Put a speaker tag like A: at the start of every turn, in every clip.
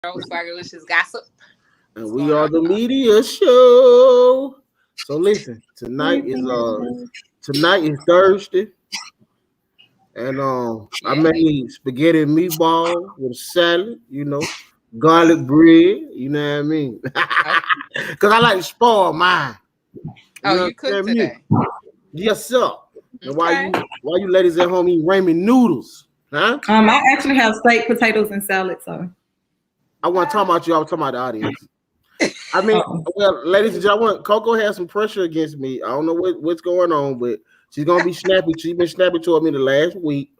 A: Swaggerlicious Gossip.
B: And we are the media show. So listen, tonight is Thursday. And I made spaghetti and meatball with a salad, garlic bread, you know what I mean? Because I like to spoil mine.
A: You cooked today?
B: Yes, sir. And why you ladies at home eat ramen noodles? Huh?
C: I actually have steak, potatoes, and salad, so.
B: I wasn't talking about you, I was talking about the audience. I mean, well, ladies and gentlemen, Coco has some pressure against me. I don't know what's going on, but she's gonna be snappy. She's been snappy toward me the last week.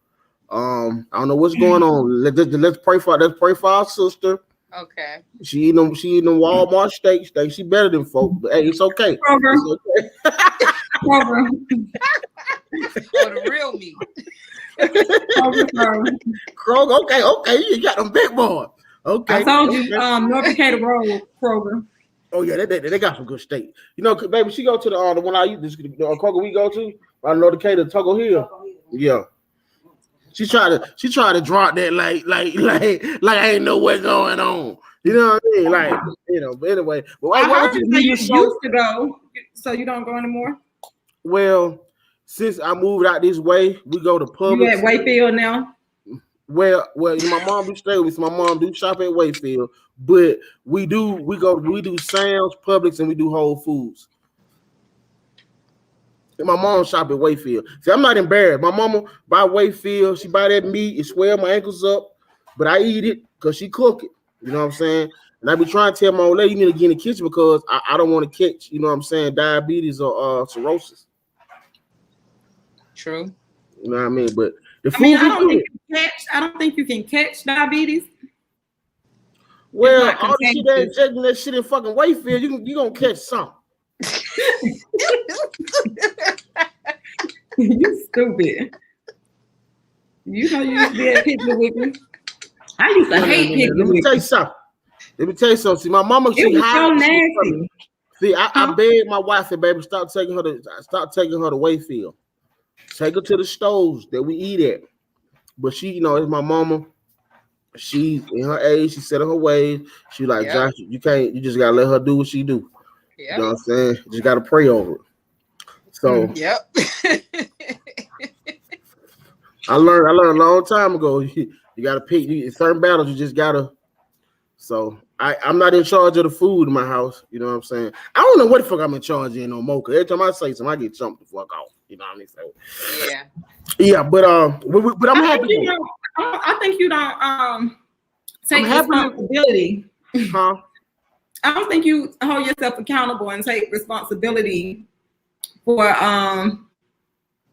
B: I don't know what's going on. Let's pray for our sister.
A: Okay.
B: She eating them Walmart steaks. Think she better than folk, but hey, it's okay. It's okay.
A: For the real meat.
B: Kroger, okay, you got them big boys. Okay.
C: I told you, North Decatur Road Kroger.
B: Oh yeah, they got some good steak. Baby, she go to the one I use the Kroger we go to. I North Decatur, Tuggle Hill. Yeah. She tried to drop that like I ain't know what's going on. You know what I mean? But anyway. But
C: I heard you used to go, so you don't go anymore?
B: Well, since I moved out this way, we go to Publix.
C: You at Wayfield now?
B: Well, my mom do stay with me, so my mom do shop at Wayfield, but we do Sam's, Publix, and we do Whole Foods. And my mom shop at Wayfield. See, I'm not embarrassed. My mama buy Wayfield, she buy that meat, it swell my ankles up, but I eat it because she cook it. You know what I'm saying? And I be trying to tell my old lady, you need to get in the kitchen because I don't want to catch, you know what I'm saying, diabetes or cirrhosis.
A: True.
B: You know what I mean? But the food
C: I don't think you can catch diabetes.
B: Well, all the shit that injecting that shit in fucking Wayfield, you gonna catch something.
C: You stupid. You know you used to be at Piggly Wiggly. I used to hate Piggly Wiggly.
B: Let me tell you something. See, my mama, she
C: was so nasty.
B: See, I begged my wife and baby, stop taking her to Wayfield. Take her to the stores that we eat at. But she, it's my mama. She's in her age. She set in her ways. She like, Josh, you just gotta let her do what she do. Yep. You know what I'm saying? You just gotta pray over it. So I learned a long time ago. You gotta pick certain battles, you just gotta. So I'm not in charge of the food in my house. You know what I'm saying? I don't know what the fuck I'm in charge of no more. Cause every time I say something, I get jumped the fuck off. You know what I mean? So, yeah, but I'm happy.
C: I think you don't take responsibility.
B: Huh?
C: I don't think you hold yourself accountable and take responsibility for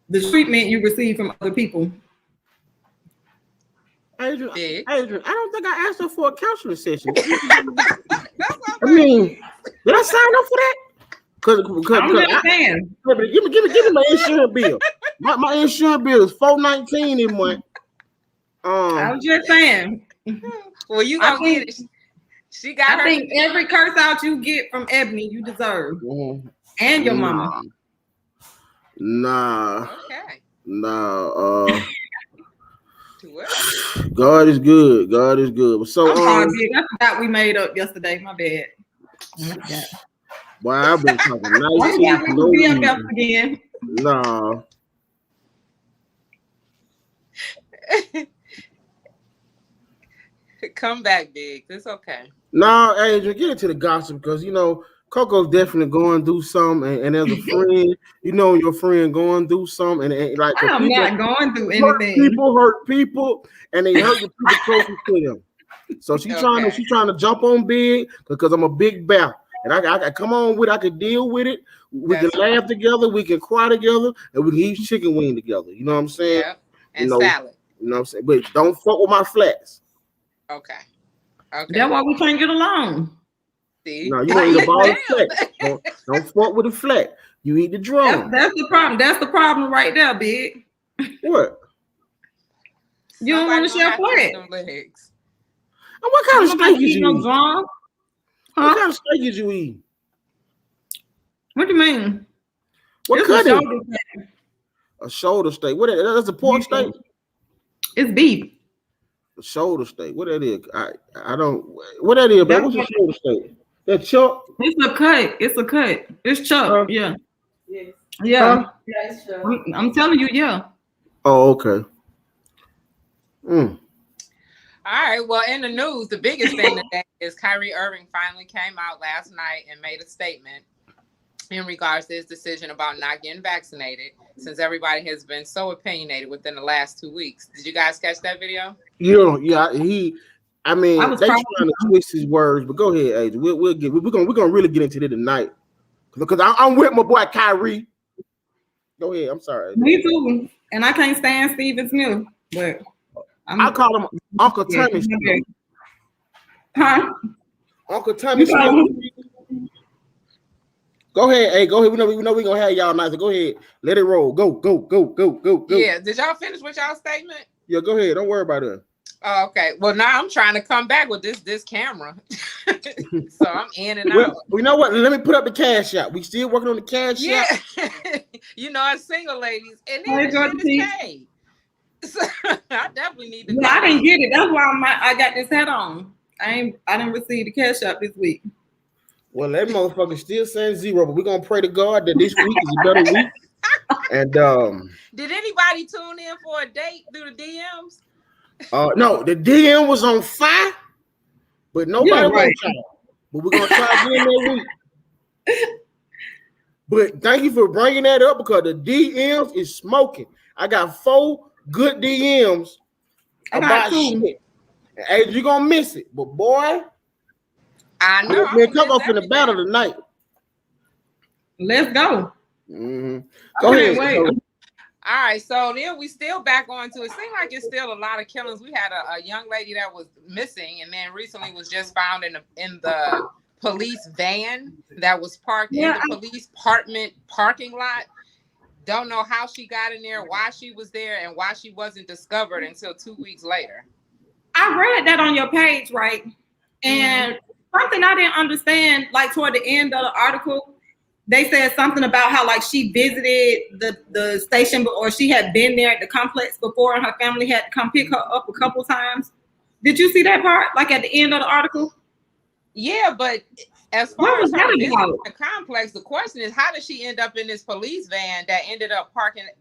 C: the treatment you receive from other people.
B: Adrian, I don't think I asked her for a counseling session. I mean, did I sign up for that? Cause give me my insurance bill. My insurance bill is $4.19 in month.
C: I was just saying.
A: Well, you gonna get it. She got.
C: I think every curse out you get from Ebony, you deserve, and your mama.
B: Nah.
A: Okay.
B: Nah. God is good. God is good. So
C: I forgot we made up yesterday. My bad.
B: Boy, I've been talking nice.
C: Again.
B: Nah.
A: Come back, Big. It's okay.
B: No, Adrian, get into the gossip because Coco's definitely going through something, and as a friend, your friend going through something, and like
C: I'm not going through anything.
B: People hurt people, and they hurt the people closest to them. So she's trying to jump on Big because I'm a big bear, and I come on with it. I can deal with it. We can laugh together, we can cry together, and we can eat chicken wing together. You know what I'm saying?
A: Yeah. And salad.
B: You know what I'm saying? But don't fuck with my flats.
A: Okay.
C: That's why we can't get along.
A: See?
B: No, you don't eat a ball of flat. Don't fuck with the flat. You eat the drum.
C: That's the problem. That's the problem right there, Big.
B: What?
C: You don't want to share flat.
A: Legs.
B: And what kind of steak is you eat?
C: Huh?
B: What kind of steak is you eat?
C: What do you mean?
B: What cut is it? A shoulder steak. What is it? That's a pork steak?
C: It's beef.
B: shoulder steak. What that is? I don't. What that is, man? What's a shoulder steak? That chuck?
C: It's a cut. It's a cut. It's chuck. Yeah.
D: Yes.
C: Yeah.
B: Huh?
D: Yeah, it's sure.
C: I'm telling you, yeah.
B: Oh, okay.
A: All right. Well, in the news, the biggest thing today is Kyrie Irving finally came out last night and made a statement in regards to his decision about not getting vaccinated, since everybody has been so opinionated within the last 2 weeks. Did you guys catch that video?
B: Yeah. I mean, they trying to twist his words, but go ahead, Adrian. We're gonna really get into it tonight because I'm with my boy Kyrie. Go ahead. I'm sorry.
C: Me too. And I can't stand Steven Smith, but
B: I call him Uncle Tommy.
C: Huh?
B: Uncle Tommy Smith. Go ahead, hey, go ahead. We know we're gonna have y'all nice. Go ahead, let it roll. Go.
A: Yeah. Did y'all finish with y'all statement?
B: Yeah, go ahead. Don't worry about it.
A: Oh, okay. Well, now I'm trying to come back with this camera, so I'm in and out.
B: You know what? Let me put up the cash app. We still working on the cash app.
A: Yeah. You know, as single ladies, and then the shit is paid. So I definitely need to.
C: Yeah, I didn't get it. That's why I got this hat on. I didn't receive the cash app this week.
B: Well, that motherfucker still saying 0, but we're gonna pray to God that this week is a better week. And
A: did anybody tune in for a date through the DMs?
B: No, the DM was on fire, but nobody wants y'all. But we're gonna try again that week. But thank you for bringing that up because the DMs is smoking. I got 4 good DMs about shit. Hey, you're gonna miss it, but boy,
A: I know.
B: We'll come up in the battle tonight.
C: Let's go.
B: Mm-hmm. Go ahead.
C: Wait.
A: All right, so then we still back on to it. Seems like it's still a lot of killings. We had a young lady that was missing, and then recently was just found in the police van that was parked in the police department parking lot. Don't know how she got in there, why she was there, and why she wasn't discovered until 2 weeks later.
C: I read that on your page, right? And something I didn't understand, like toward the end of the article, they said something about how like she visited the station, or she had been there at the complex before, and her family had to come pick her up a couple times. Did you see that part? Like at the end of the article?
A: Yeah, but as far as her visiting the complex, the question is, how did she end up in this police van that ended up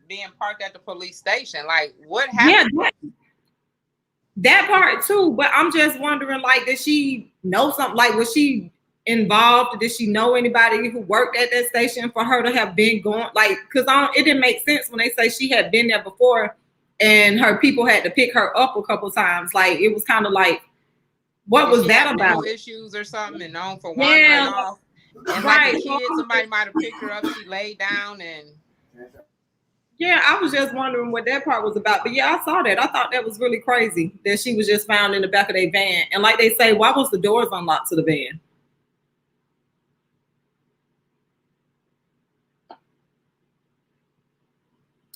A: being parked at the police station? Like, what happened?
C: Yeah, that part too. But I'm just wondering, like, did she know something? Like, was she involved? Did she know anybody who worked at that station for her to have been going? Like, because it didn't make sense when they say she had been there before and her people had to pick her up a couple times. Like, it was kind of like, what was that about?
A: Issues or something, and known for wandering off. And like a kid, somebody might have picked her up. She laid down and.
C: Yeah, I was just wondering what that part was about. But yeah, I saw that. I thought that was really crazy that she was just found in the back of their van. And like they say, why was the doors unlocked to the van?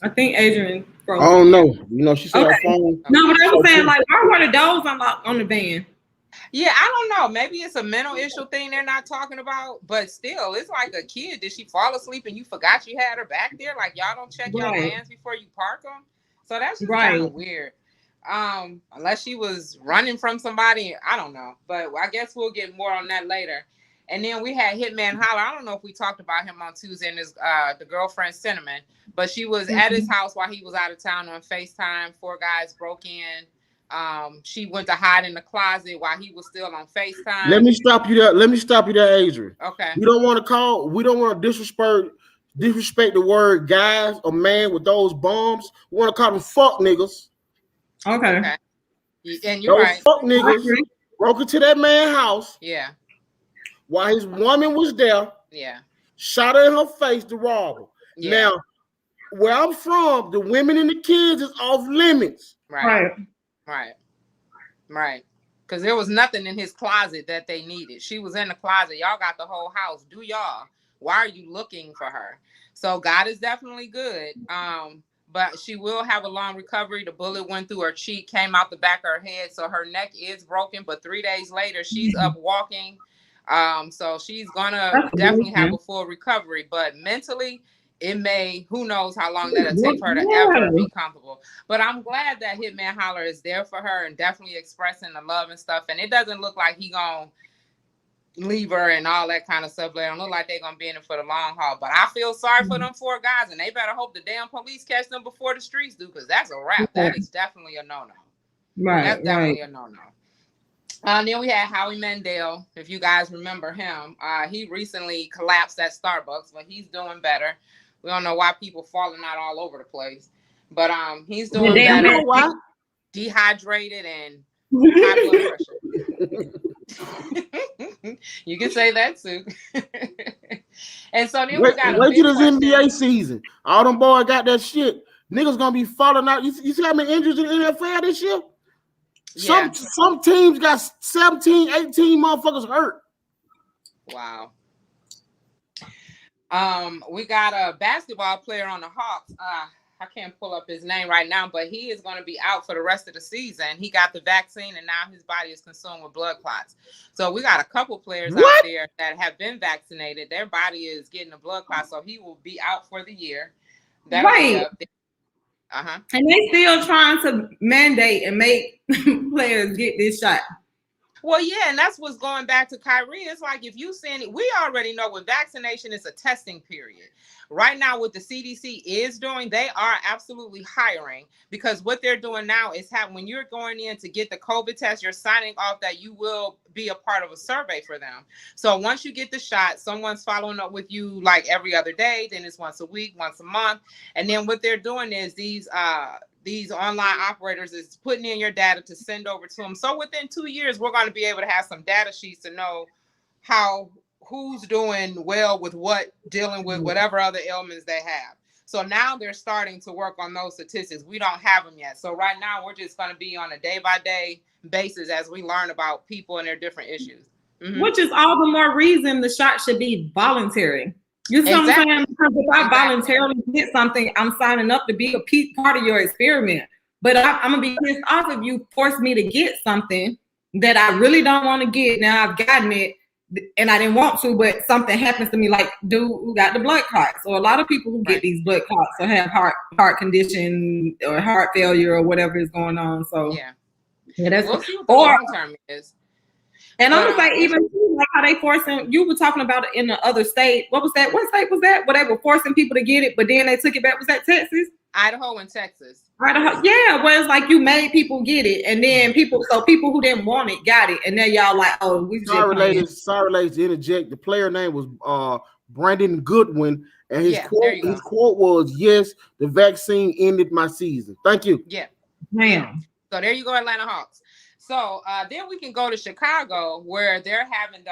C: I think Adrian broke.
B: Oh no, you know she said her phone.
C: No, but I was saying, like, why were the doors unlocked on the van?
A: Yeah, I don't know. Maybe it's a mental issue thing they're not talking about, but still, it's like a kid. Did she fall asleep and you forgot you had her back there? Like, y'all don't check your vans before you park them? So that's just kind of weird. Unless she was running from somebody, I don't know. But I guess we'll get more on that later. And then we had Hitman Holler. I don't know if we talked about him on Tuesday and his the girlfriend Cinnamon, but she was at his house while he was out of town on FaceTime. 4 guys broke in. She went to hide in the closet while he was still on FaceTime.
B: Let me stop you there, Adrian.
A: Okay.
B: We don't want to disrespect the word guys or man with those bombs. We want to call them fuck niggas.
C: Okay.
A: And you're right.
B: Fuck niggas broke into that man's house.
A: Yeah.
B: While his woman was there.
A: Yeah.
B: Shot her in her face to rob her. Yeah. Now, where I'm from, the women and the kids is off limits.
A: Right. Because there was nothing in his closet that they needed. She was in the closet. Y'all got the whole house. Do y'all? Why are you looking for her? So God is definitely good. But she will have a long recovery. The bullet went through her cheek, came out the back of her head. So her neck is broken. But 3 days later, she's up walking. So she's gonna definitely have a full recovery. But mentally, it may, who knows how long that'll take for her to ever be comfortable. But I'm glad that Hitman Holler is there for her and definitely expressing the love and stuff. And it doesn't look like he gonna leave her and all that kind of stuff. They don't look like they're gonna be in it for the long haul. But I feel sorry for them 4 guys, and they better hope the damn police catch them before the streets do, because that's a wrap. That is definitely a no-no.
C: Right.
A: That's definitely a no-no. Then we had Howie Mandel, if you guys remember him. He recently collapsed at Starbucks, but he's doing better. We don't know why people falling out all over the place, but he's doing better.
B: Why?
A: Dehydrated and high blood pressure. You can say that too. And so then we got
B: wait till this NBA season. All them boys got that shit. Niggas gonna be falling out. You see how many injuries in the NFL this year?
A: Yeah.
B: Some teams got 17, 18 motherfuckers hurt.
A: Wow. We got a basketball player on the Hawks. I can't pull up his name right now, but he is going to be out for the rest of the season. He got the vaccine, and now his body is consumed with blood clots. So we got a couple players out there that have been vaccinated. Their body is getting a blood clot, so he will be out for the year.
C: Right. And they still trying to mandate and make players get this shot.
A: Well, yeah, and that's what's going back to Kyrie. It's like, if you send it, we already know with vaccination, it's a testing period. Right now, what the CDC is doing, they are absolutely hiring, because what they're doing now is when you're going in to get the COVID test, you're signing off that you will be a part of a survey for them. So once you get the shot, someone's following up with you like every other day, then it's once a week, once a month. And then what they're doing is these online operators is putting in your data to send over to them. So within 2 years, we're going to be able to have some data sheets to know who's doing well with what, dealing with whatever other ailments they have. So now they're starting to work on those statistics. We don't have them yet. So right now we're just going to be on a day-by-day basis as we learn about people and their different issues. Mm-hmm.
C: Which is all the more reason the shot should be voluntary. You see what I'm saying? Because if I voluntarily get something, I'm signing up to be a part of your experiment. But I'm going to be pissed off if you force me to get something that I really don't want to get. Now I've gotten it and I didn't want to, but something happens to me, like dude who got the blood clots. So a lot of people who get these blood clots or have heart condition or heart failure or whatever is going on. So yeah that's
A: we'll see what the long term is.
C: And I'm gonna say, even like how they forcing, you were talking about it in the other state. What was that? What state was that? Where they were forcing people to get it, but then they took it back. Was that Texas?
A: Idaho and Texas.
C: Idaho, yeah. Where it's like you made people get it, and then people who didn't want it got it, and then y'all like, oh, we just
B: sorry, ladies to interject. The player name was Brandon Goodwin, and his quote was, "Yes, the vaccine ended my season." Thank you.
A: Yeah.
C: Damn.
A: So there you go, Atlanta Hawks. So then we can go to Chicago, where they're having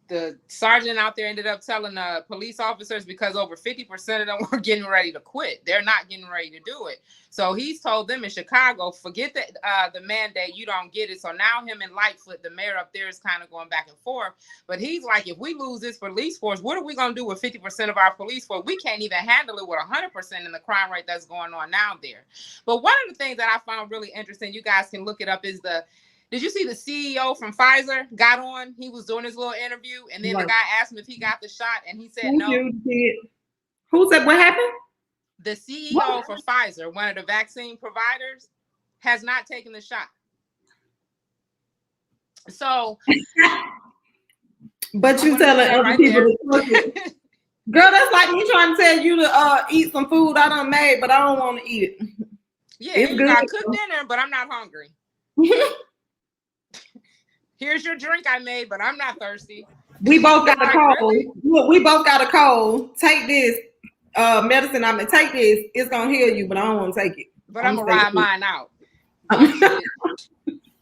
A: the sergeant out there ended up telling the police officers, because over 50% of them were getting ready to quit. They're not getting ready to do it. So he's told them in Chicago, forget the mandate, you don't get it. So now him and Lightfoot, the mayor up there, is kind of going back and forth. But he's like, if we lose this police force, what are we going to do with 50% of our police force? We can't even handle it with 100% in the crime rate that's going on now there. But one of the things that I found really interesting, you guys can look it up, is did you see the CEO from Pfizer got on? He was doing his little interview, and then the guy asked him if he got the shot, and he said no.
C: Who said what happened?
A: The CEO for Pfizer, one of the vaccine providers, has not taken the shot. So,
C: but you telling other people to girl, that's like me trying to tell you to eat some food I done made, but I don't want to eat it.
A: Yeah, I cooked dinner, but I'm not hungry. Here's your drink I made, but I'm not thirsty.
C: We both got a cold. Really? We both got a cold. Take this medicine. I'm gonna take this. It's gonna heal you, but I don't want to take it.
A: But I'm gonna ride mine out.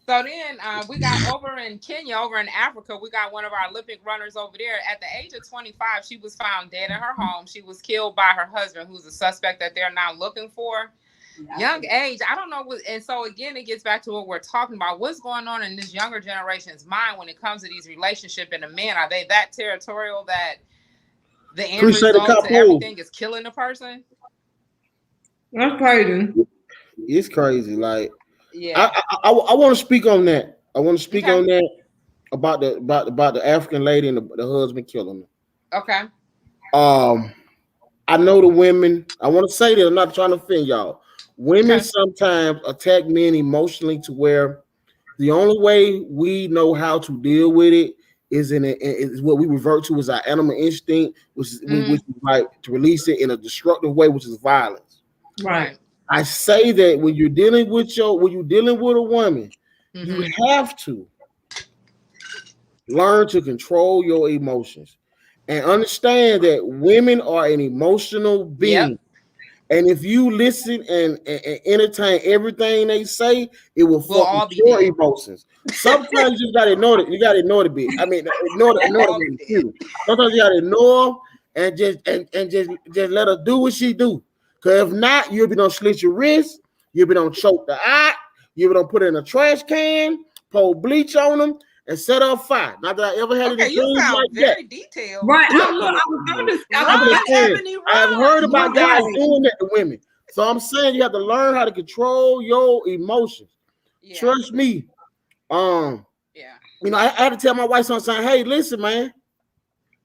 A: So then we got over in Kenya, over in Africa, we got one of our Olympic runners over there. At the age of 25, she was found dead in her home. She was killed by her husband, who's a suspect that they're now looking for. Young age, I don't know what, and so again, it gets back to what we're talking about. What's going on in this younger generation's mind when it comes to these relationships and the men? Are they that territorial that the end result to everything is killing the person?
C: That's crazy.
B: It's crazy. Like, yeah, I want to speak on that. I want to speak on that about the African lady and the husband killing her.
A: Okay.
B: I know the women. I want to say that I'm not trying to offend y'all. Women sometimes attack men emotionally to where the only way we know how to deal with it is is what we revert to as our animal instinct, which is like to release it in a destructive way, which is violence.
C: Right.
B: I say that when you're dealing with a woman, you have to learn to control your emotions and understand that women are an emotional being. Yep. And if you listen and entertain everything they say, it will fuck with your emotions. Sometimes you gotta ignore it. You gotta ignore the bit. I mean, ignore the bit. Sometimes you gotta ignore and just let her do what she do. Cause if not, you'll be gonna slit your wrist. You'll be gonna choke the eye. You'll be gonna put it in a trash can, pour bleach on them, and set off fire. Not that I ever had any dreams like
A: very detailed.
C: Right.
B: I've heard about guys doing that to women. So I'm saying you have to learn how to control your emotions. Yeah. Trust me. You know, I had to tell my wife something, hey, listen, man.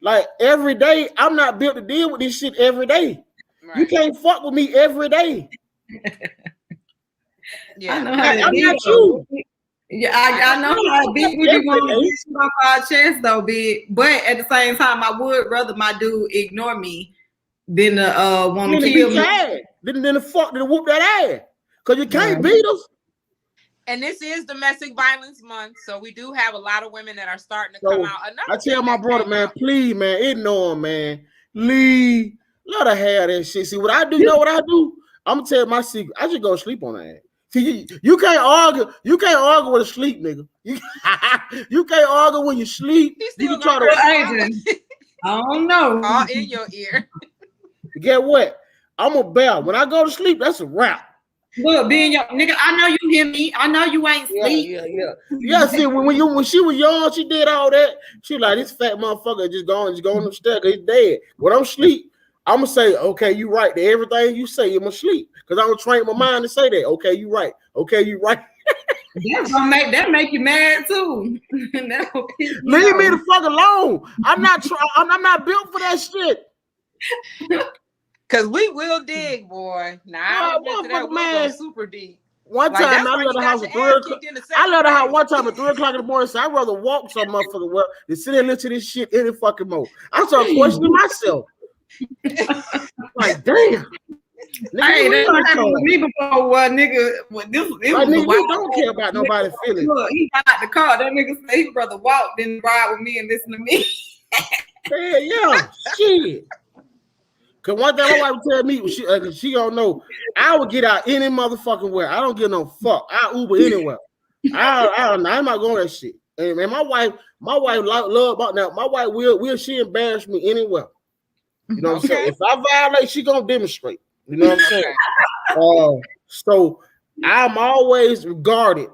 B: Like every day, I'm not built to deal with this shit every day. Right. You can't fuck with me every day.
C: I'm not you. Yeah, I know how big we want to get off our chest though, big. But at the same time, I would rather my dude ignore me than want to kill me.
B: Then whoop that ass. Cause you can't beat us.
A: And this is Domestic Violence Month, so we do have a lot of women that are starting to come out.
B: I tell my brother, man, please, man, ignore him, man. Leave. Let her have that shit. See what I do? You know what I do? I'm gonna tell you my secret. I just go sleep on that ass. See, you can't argue. You can't argue with a sleep, nigga. You can't argue when you sleep. You can try to.
C: I don't know.
A: All in your ear.
B: Get what? I'm a bear. When I go to sleep, that's a wrap.
C: Look, being your nigga, I know you hear me. I know you ain't sleep.
B: Yeah. See, when she was young, she did all that. She like this fat motherfucker just going upstairs because he's dead. When I'm asleep, I'm gonna say, okay, you right. To everything you say, I'm gonna sleep. Because I'm gonna train my mind to say that. Okay, you right. Okay, you right.
C: That's gonna make you mad too.
B: Leave me the fuck alone. I'm not built for that shit. Cause
A: we will dig, boy. Now we'll go super deep.
B: One time I left the house at 3 o'clock. I left the house one time at 3 o'clock in the morning. So I'd rather walk some motherfucker well than sit there and listen to this shit any fucking more. I started questioning myself. Like, damn.
C: Hey, that's what happened with me before. Nigga,
B: you don't care about nobody's feelings.
C: Look, he got out the car. That nigga said he'd rather walk than ride with me and listen to me.
B: Yeah, shit. Cause one thing my wife would tell me, she don't know, I would get out any motherfucking where. I don't give no fuck. I Uber anywhere. I'm not going that shit. And my wife love about now. My wife will she embarrass me anywhere. You know what I'm saying? If I violate, she gonna demonstrate. You know what I'm saying? So I'm always regarded.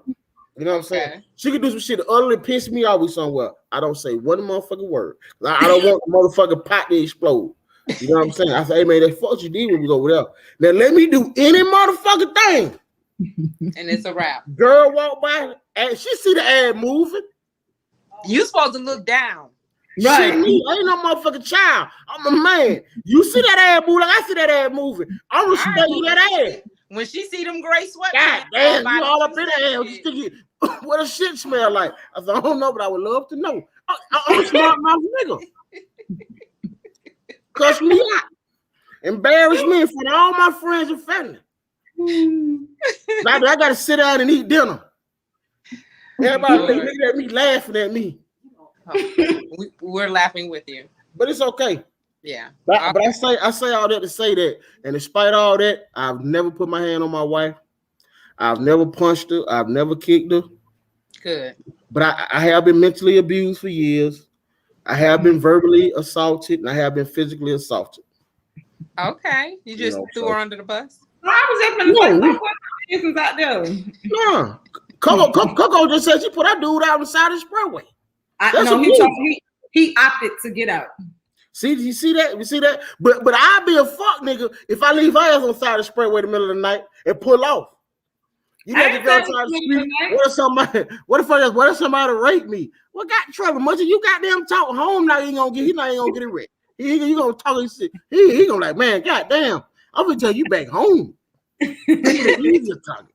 B: You know what I'm saying? She could do some shit to utterly piss me off with somewhere. I don't say one motherfucking word. I don't want the motherfucking pot to explode. You know what I'm saying? I say, hey man, that fuck you did when we was over there. Now let me do any motherfucking thing.
A: And it's a wrap.
B: Girl walk by and she see the ad moving.
A: You supposed to look down.
B: Right. Me, I ain't no motherfucking child. I'm a man. You see that ad moving, like I see that ad moving. I'm respecting that ad.
A: When she see them gray sweatpants,
B: God damn, you all up in the ad. What a shit smell like. I said, I don't know, but I would love to know. I'm a smart mouth nigga. Cuss me out. Embarrass me in front of all my friends and family. I gotta sit down and eat dinner. Everybody looking at me, laughing at me.
A: We're laughing with you,
B: but it's okay.
A: Yeah,
B: but I say all that to say that, and despite all that, I've never put my hand on my wife. I've never punched her. I've never kicked her.
A: Good.
B: But I have been mentally abused for years. I have been verbally assaulted, and I have been physically assaulted.
A: Okay, you just threw her under the bus.
C: I was just out there.
B: No, Coco just said she put that dude out on the side of the expressway.
C: He opted to get out.
B: See, you see that? You see that? But I'd be a fuck nigga if I leave her ass on the side of the expressway in the middle of the night and pull off. You know, the girl trying to street. What if somebody rape me? What got in trouble? Much of you goddamn talk home now, he ain't gonna get it ready. He gonna talk his shit. He gonna like, man, goddamn, I'm gonna tell you back home. He's just talking.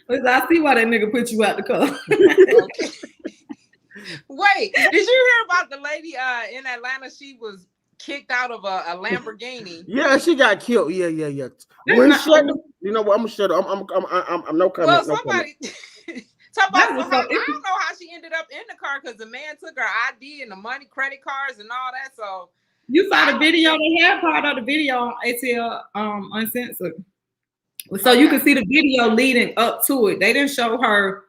C: I see why that nigga put you out the car.
A: Okay. Wait, did you hear about the lady in Atlanta? She was kicked out of a Lamborghini.
B: Yeah, she got killed. Yeah. When you know what? I'm gonna shut up. I'm no comment.
A: Well, somebody talk about. I don't know how she ended up in the car because the man took her ID and the money, credit cards, and all that. So
C: you saw the video. They had part of the video on ATL Uncensored. So you can see the video leading up to it. They didn't show her.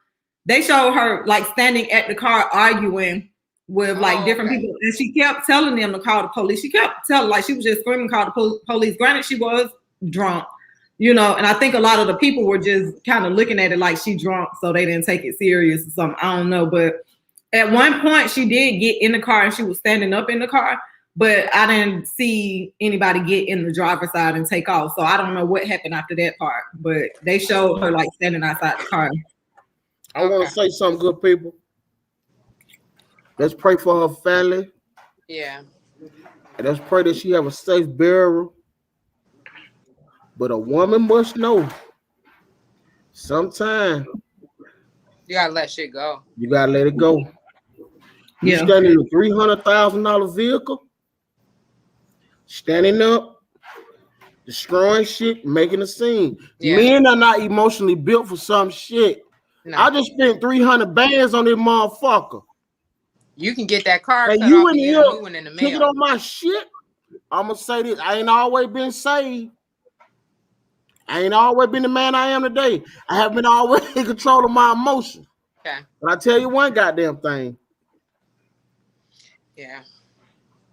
C: They showed her like standing at the car arguing with like different people, and she kept telling them to call the police. She kept telling, like she was just screaming, "Call the police." Granted, she was drunk, you know, and I think a lot of the people were just kind of looking at it like she drunk, so they didn't take it serious or something. I don't know, but at one point she did get in the car and she was standing up in the car. But I didn't see anybody get in the driver's side and take off. So I don't know what happened after that part. But they showed her like standing outside the car.
B: I want to say something, good people. Let's pray for her family.
A: Yeah.
B: And let's pray that she have a safe burial. But a woman must know. Sometime
A: you gotta let shit go.
B: You gotta let it go. You standing in a $300,000 vehicle. Standing up, destroying shit, making a scene. Yeah. Men are not emotionally built for some shit. No. I just spent 300 bands on this motherfucker.
A: You can get that car cut off and get a new one in the mail.
B: Took it on my shit. I'm gonna say this: I ain't always been saved. I ain't always been the man I am today. I have been always in control of my emotions.
A: Okay.
B: But I tell you one goddamn thing.
A: Yeah.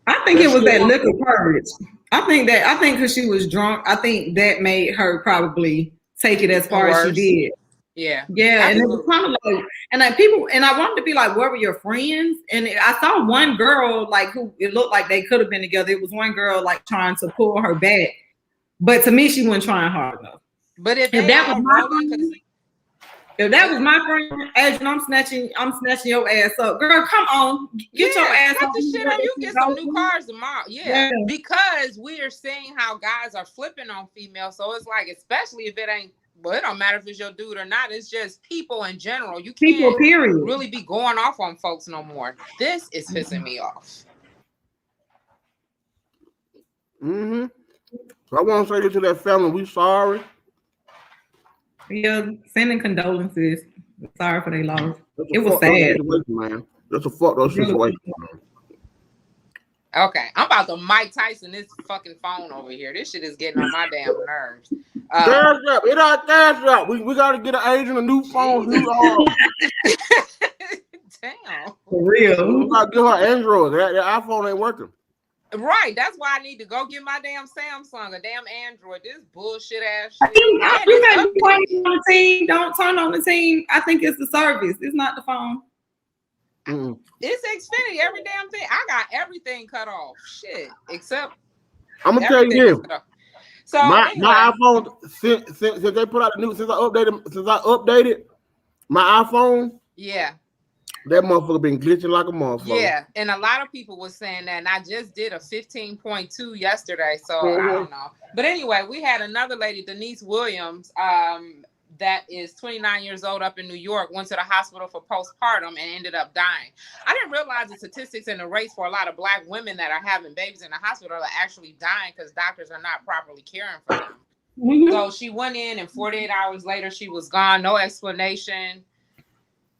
C: I think it was that liquor courage. I think because she was drunk, I think that made her probably take it as far as she did.
A: Yeah.
C: Yeah. And it was kind of like, and like people, and I wanted to be like, where were your friends? And I saw one girl like who it looked like they could have been together. It was one girl like trying to pull her back. But to me, she wasn't trying hard enough.
A: But if that was my friend,
C: if that was my friend, Adrian, I'm snatching your ass up. Girl, come on. Get your ass up.
A: The shit on you, get some new cars tomorrow. Yeah. Because we are seeing how guys are flipping on females. So it's like, especially if it ain't, well, it don't matter if it's your dude or not. It's just people in general. You can't really be going off on folks no more. This is pissing me off.
B: Mm-hmm. So I want to say this to that family. We sorry.
C: Yeah, sending condolences. Sorry for their loss. It was sad.
B: Man. That's a fucked up situation.
A: Okay, I'm about to Mike Tyson this fucking phone over here. This shit is getting on my damn nerves.
B: Cash up. It ain't cash up. We got to get an agent a new phone.
A: Damn.
C: For real.
B: We got to get her Android. That iPhone ain't working.
A: Right, that's why I need to go get my damn Samsung, a damn Android. This bullshit ass shit.
C: You got to play on the team. Don't turn on the team. I think it's the service. It's not the phone.
B: Mm-mm.
A: It's Xfinity, every damn thing. I got everything cut off. Shit, except
B: I'm gonna tell you this.
A: So
B: my iPhone since they put out the new since I updated my iPhone.
A: Yeah.
B: That motherfucker been glitching like a motherfucker.
A: Yeah, and a lot of people were saying that, and I just did a 15.2 yesterday, so I don't know. But anyway, we had another lady, Denise Williams, that is 29 years old up in New York, went to the hospital for postpartum and ended up dying. I didn't realize the statistics in the race for a lot of Black women that are having babies in the hospital are actually dying because doctors are not properly caring for them. Mm-hmm. So she went in, and 48 hours later, she was gone. No explanation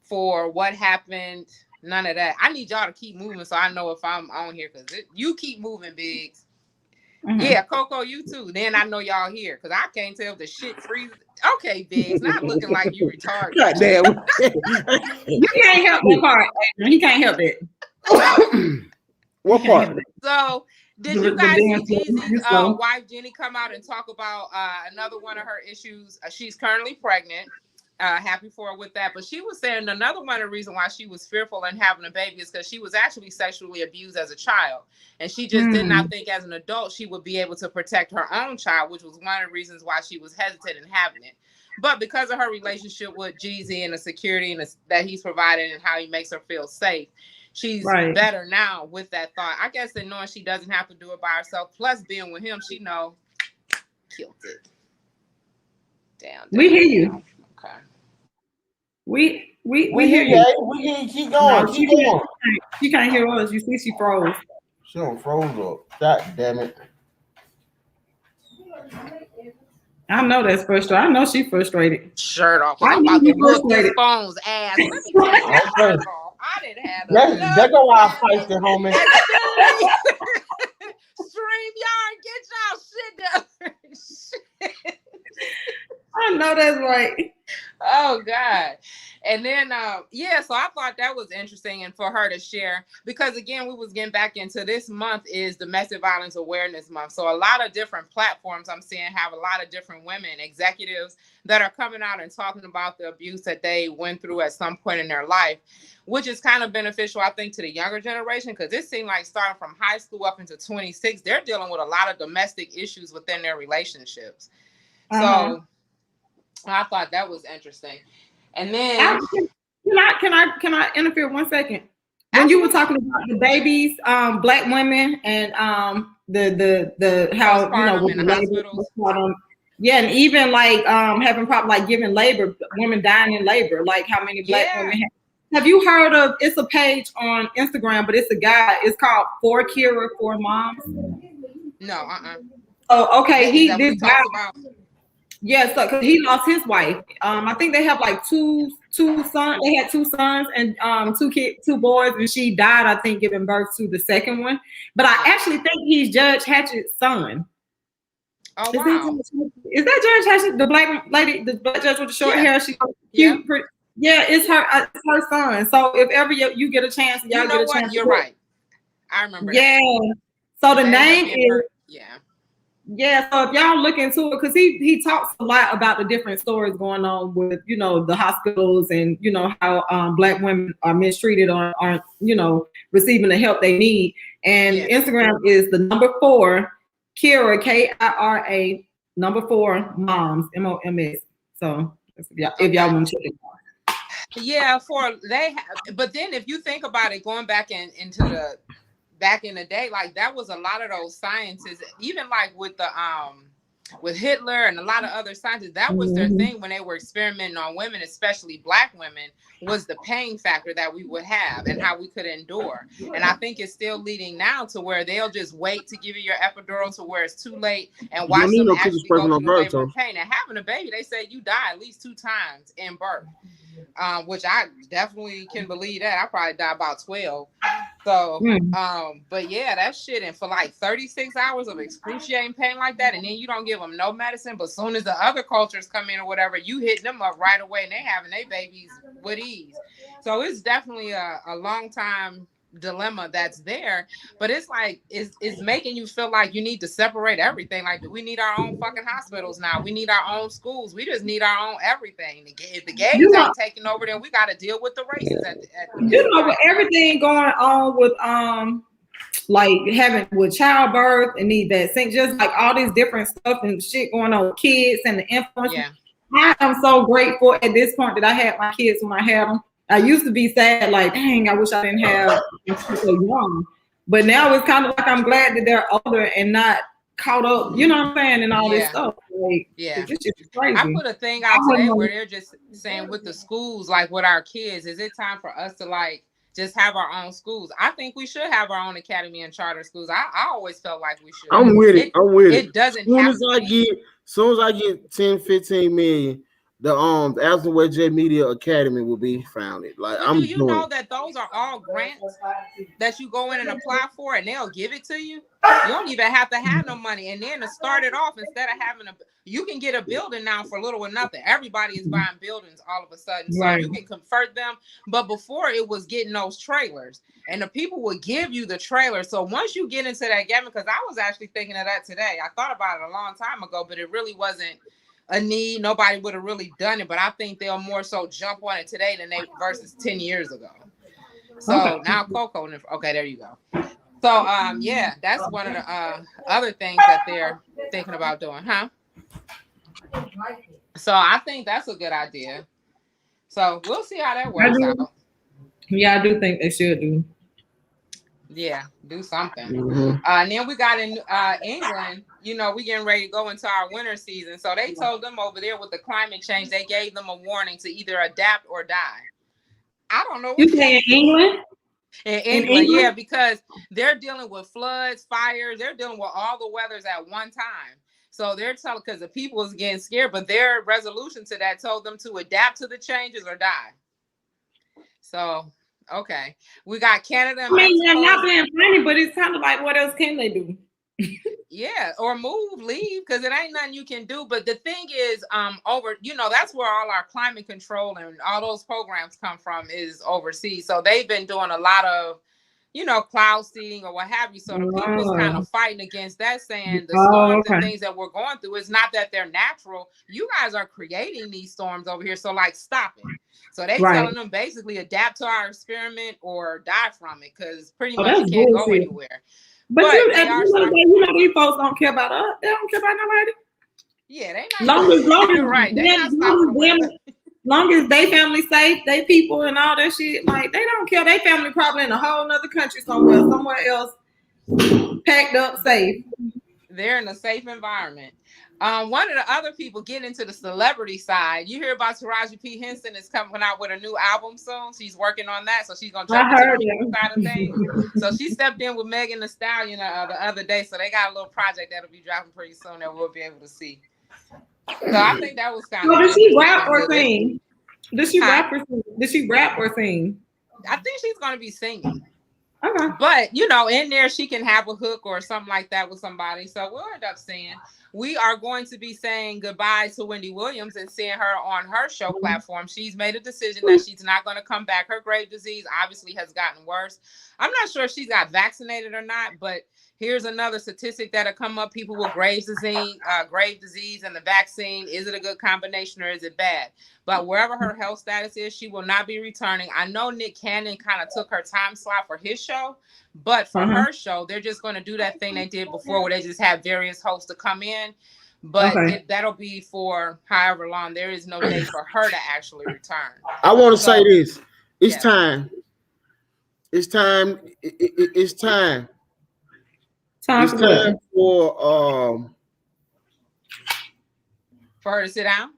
A: for what happened, none of that. I need y'all to keep moving so I know if I'm on here, because you keep moving, Biggs. Mm-hmm. Yeah, Coco, you too. Then I know y'all here, because I can't tell if the shit freezes. Okay, Biggs, not looking like you retarded.
B: God damn.
C: You can't help that part. You can't help it.
B: What part?
A: So, did you guys see Jeezy's wife, Jenny, come out and talk about another one of her issues? She's currently pregnant. Happy for her with that, but she was saying another one of the reasons why she was fearful in having a baby is because she was actually sexually abused as a child, and she just did not think as an adult she would be able to protect her own child, which was one of the reasons why she was hesitant in having it. But because of her relationship with Jeezy and the security and that he's provided and how he makes her feel safe, she's better now with that thought. I guess that knowing she doesn't have to do it by herself, plus being with him, she know killed it. Damn.
C: We hear you.
A: Okay.
C: We hear you.
B: We hear you. Keep going. Keep going.
C: She can't hear us. You see, she froze.
B: She don't froze up. God damn it.
C: I know that's frustrating. I know she's frustrated.
A: Shirt off. I'm about to whoop this phone's ass. Let me take that shirt off. I didn't have
B: that's why I fight the homie.
A: Stream y'all, get y'all shit done.
C: I know that's right.
A: Oh God. And then so I thought that was interesting and for her to share, because again, we was getting back into this month is Domestic Violence Awareness Month. So a lot of different platforms I'm seeing have a lot of different women executives that are coming out and talking about the abuse that they went through at some point in their life, which is kind of beneficial, I think, to the younger generation, because it seemed like starting from high school up into 26, they're dealing with a lot of domestic issues within their relationships. So I thought that was interesting. And then
C: can I interfere 1 second? When you were talking about the babies, Black women, and the how with the labor, and even like having problem like giving labor, women dying in labor, like how many Black women have you heard of? It's a page on Instagram, but it's a guy. It's called For Kira for Moms.
A: No,
C: Oh, okay. This guy. Yeah, so because he lost his wife. I think they have like two sons. They had 2 sons and 2 boys, and she died, I think, giving birth to the second one. But I actually think he's Judge Hatchett's son.
A: Oh, wow.
C: Is that Judge Hatchett, the Black lady, the Black judge with the short hair? She's cute. It's her son. So if ever you get a chance, y'all get a chance.
A: You're right. I remember.
C: Yeah. So the name is Yeah, so if y'all look into it, because he talks a lot about the different stories going on with, the hospitals and, how Black women are mistreated or aren't, receiving the help they need. And Instagram is the number 4, Kira, Kira, number 4, moms, MOMS. So if y'all want to check it out.
A: Yeah, but then if you think about it, going back into the back in the day, like that was a lot of those sciences, even like with the with Hitler and a lot of other scientists, that was their thing when they were experimenting on women, especially Black women, was the pain factor that we would have and how we could endure. And I think it's still leading now to where they'll just wait to give you your epidural to where it's too late and watch them actually go through labor and pain. And having a baby, they say you die at least 2 times in birth. Which I definitely can believe that. I probably died about 12. So, but yeah, that shit. And for like 36 hours of excruciating pain like that, and then you don't give them no medicine, but as soon as the other cultures come in or whatever, you hit them up right away and they having their babies with ease. So it's definitely a long time dilemma that's there, but it's like it's making you feel like you need to separate everything. Like we need our own fucking hospitals now, we need our own schools, we just need our own everything. If the gays ain't taking over, then we got to deal with the races at
C: with everything going on with like having with childbirth and need that just like all these different stuff and shit going on with kids and the influence. I am so grateful at this point that I had my kids when I had them. I used to be sad, like, dang, I wish I didn't have so young. But now it's kind of like I'm glad that they're older and not caught up, you know what I'm saying, and all this stuff. Like, it's just crazy.
A: I put a thing out today where they're just saying with the schools, like with our kids, is it time for us to like just have our own schools? I think we should have our own academy and charter schools. I always felt like we should.
B: I'm with it.
A: It doesn't.
B: Soon as I get 10, 15 million, the Aston West Jet Media Academy will be founded. Like,
A: do you know that those are all grants that you go in and apply for, and they'll give it to you? You don't even have to have no money. And then to start it off, instead of having you can get a building now for little or nothing. Everybody is buying buildings all of a sudden, so you can convert them. But before it was getting those trailers, and the people would give you the trailer. So once you get into that game, because I was actually thinking of that today. I thought about it a long time ago, but it really wasn't a need. Nobody would have really done it, but I think they'll more so jump on it today than they versus 10 years ago. So now COCO, okay, there you go. So that's one of the other things that they're thinking about doing, huh? So I think that's a good idea. So we'll see how that works out.
C: Yeah, I do think they should do.
A: Yeah, do something.
B: Mm-hmm.
A: And then we got in England, you know, we getting ready to go into our winter season. So they told them over there with the climate change, they gave them a warning to either adapt or die. I don't know.
C: You say in England?
A: In England, yeah, because they're dealing with floods, fires, they're dealing with all the weathers at one time. So they're telling, because the people is getting scared, but their resolution to that told them to adapt to the changes or die. So, okay. We got Canada and Mexico.
C: they're not being funny, but it's kind of like, what else can they do?
A: Yeah, or leave, because it ain't nothing you can do. But the thing is, that's where all our climate control and all those programs come from, is overseas. So they've been doing a lot of, cloud seeding or what have you. So the people's kind of fighting against that, saying the storms and things that we're going through, it's not that they're natural. You guys are creating these storms over here. So stop it. So they telling them basically adapt to our experiment or die from it, because pretty much you can't go anywhere. But
C: you know, these folks don't care about us. They don't care about nobody.
A: Yeah, they not.
C: Long as they family safe, they people and all that shit, they don't care. They family probably in a whole nother country somewhere else, packed up, safe.
A: They're in a safe environment. One of the other people get into the celebrity side. You hear about Taraji P. Henson is coming out with a new album soon. She's working on that, so she's gonna jump into the side of things. So she stepped in with Megan Thee Stallion the other day. So they got a little project that'll be dropping pretty soon that we'll be able to see. So I think that was kind of.
C: Did she rap or sing? Did she rap or sing?
A: I think she's gonna be singing.
C: Okay.
A: But in there she can have a hook or something like that with somebody. So we'll end up seeing. We are going to be saying goodbye to Wendy Williams and seeing her on her show platform. She's made a decision that she's not going to come back. Her grave disease obviously has gotten worse. I'm not sure if she's got vaccinated or not, but here's another statistic that'll come up. People with grave disease and the vaccine. Is it a good combination or is it bad? But wherever her health status is, she will not be returning. I know Nick Cannon kind of took her time slot for his show, but for her show, they're just going to do that thing they did before where they just have various hosts to come in. But that'll be for however long. There is no date for her to actually return.
B: I want to say this. It's time. It's time. It's time. It's time for
A: her to sit down.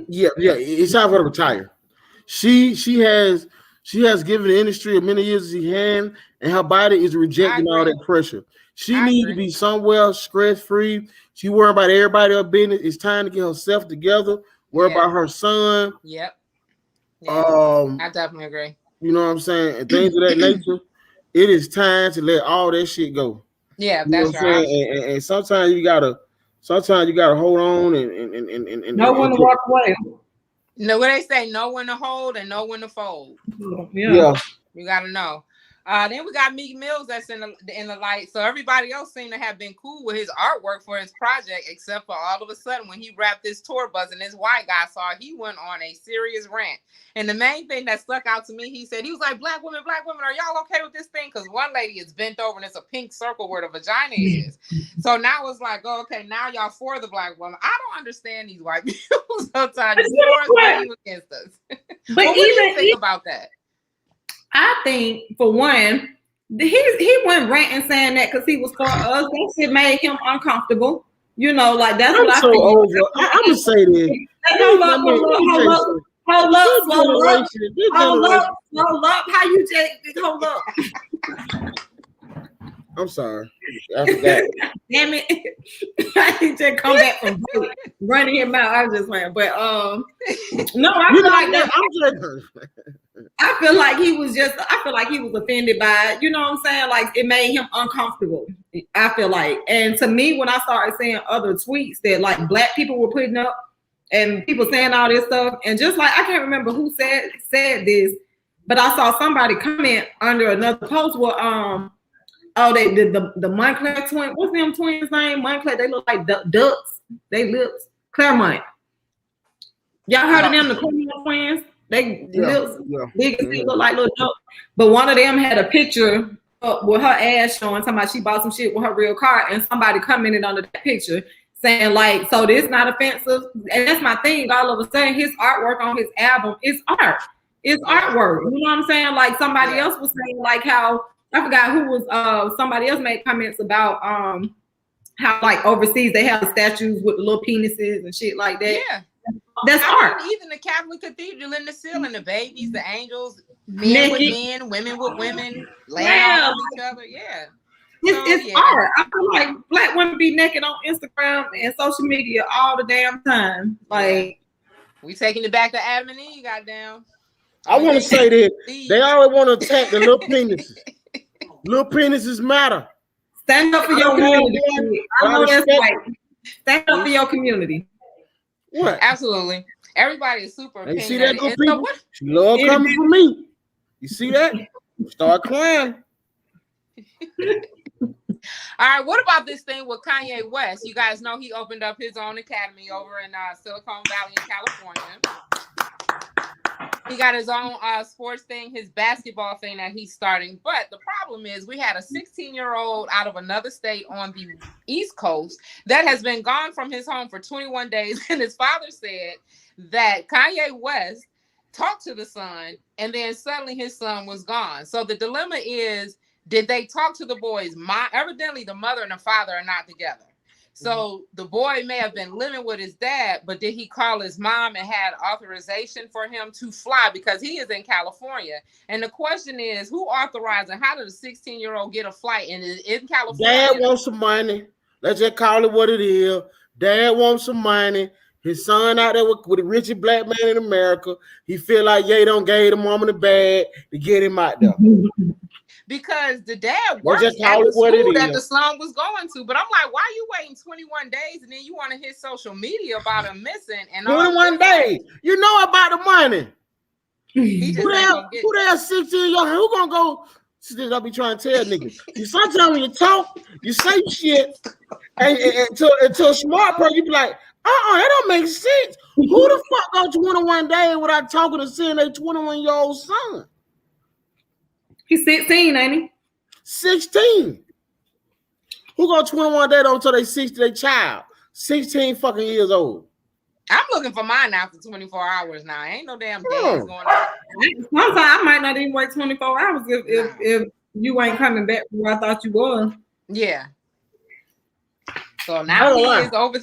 B: Yeah, it's time for her to retire. She has given the industry as many years as she can, and her body is rejecting all that pressure. She needs to be somewhere stress-free. She worrying about everybody else's business. It's time to get herself together. Worry about her son.
A: Yep. I definitely agree.
B: You know what I'm saying? And things of that nature. It is time to let all that shit go.
A: Yeah, that's right.
B: And sometimes you gotta hold on and
C: know when to walk away.
A: No, what they say, know when to hold and know when to fold.
B: Yeah.
A: You gotta know. Then we got Meek Mills that's in the light. So everybody else seemed to have been cool with his artwork for his project, except for all of a sudden when he wrapped this tour bus and this white guy saw it, he went on a serious rant. And the main thing that stuck out to me, he was like, black women, are y'all okay with this thing? Because one lady is bent over and it's a pink circle where the vagina is. So now it's like, oh, okay, now y'all for the black woman. I don't understand these white people sometimes. You against us. But what do you think about that?
C: I think, for one, he went ranting saying that because he was for us. That shit made him uncomfortable. That's what I think.
B: Over. I'm gonna say this.
C: Hold up. How you take? Hold up.
B: I'm sorry. I forgot.
C: Damn it! I just come back from running him out. I was just playing, but no, I feel like that. I feel like he was offended by it. You know what I'm saying? Like it made him uncomfortable. I feel like, and to me, when I started seeing other tweets that like black people were putting up and people saying all this stuff, and just like I can't remember who said this, but I saw somebody comment under another post where the Montclair twins. What's them twins' name? Montclair. They look like ducks. They lips. Claremont. Y'all heard of them? The Claremont twins. They lips big as they look like little ducks. But one of them had a picture with her ass showing. Somebody she bought some shit with her real car, and somebody commented under that picture saying like, "So this not offensive." And that's my thing. All of a sudden, his artwork on his album is art. It's artwork. You know what I'm saying? Like somebody else was saying, like how I forgot who was. Somebody else made comments about how like overseas they have statues with little penises and shit like that.
A: Yeah,
C: that's art.
A: Even the Catholic Cathedral in the ceiling, the babies, the angels, men with men, women with women, laying on each other. Yeah.
C: It's art. I feel like black women be naked on Instagram and social media all the damn time. Like
A: we taking it back to Adam and Eve, goddamn.
B: I want to say that they always want to attack the little penises. Little penises matter.
C: Stand up for your community. I know that's right. Stand up for your community.
B: What?
A: Absolutely. Everybody is super opinionated.
B: You see that good people? So she love coming for me. You see that? Start crying.
A: All right, what about this thing with Kanye West? You guys know he opened up his own academy over in Silicon Valley in California. He got his own sports thing, his basketball thing that he's starting. But the problem is we had a 16-year-old out of another state on the East Coast that has been gone from his home for 21 days. And his father said that Kanye West talked to the son and then suddenly his son was gone. So the dilemma is, did they talk to the boy's mom? Evidently, the mother and the father are not together. So the boy may have been living with his dad, but did he call his mom and had authorization for him to fly because he is in California? And the question is, who authorized and how did a 16-year-old get a flight in California?
B: Dad wants some money. Let's just call it what it is. Dad wants some money. His son out there with the richest black man in America. He feel like don't gave the mom in the bag to get him out there.
A: Because the dad worked at the school that the son was going to. But I'm like, why are you waiting 21 days and then you want to hit social media about him missing? And
B: 21 days. You know about the money. Who the hell 16 y'all? Who gonna go? See, I'll be trying to tell niggas. Sometimes when you talk, you say shit, and until a smart person, you be like, that don't make sense. Who the fuck go 21 days without talking to seeing their 21-year-old son?
C: He's 16, ain't he?
B: 16. Who go 21 days until they 60, their child? 16 fucking years old.
A: I'm looking for mine after 24 hours now. Ain't no damn days going on.
C: Sometimes I might not even wait 24 hours if you ain't coming back from where I thought you was.
A: Yeah. So now he is over.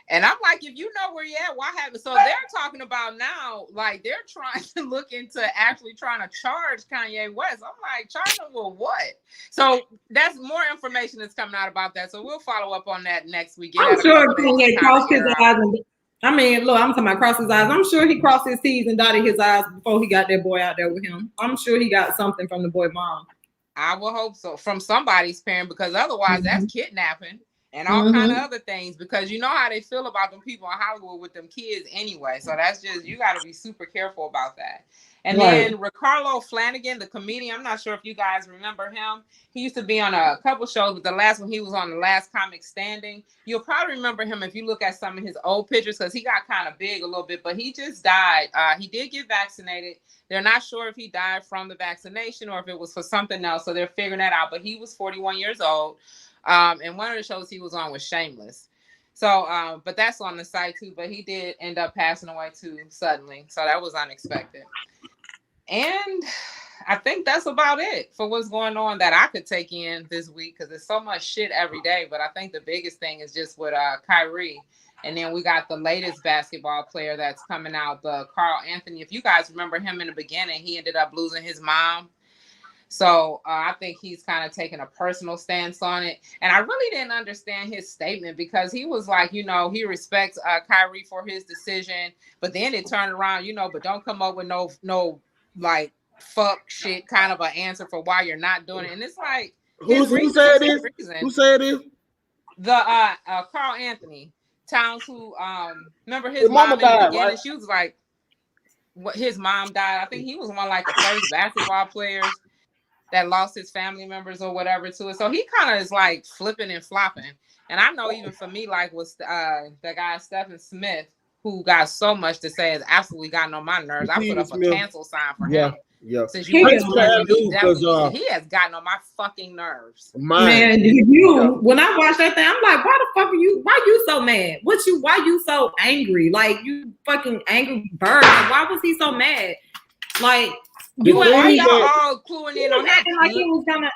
A: And I'm like, if you know where you're at, why haven't? So they're talking about now, like they're trying to look into actually trying to charge Kanye West. I'm like, charge him with what? So that's more information that's coming out about that. So we'll follow up on that next week.
C: I'm sure Kanye crossed his eyes. Look, I'm talking about cross his eyes. I'm sure he crossed his T's and dotted his I's before he got that boy out there with him. I'm sure he got something from the boy mom.
A: I will hope so, from somebody's parent, because otherwise that's kidnapping. And all kind of other things, because you know how they feel about them people in Hollywood with them kids anyway. So that's just, you got to be super careful about that. And then Ricardo Flanagan, the comedian, I'm not sure if you guys remember him. He used to be on a couple shows, but the last one he was on, The Last Comic Standing. You'll probably remember him if you look at some of his old pictures, because he got kind of big a little bit, but he just died. He did get vaccinated. They're not sure if he died from the vaccination or if it was for something else. So they're figuring that out. But he was 41 years old. And one of the shows he was on was Shameless. So, but that's on the site too. But he did end up passing away too suddenly. So that was unexpected. And I think that's about it for what's going on that I could take in this week, because there's so much shit every day. But I think the biggest thing is just with Kyrie. And then we got the latest basketball player that's coming out, the Carl Anthony. If you guys remember him in the beginning, he ended up losing his mom. So I think he's kind of taking a personal stance on it. And I really didn't understand his statement, because he was like, he respects Kyrie for his decision. But then it turned around, but don't come up with no like fuck shit kind of an answer for why you're not doing it. And it's like,
B: who said this? Who said this?
A: The Carl Anthony Towns, who remember his mom in the beginning, right? She was like, what, his mom died. I think he was one like the first basketball players that lost his family members or whatever to it. So he kind of is like flipping and flopping. And I know even for me, like with the guy Stephen Smith, who got so much to say, has absolutely gotten on my nerves. I put up a cancel sign for him.
B: Yeah.
A: Since you he has gotten on my fucking nerves.
C: Man, when I watched that thing, I'm like, why you so mad? Why you so angry? Like, you fucking angry bird. Why was he so mad? Like
B: The
A: why
B: thing
A: y'all
B: that-
A: all cluing in on him?
C: acting like it was gonna.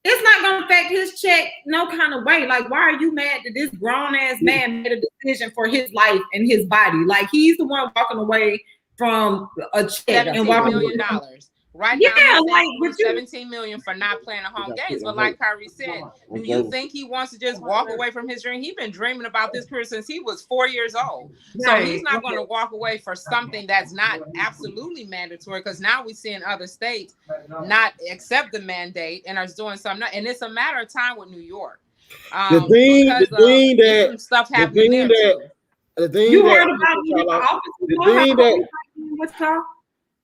C: It's not gonna affect his check no kind of way. Like, why are you mad that this grown ass man made a decision for his life and his body? Like, he's the one walking away from a check and
A: $17
C: walking
A: million.
C: away.
A: Right
C: Yeah,
A: now,
C: like,
A: he's 17 million for not playing the home games. But like Kyrie said, do you think he wants to just walk away from his dream? He's been dreaming about this person since he was 4 years old. So he's not going to walk away for something that's not absolutely mandatory. Because now we see in other states not accept the mandate and are doing something. And it's a matter of time with New York.
B: The thing that
A: some stuff happening there too.
B: The thing
C: you
B: that
C: heard about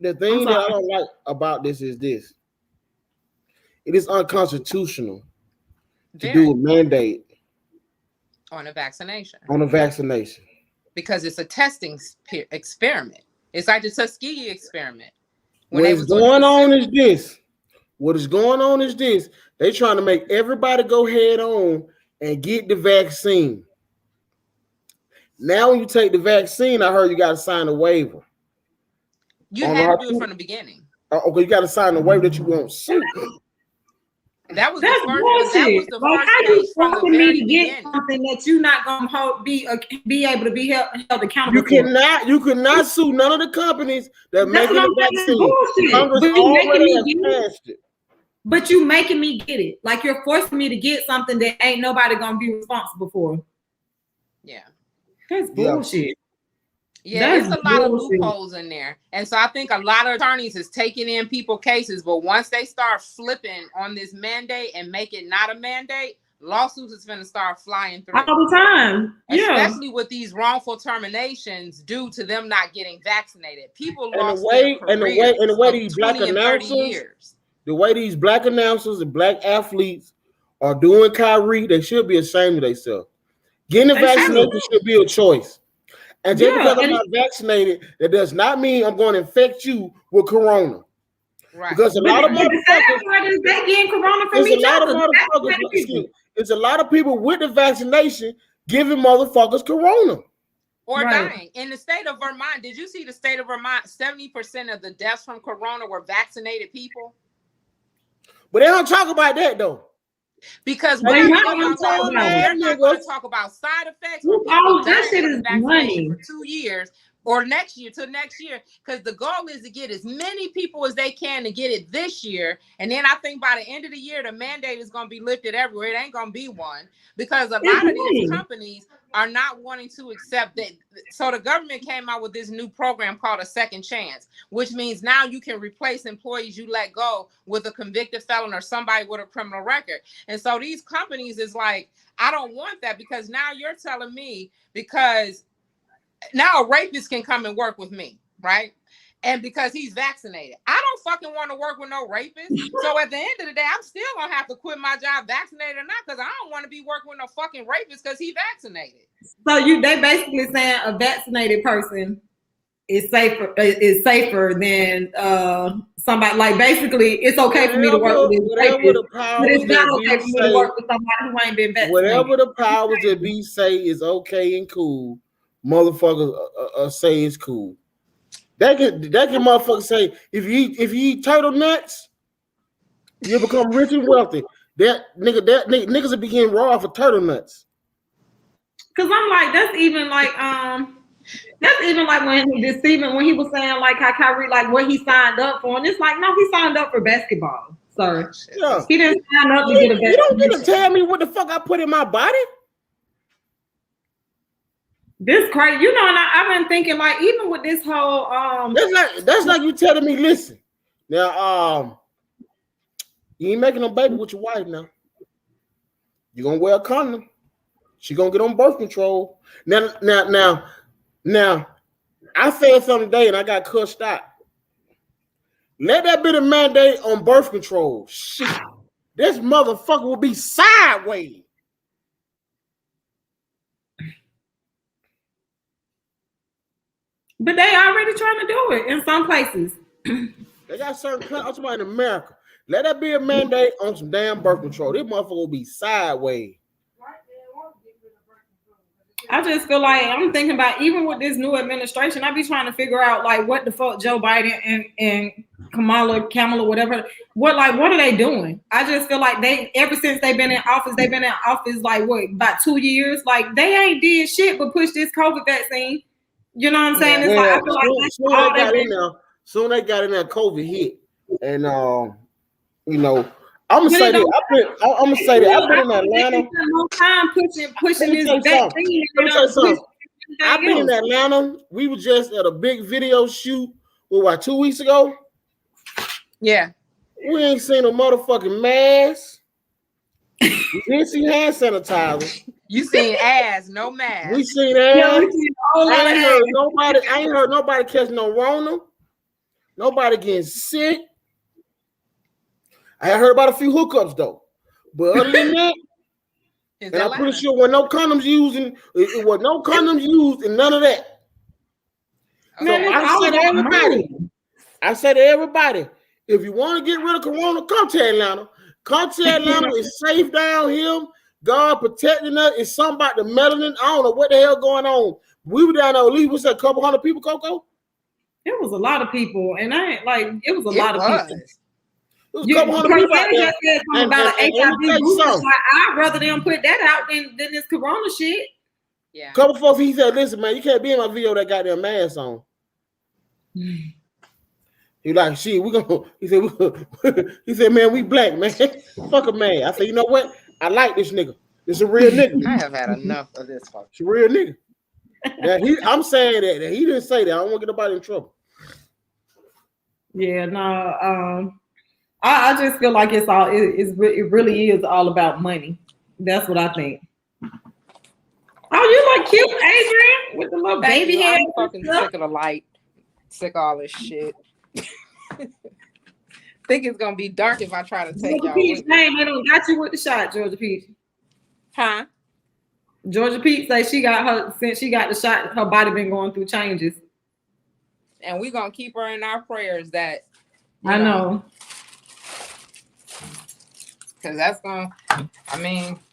B: the thing that I don't like about this is this. It is unconstitutional to do a mandate
A: on a vaccination.
B: Because
A: it's a testing experiment. It's like the Tuskegee experiment.
B: What is going on is this. They're trying to make everybody go head on and get the vaccine. Now, when you take the vaccine, I heard you got to sign a waiver.
A: You had to do it from the beginning.
B: Okay, you got to sign a waiver that you won't sue.
A: That was the first stage from the very beginning.
C: Something that you're not gonna be able to be held accountable.
B: You cannot sue none of the companies that make the vaccine. Congress already passed it.
C: But you making me get it. Like, you're forcing me to get something that ain't nobody gonna be responsible for.
A: Yeah.
C: That's bullshit.
A: Yeah, there's a lot of loopholes in there. And so I think a lot of attorneys is taking in people's cases, but once they start flipping on this mandate and make it not a mandate, lawsuits is going to start flying through.
C: All the time.
A: Especially with these wrongful terminations due to them not getting vaccinated. People lost
B: the way these black announcers, the way these black announcers and black athletes are doing Kyrie, they should be ashamed of themselves. Getting a vaccination should be a choice. And just because I'm not vaccinated, that does not mean I'm going to infect you with corona.
A: Right.
B: Because a lot of motherfuckers, there's a lot of people with the vaccination giving motherfuckers corona.
A: Or dying. In the state of Vermont, did you see the state of Vermont? 70% of the deaths from corona were vaccinated people.
B: But they don't talk about that though.
A: Because they're not going to talk about side effects.
C: That shit is money
A: for 2 years or next year to next year. Because the goal is to get as many people as they can to get it this year. And then I think by the end of the year, the mandate is going to be lifted everywhere. It ain't going to be one because a lot of these companies are not wanting to accept that. So the government came out with this new program called a second chance, which means now you can replace employees you let go with a convicted felon or somebody with a criminal record. And so these companies is like, I don't want that because now you're telling me because now a rapist can come and work with me, right? And because he's vaccinated. I don't fucking want to work with no rapist. So at the end of the day, I'm still going to have to quit my job, vaccinated or not, because I don't want to be working with no fucking rapist because he's vaccinated.
C: So they basically saying a vaccinated person is safer than somebody. Like, basically, it's okay for me to work with this rapist, but it's not okay for me to work with somebody who ain't been vaccinated.
B: Whatever the powers that be say is okay and cool, motherfuckers say it's cool. That can motherfucker say if you eat turtle nuts, you become rich and wealthy. Niggas will be getting raw for turtle nuts.
C: Cause I'm like, that's even like when he was saying like how Kyrie, like what he signed up for, and it's like, no, he signed up for basketball. So he didn't sign up to get a vaccination.
B: You don't get to tell me what the fuck I put in my body.
C: This crazy, you know, and I've been thinking, like, even with this whole
B: that's like you telling me, listen, now you ain't making no baby with your wife now. You're gonna wear a condom. She gonna get on birth control. Now, I said something today and I got cussed out. Let that be the mandate on birth control. Shit, this motherfucker will be sideways.
C: But they already trying to do it in some places.
B: They got certain countries. I'm talking about in America. Let that be a mandate on some damn birth control. This motherfucker will be sideways.
C: I just feel like I'm thinking about even with this new administration, I be trying to figure out like what the fuck Joe Biden and Kamala, whatever, what are they doing? I just feel like they ever since they've been in office like what about 2 years, like they ain't did shit but push this COVID vaccine. You know what I'm saying? It's like I feel like
B: soon they got in there, COVID hit, and you know. I'm gonna say that. I've been in Atlanta.
C: No time pushing this vaccine.
B: I've been in Atlanta. We were just at a big video shoot. 2 weeks ago?
A: Yeah.
B: We ain't seen a motherfucking mask. We didn't see hand sanitizer.
A: You seen ass, no mask.
B: We seen ass. I ain't heard nobody catch no Rona. Nobody getting sick. I heard about a few hookups though, but other than that, and I'm pretty sure when no condoms used, and it was no condoms used, and none of that.
C: Man,
B: so I say to everybody, if you want to get rid of Corona, come to Atlanta. Come to Atlanta. It's safe down here. God protecting us. It's something about the melanin. I don't know what the hell going on. We were down there. At least was a couple hundred people, Coco.
C: It was a lot of people, and it was a lot of people.
B: A couple hundred people out there.
C: About an HIV booster. I'd rather them put that out than this Corona shit.
A: Yeah.
B: Couple folks, he said, "Listen, man, you can't be in my video that got their mask on." He like, "Shit, we gonna." He said, "Man, we black, man. Fuck a man." I said, "You know what? I like this nigga. This a real nigga."
A: I have had enough of this fuck.
B: It's a real nigga. I'm saying that he didn't say that. I don't want to get nobody in trouble.
C: Yeah, no. I just feel like it really is all about money. That's what I think. Oh, you look cute, Adrian, with the little baby head.
A: I'm fucking sick of the light. Sick of all this shit. Think it's gonna be dark if I try to take y'all.
C: Peach, they don't got you with the shot, Georgia Peach.
A: Huh?
C: Georgia Peach say since she got the shot, her body been going through changes.
A: And we're gonna keep her in our prayers that
C: I know.
A: Because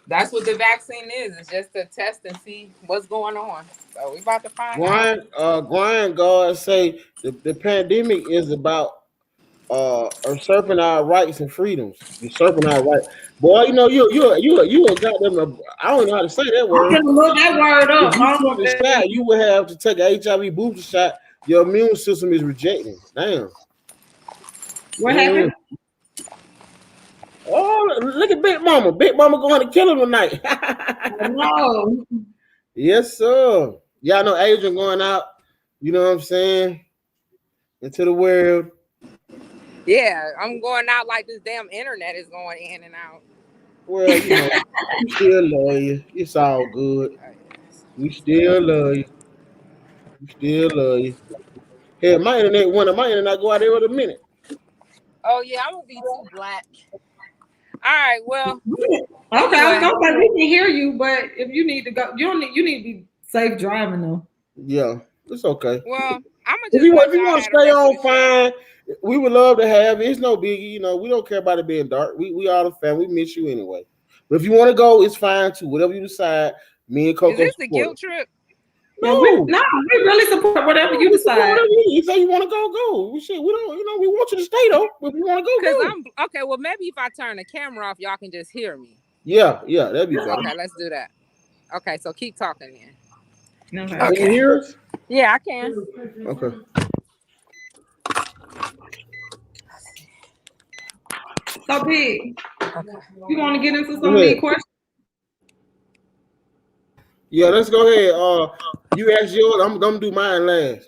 A: that's what the vaccine is. It's just to test and see what's going on. So we about to find out.
B: Brian God say the pandemic is about usurping our rights and freedoms. Usurping our rights. Boy, you know, you got them. I don't know how to say that word.
C: Look that word up.
B: You would have to take an HIV booster shot. Your immune system is rejecting. Damn.
C: What happened?
B: Oh, look at Big Mama. Big Mama going to kill him tonight.
C: No.
B: Yes, sir. Y'all know Adrian going out, you know what I'm saying, into the world.
A: Yeah, I'm going out like this damn internet is going in and out.
B: Well, you know, we still love you. It's all good. We still love you. We still love you. Hey, my internet go out there in a minute.
A: Oh yeah, I'm gonna be too black. All right, well.
C: Okay, I was gonna say we can hear you, but if you need to go, you need to be safe driving though.
B: Yeah, it's okay.
A: Well, I'm gonna
B: just if you want to stay on, fine. We would love to have it. It's no biggie, you know. We don't care about it being dark. We all the family. We miss you anyway. But if you want to go, it's fine too. Whatever you decide. Me and Coco.
A: Is this a guilt trip?
C: No, we really support whatever you decide.
B: You say you want to go. We don't, you know, we want you to stay though. If you want to
A: go. Okay, well maybe if I turn the camera off, y'all can just hear me.
B: Yeah, that'd be better.
A: Okay, let's do that. Okay, so keep talking then.
B: Okay. Can you hear us?
A: Yeah, I can.
B: Okay.
C: So big. Okay. You want to get into some big questions?
B: Yeah, let's go ahead. You ask yours. I'm gonna do mine last.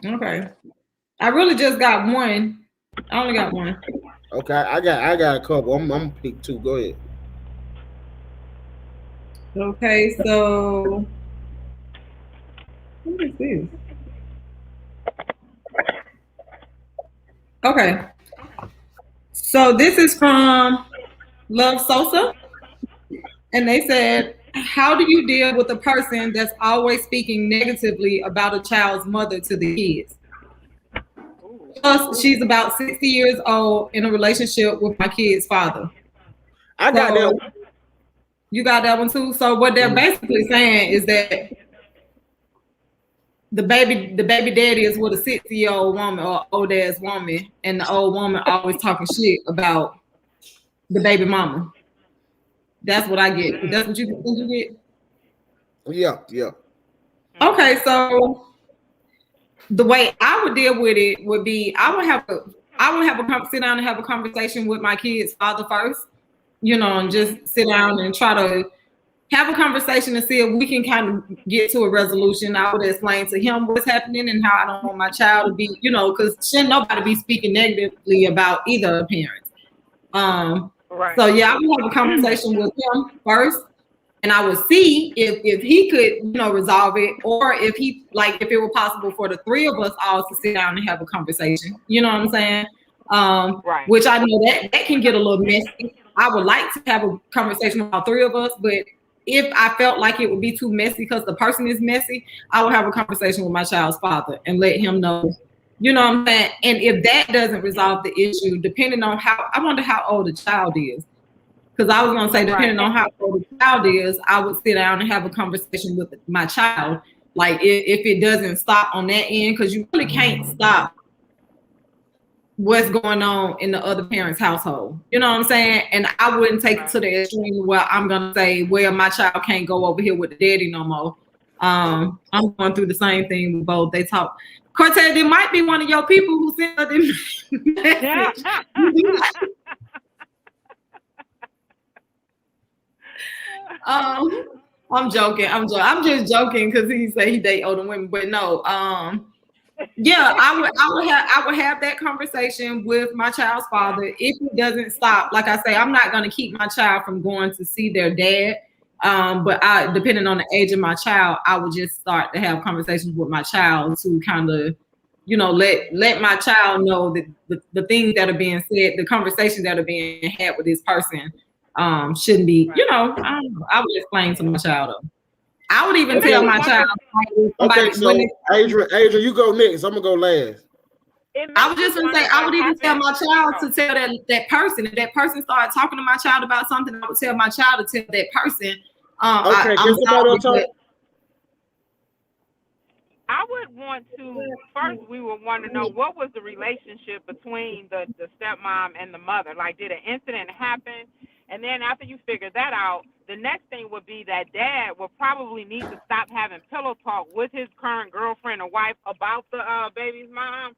C: Okay. I really just got one. I only got one.
B: Okay, I got a couple. I'm gonna pick two. Go ahead.
C: Okay, so what is this? Okay. So this is from Love Sosa. And they said, how do you deal with a person that's always speaking negatively about a child's mother to the kids? Plus, she's about 60 years old in a relationship with my kid's father.
B: I got that.
C: You got that one too. So what they're basically saying is that the baby daddy is with a 60-year-old woman or old ass woman, and the old woman always talking shit about the baby mama. That's what I get. That's what you get.
B: Yeah.
C: Okay, so the way I would deal with it would be I would sit down and have a conversation with my kid's father first, and just sit down and try to have a conversation and see if we can kind of get to a resolution. I would explain to him what's happening and how I don't want my child to be, because shouldn't nobody be speaking negatively about either parents.
D: Right.
C: So yeah, I would have a conversation with him first, and I would see if he could, resolve it, or if it were possible for the three of us all to sit down and have a conversation. You know what I'm saying?
D: Right.
C: Which I know that can get a little messy. I would like to have a conversation with all three of us, but if I felt like it would be too messy because the person is messy, I would have a conversation with my child's father and let him know, you know what I'm saying? And if that doesn't resolve the issue, depending on I wonder how old the child is. Because I was going to say, depending on how old the child is, I would sit down and have a conversation with my child. Like if it doesn't stop on that end, because you really can't stop what's going on in the other parent's household. You know what I'm saying? And I wouldn't take it to the extreme where I'm going to say, well, my child can't go over here with the daddy no more. I'm going through the same thing with both. They talk. Cortez, it might be one of your people who sent the message. I'm joking. I'm just joking because he said he date older women, but no. Yeah, I would have that conversation with my child's father. If it doesn't stop, like I say, I'm not going to keep my child from going to see their dad. But depending on the age of my child, I would just start to have conversations with my child to kind of, let my child know that the things that are being said, the conversations that are being had with this person, shouldn't be. I would explain to my child. I would even tell my child.
B: Okay, so Adrian, you go next. I'm gonna go last.
C: I was just gonna say, I would even tell my child to tell that person. If that person started talking to my child about something, I would tell my child to tell that person.
B: Okay, can somebody else talk?
D: I would want to first. We would want to know what was the relationship between the stepmom and the mother. Like, did an incident happen? And then after you figure that out, the next thing would be that dad will probably need to stop having pillow talk with his current girlfriend or wife about the baby's mom,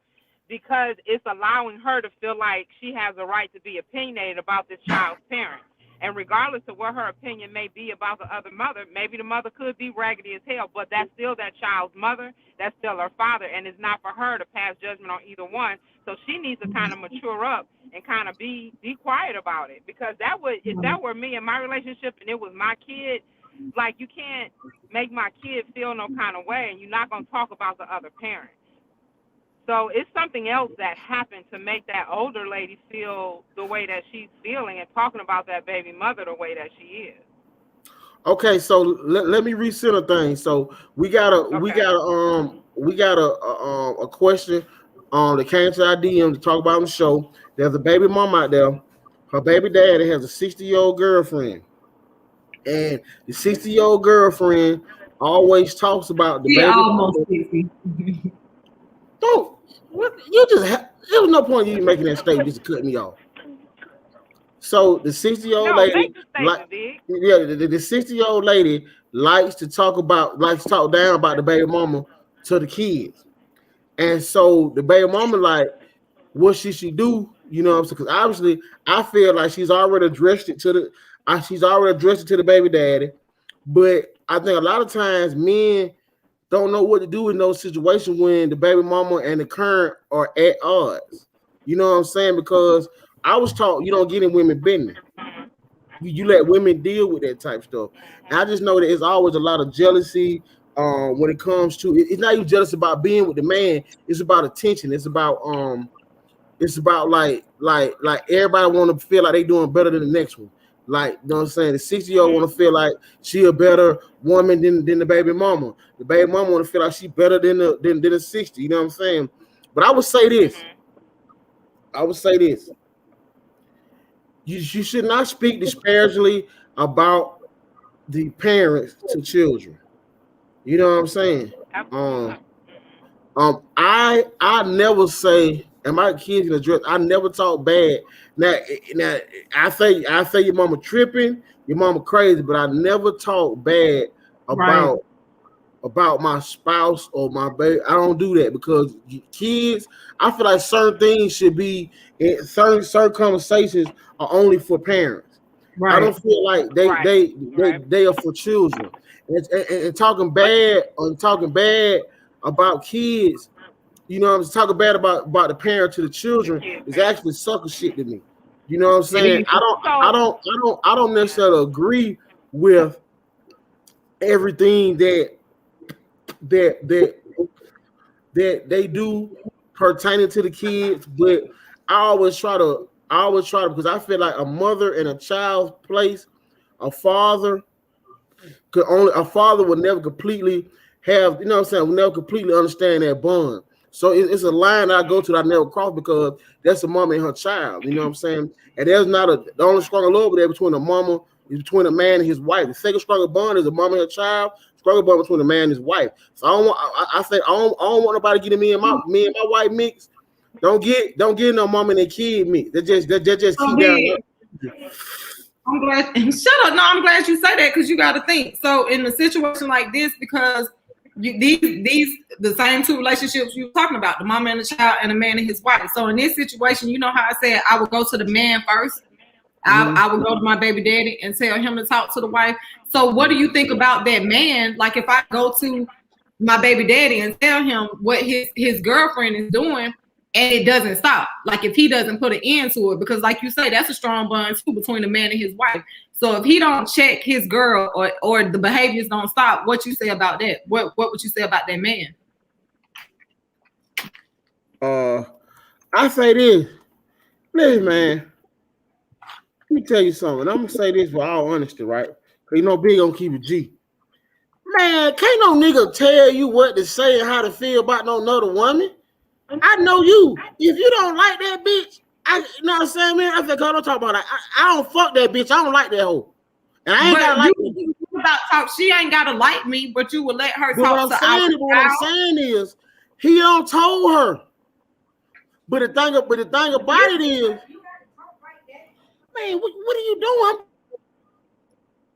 D: because it's allowing her to feel like she has a right to be opinionated about this child's parent. And regardless of what her opinion may be about the other mother, maybe the mother could be raggedy as hell, but that's still that child's mother, that's still her father, and it's not for her to pass judgment on either one. So she needs to kind of mature up and kind of be quiet about it. Because if that were me in my relationship and it was my kid, like, you can't make my kid feel no kind of way, and you're not going to talk about the other parent. So it's something else that happened to make that older lady feel the way that she's feeling and talking about that baby mother the way that she is.
B: Okay, so let me recenter things. So we got a question that came to our DM to talk about on the show. There's a baby mom out there. Her baby daddy has a 60-year-old girlfriend, and the 60-year-old girlfriend always talks about the baby.
C: Almost 60.
B: Don't you just? There was no point in you making that statement just to cut me off. So the 60-year-old lady, the 60-year-old lady likes to talk down about the baby mama to the kids, and so the baby mama like, what she should do, because obviously I feel like she's already addressed it to the baby daddy, but I think a lot of times men don't know what to do in those situations when the baby mama and the current are at odds. You know what I'm saying? Because I was taught you don't get in women business. You let women deal with that type of stuff. And I just know that it's always a lot of jealousy when it comes to it's not even jealous about being with the man. It's about attention. It's about like everybody want to feel like they doing better than the next one. Like, you know what I'm saying? The 60-year-old want to feel like she a better woman than the baby mama. The baby mama want to feel like she better than the 60. You know what I'm saying? But I would say this. You should not speak disparagingly about the parents to children. You know what I'm saying?
D: Absolutely.
B: I never say, and my kids can address. I never talk bad. Now, I say your mama tripping, your mama crazy, but I never talk bad
C: Right.
B: about my spouse or my baby. I don't do that because kids. I feel like certain things should be in certain conversations are only for parents. I
C: Right.
B: don't feel like they are for children. And talking bad about kids, you know, I'm talking bad about the parent to the children is actually sucker shit to me. You know what I'm saying? I don't necessarily agree with everything that they do pertaining to the kids, but I always try to because I feel like a mother in a child's place, a father would never completely have, you know what I'm saying, will never completely understand that bond. So it's a line I go to that I never cross because that's a mama and her child, you know what I'm saying? And there's not the only stronger love there between a mama is between a man and his wife. The second stronger bond is a mama and her child. Stronger bond between a man and his wife. So I don't want nobody getting me and my wife mix. Don't get no mama and their kid mix. They just keep down.
C: I'm glad. Shut up. No, I'm glad you say that because you got to think. So in a situation like this, because these the same two relationships you were talking about, the mama and the child and the man and his wife. So in this situation, you know how I said I would go to the man first. I would go to my baby daddy and tell him to talk to the wife. So what do you think about that man? Like if I go to my baby daddy and tell him what his girlfriend is doing and it doesn't stop, like if he doesn't put an end to it, because like you say, that's a strong bond too between the man and his wife. So if he don't check his girl or the behaviors don't stop, what you say about that? What would you say about that man?
B: I say this. Listen, man. Let me tell you something. I'm gonna say this with all honesty, right? Cause you know Big gonna keep it G. Man, can't no nigga tell you what to say and how to feel about no another woman. I know you. If you don't like that bitch, you know what I'm saying, man? I think I don't talk about that. I don't fuck that bitch. I don't like that hoe. And I ain't gotta like you
C: about talk. She ain't gotta like me, but you will let her talk to our
B: what I'm saying is he don't told her. But the thing about it is, man, what are you doing?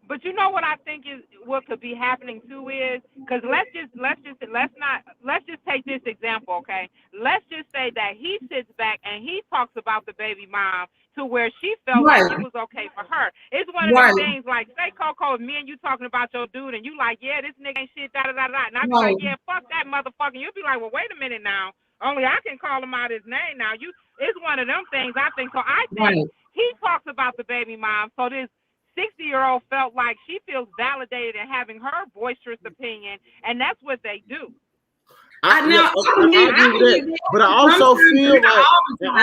D: But you know what I think is what could be happening too is because let's just take this example, okay? Let's just say that he sits back and he talks about the baby mom to where she felt like it was okay for her. It's one of those things like, say, Coco, me and you talking about your dude, and you like, yeah, this nigga ain't shit, da da da da, and I be like, yeah, fuck that motherfucker. You'll be like, well, wait a minute now. Only I can call him out his name now. It's one of them things I think. So I think he talks about the baby mom. So this 60-year-old felt like she feels validated in having her boisterous opinion, and that's what they do.
B: I do that, but I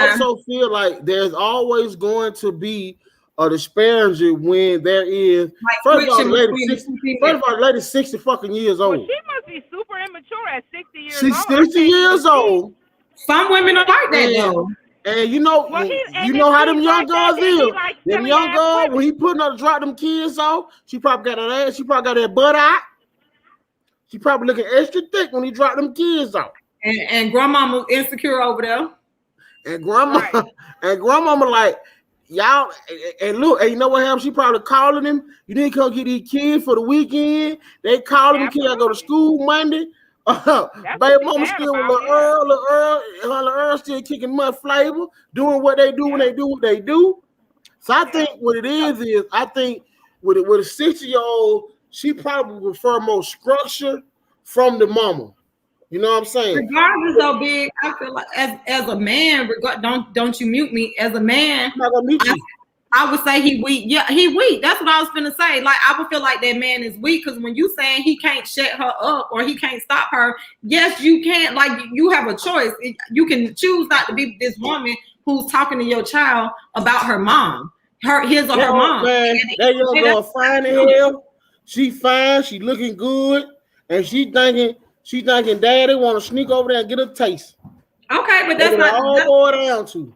B: also feel like there's always going to be a disparity when there is. First of all, the lady's 60 fucking years old.
D: Well, she must be super immature at 60 years old.
B: She's 60 years old.
C: Some women are like that though.
B: And you know how them young girls is. Them young girls, when he putting her to drop them kids off, she probably got that ass. She probably got that butt out. She probably looking extra thick when he dropped them kids off.
C: And grandmama insecure over there.
B: And grandmama like, y'all, and look, and you know what happened? She probably calling him. You didn't come get these kids for the weekend. They calling him, kids go to school Monday. Baby mama still with little Earl still kicking mud flavor, doing what they do when they do what they do. So I think what it is I think with a 60-year-old, she probably prefer more structure from the mama. You know what I'm saying?
C: Regardless how big, I feel like as a man, don't you mute me. As a man,
B: I'm not gonna mute you.
C: I would say he weak. Yeah, he weak. That's what I was gonna say. Like I would feel like that man is weak because when you saying he can't shut her up or he can't stop her, yes, you can't. Like you have a choice. You can choose not to be this woman who's talking to your child about her mom, his or her mom.
B: Man, that young girl fine in hell. She fine. She looking good, and she thinking daddy want to sneak over there and get a taste.
C: Okay, but that's not
B: all boiled down to.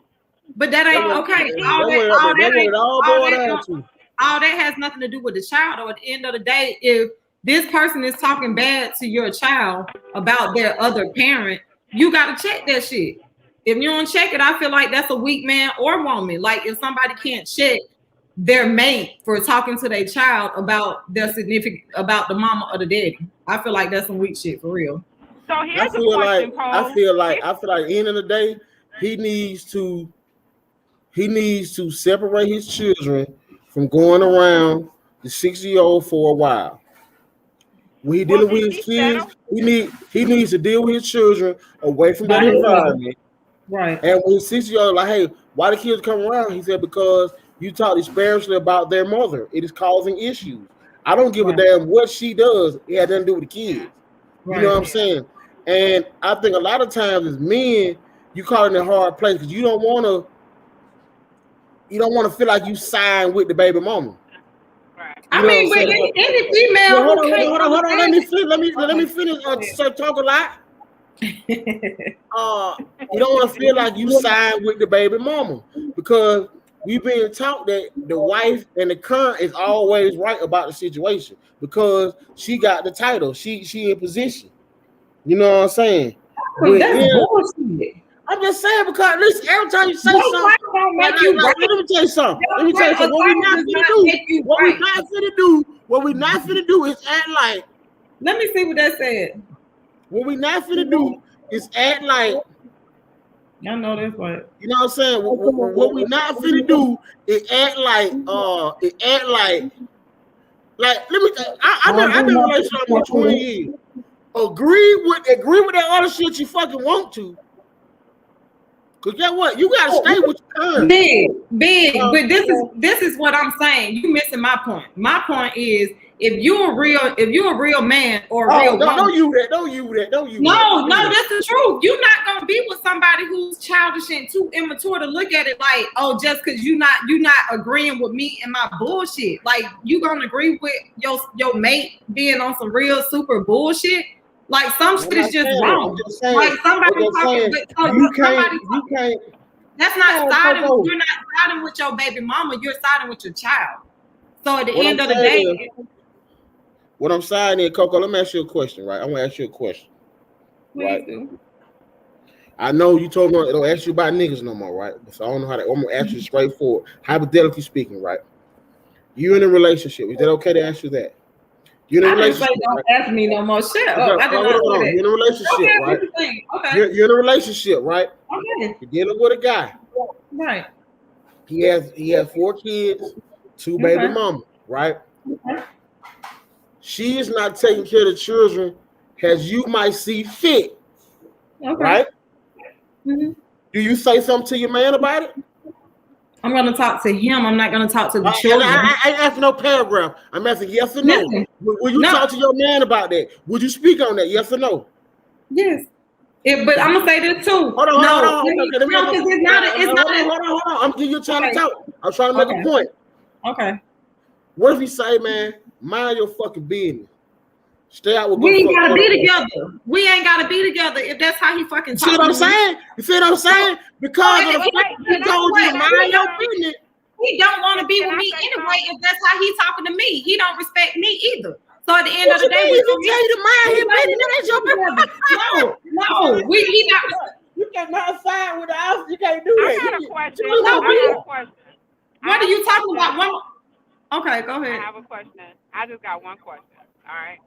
C: But that ain't okay.
B: All that boiled down to.
C: all that has nothing to do with the child. Or at the end of the day, if this person is talking bad to your child about their other parent, you got to check that shit. If you don't check it, I feel like that's a weak man or woman. Like if somebody can't check their mate for talking to their child about their significant, about the mama or the daddy, I feel like that's some weak shit for real.
D: So here's a question, Paul.
B: I feel like at the end of the day, he needs to separate his children from going around the 6-year-old for a while. When he dealing with his kids, he needs to deal with his children away from that environment.
C: Right.
B: And when his 6-year-old like, hey, why the kids come around? He said, because you talk disparagingly about their mother. It is causing issues. I don't give a damn what she does. It has nothing to do with the kids. You know what I'm saying? And I think a lot of times as men, you caught in a hard place because you don't want to feel like you signed with the baby mama.
D: Right.
C: I mean, but any female.
B: Hold on. Let me finish. Talk a lot. You don't want to feel like you signed with the baby mama because we've been taught that the wife and the current is always right about the situation because she got the title. She in position. You know what I'm saying?
C: That's bullshit.
B: I'm just saying because listen, every time you say something, let me tell you something. What we not finna do is act like.
C: Let me see what that said.
B: What we not finna do is act like.
C: I know that's right.
B: You know what I'm saying? What we not finna do is act like. Let me. I've been in a relationship for 20 years. Agree with that other shit you fucking want to. Cause guess what? You gotta stay with your current.
C: Big. But this is what I'm saying. You missing my point. My point is if you're a real man or a real woman.
B: Don't you that.
C: No, that's the truth. You're not gonna be with somebody who's childish and too immature to look at it like, oh, just because you're not agreeing with me and my bullshit. Like you gonna agree with your mate being on some real super bullshit. Like some shit is just wrong. Like somebody talking, you can't. That's not siding. You're not siding with your baby mama. You're siding with your child. So at the end of the day,
B: what I'm siding in, Coco. Let me ask you a question, right? I'm gonna ask you a question. Right. I know you told me I don't ask you about niggas no more, right? So I don't know how to. I'm gonna ask you straightforward, hypothetically speaking, right? You in a relationship? Is that okay to ask you that? You're in a relationship.
C: Don't ask me no more shit. You're
B: in a relationship, right?
C: Okay.
B: You're in a relationship, right?
C: Okay.
B: You're dealing with a guy.
C: Right.
B: He has 4 kids, 2 baby mamas, right?
C: Okay.
B: She is not taking care of the children as you might see fit.
C: Okay.
B: Right?
C: Mm-hmm.
B: Do you say something to your man about it?
C: I'm going to talk to him. I'm not going to talk to the children.
B: I ain't asking no paragraph. I'm asking yes or no.
C: Listen,
B: Will you talk to your man about that? Would you speak on that? Yes or no?
C: Yes. But I'm going to say this too.
B: Hold on.
C: It's not.
B: I'm giving you a chance to talk. I'm trying to make a point.
C: Okay.
B: What if he say, man, mind your fucking business? Stay out with
C: we ain't gotta be together. We ain't gotta be together if that's how he fucking talks.
B: You see what I'm saying? You see what I'm saying? Because he told you to mind your business.
C: He don't want to be with me anyway if that's how he's talking to me. He don't respect me either. So at the end of the day,
B: we tell you to mind his business. That's your business.
C: No. He got.
B: You cannot sign with the house. You can't do that.
D: I got a question.
C: What are you talking about? Okay, go ahead.
D: I have a question. I just got one question. All right.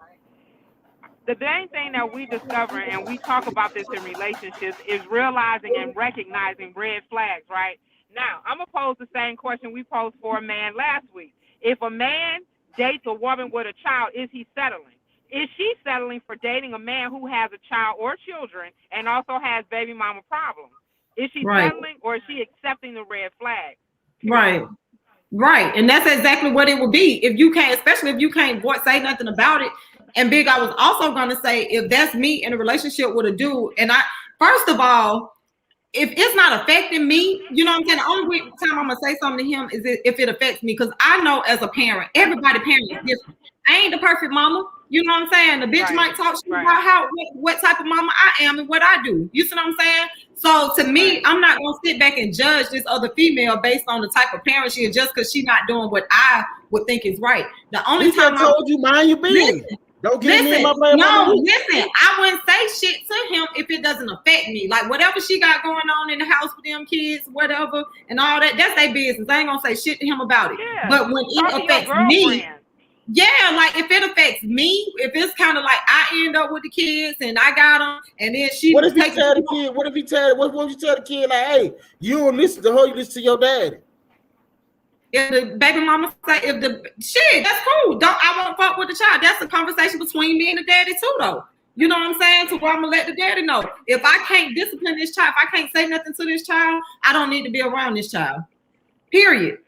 D: The main thing that we discover, and we talk about this in relationships, is realizing and recognizing red flags, right? Now, I'm going to pose the same question we posed for a man last week. If a man dates a woman with a child, is he settling? Is she settling for dating a man who has a child or children and also has baby mama problems? Is she settling or is she accepting the red flag?
C: Right. And that's exactly what it would be. If you can't, especially if you can't say nothing about it. And Big, I was also going to say, if that's me in a relationship with a dude, and first of all, if it's not affecting me, you know what I'm saying? The only time I'm going to say something to him is if it affects me. Because I know as a parent, everybody parent is different. I ain't the perfect mama. You know what I'm saying? The bitch might talk shit about what type of mama I am and what I do. You see what I'm saying? So to me, I'm not gonna sit back and judge this other female based on the type of parent she is just because she's not doing what I would think is right. The only time I
B: told you mind your business. Don't get me in my baby.
C: No, listen, I wouldn't say shit to him if it doesn't affect me. Like whatever she got going on in the house with them kids, whatever, and all that, that's their business. I ain't gonna say shit to him about it. Yeah. But when it affects me, yeah, like if it affects me, if it's kind of like I end up with the kids and I got them, and then she.
B: What if he tell the kid? What if he tell? What if you tell the kid like, hey, you don't listen to her, you listen to your daddy?
C: If the baby mama say, if the shit, that's cool. I won't fuck with the child. That's a conversation between me and the daddy too, though. You know what I'm saying? So I'm gonna let the daddy know. If I can't discipline this child, if I can't say nothing to this child, I don't need to be around this child. Period.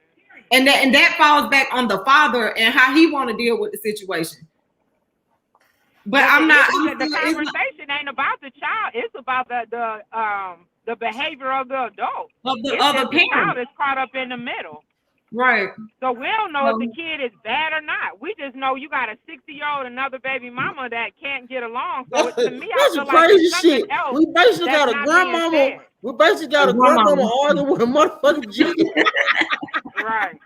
C: And that falls back on the father and how he want to deal with the situation. But I'm not.
D: The conversation ain't about the child. It's about the behavior of the adult.
C: Of the other parent.
D: The child is caught up in the middle.
C: Right.
D: So we don't know if the kid is bad or not. We just know you got a 60-year-old another baby mama that can't get along. So to me,
B: that's
D: I feel
B: crazy
D: like
B: shit. We basically got a grandmama. We basically got a grandmama arguing with a motherfucking G.
D: Right.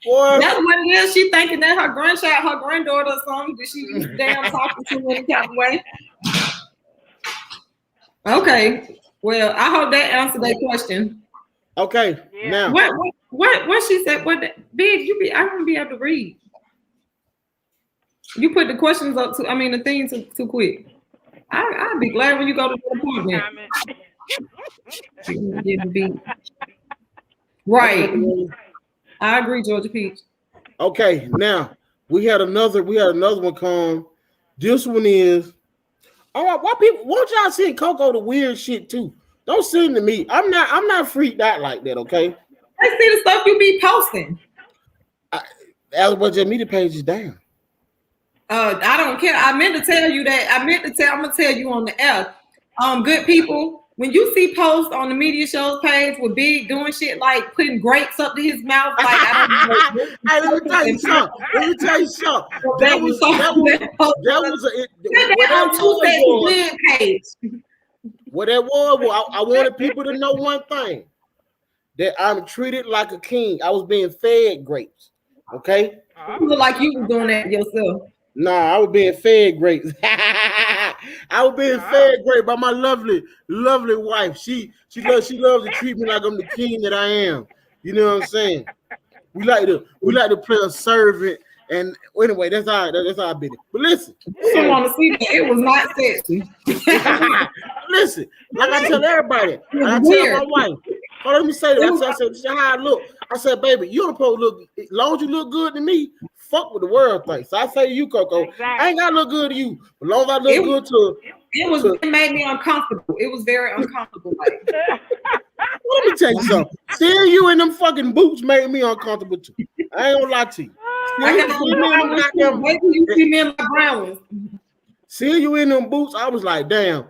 C: Boy. That's what it is. She thinking that her grandchild, her granddaughter or something, that she damn talking to in kind of way. Okay. Well, I hope that answered that question.
B: Okay. Yeah. Now.
C: What she said? What big? I won't be able to read. You put the questions up the thing too quick. I'd be glad when you go to the appointment. Right. I agree, Georgia Peach.
B: Okay, now we had another one come. This one is all right. Won't y'all send Coco the weird shit too? Don't send to me. I'm not freaked out like that, okay?
C: I see the stuff you be posting.
B: Alabama media page is down.
C: I don't care. I meant to tell you that. I'm gonna tell you on the air. Good people, when you see posts on the media shows page with Big doing shit like putting grapes up to his mouth, like I don't know.
B: Hey, let me tell you something. That was what that was. I wanted people to know one thing. That I'm treated like a king. I was being fed grapes. Okay.
C: You look like you was doing that yourself.
B: Nah, I was being fed grapes. I was being fed grapes by my lovely wife. She loves to treat me like I'm the king that I am. You know what I'm saying? We like to play a servant. And anyway, that's how I been it. But listen,
C: you want to see that it was not sexy.
B: Listen, like I tell everybody, I tell my wife. Oh, let me say that. I said, this is how I look. I said, baby, you don't supposed to look. As long as you look good to me, fuck what the world thinks. So I say to you, Coco, exactly. I ain't gotta look good to you. As long as I look good to.
C: It made me uncomfortable. It was very uncomfortable. Like.
B: Let me tell you something. Seeing you in them fucking boots made me uncomfortable too. I ain't gonna lie to you. Seeing you in them boots, I was like, damn,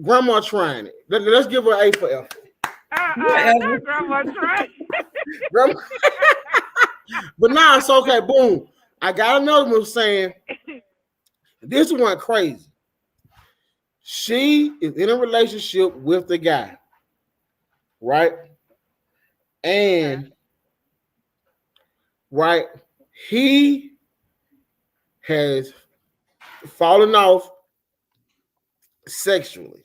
B: grandma trying it. Let's give her an A for effort.
D: Grandma trying.
B: But now it's okay. Boom. I got another one saying this one crazy. She is in a relationship with the guy, right? And right, he has fallen off sexually,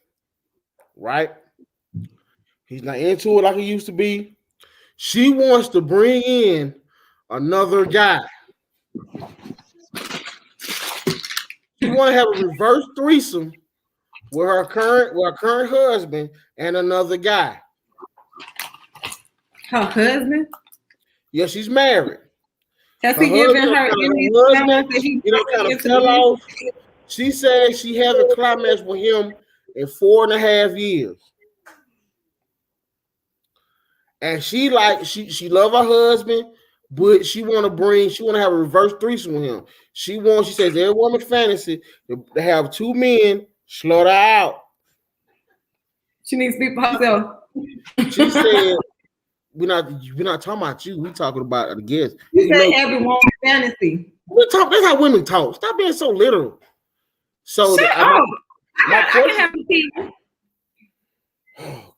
B: right? He's not into it like he used to be. She wants to bring in another guy. She want to have a reverse threesome with her current husband and another guy.
C: Her husband?
B: Yeah, she's married.
C: Has he given her any
B: husband? Kind of fell off. She said she hasn't climaxed with him in 4.5 years. And she love her husband, but she want to have a reverse threesome with him. She says every woman's fantasy to have two men slaughter her out.
C: She needs to speak for herself.
B: She said, we're not talking about you. We're talking about the guests.
C: You said every woman's fantasy.
B: We talk. That's how women talk. Stop being so literal. So
C: Shut up. I can have people.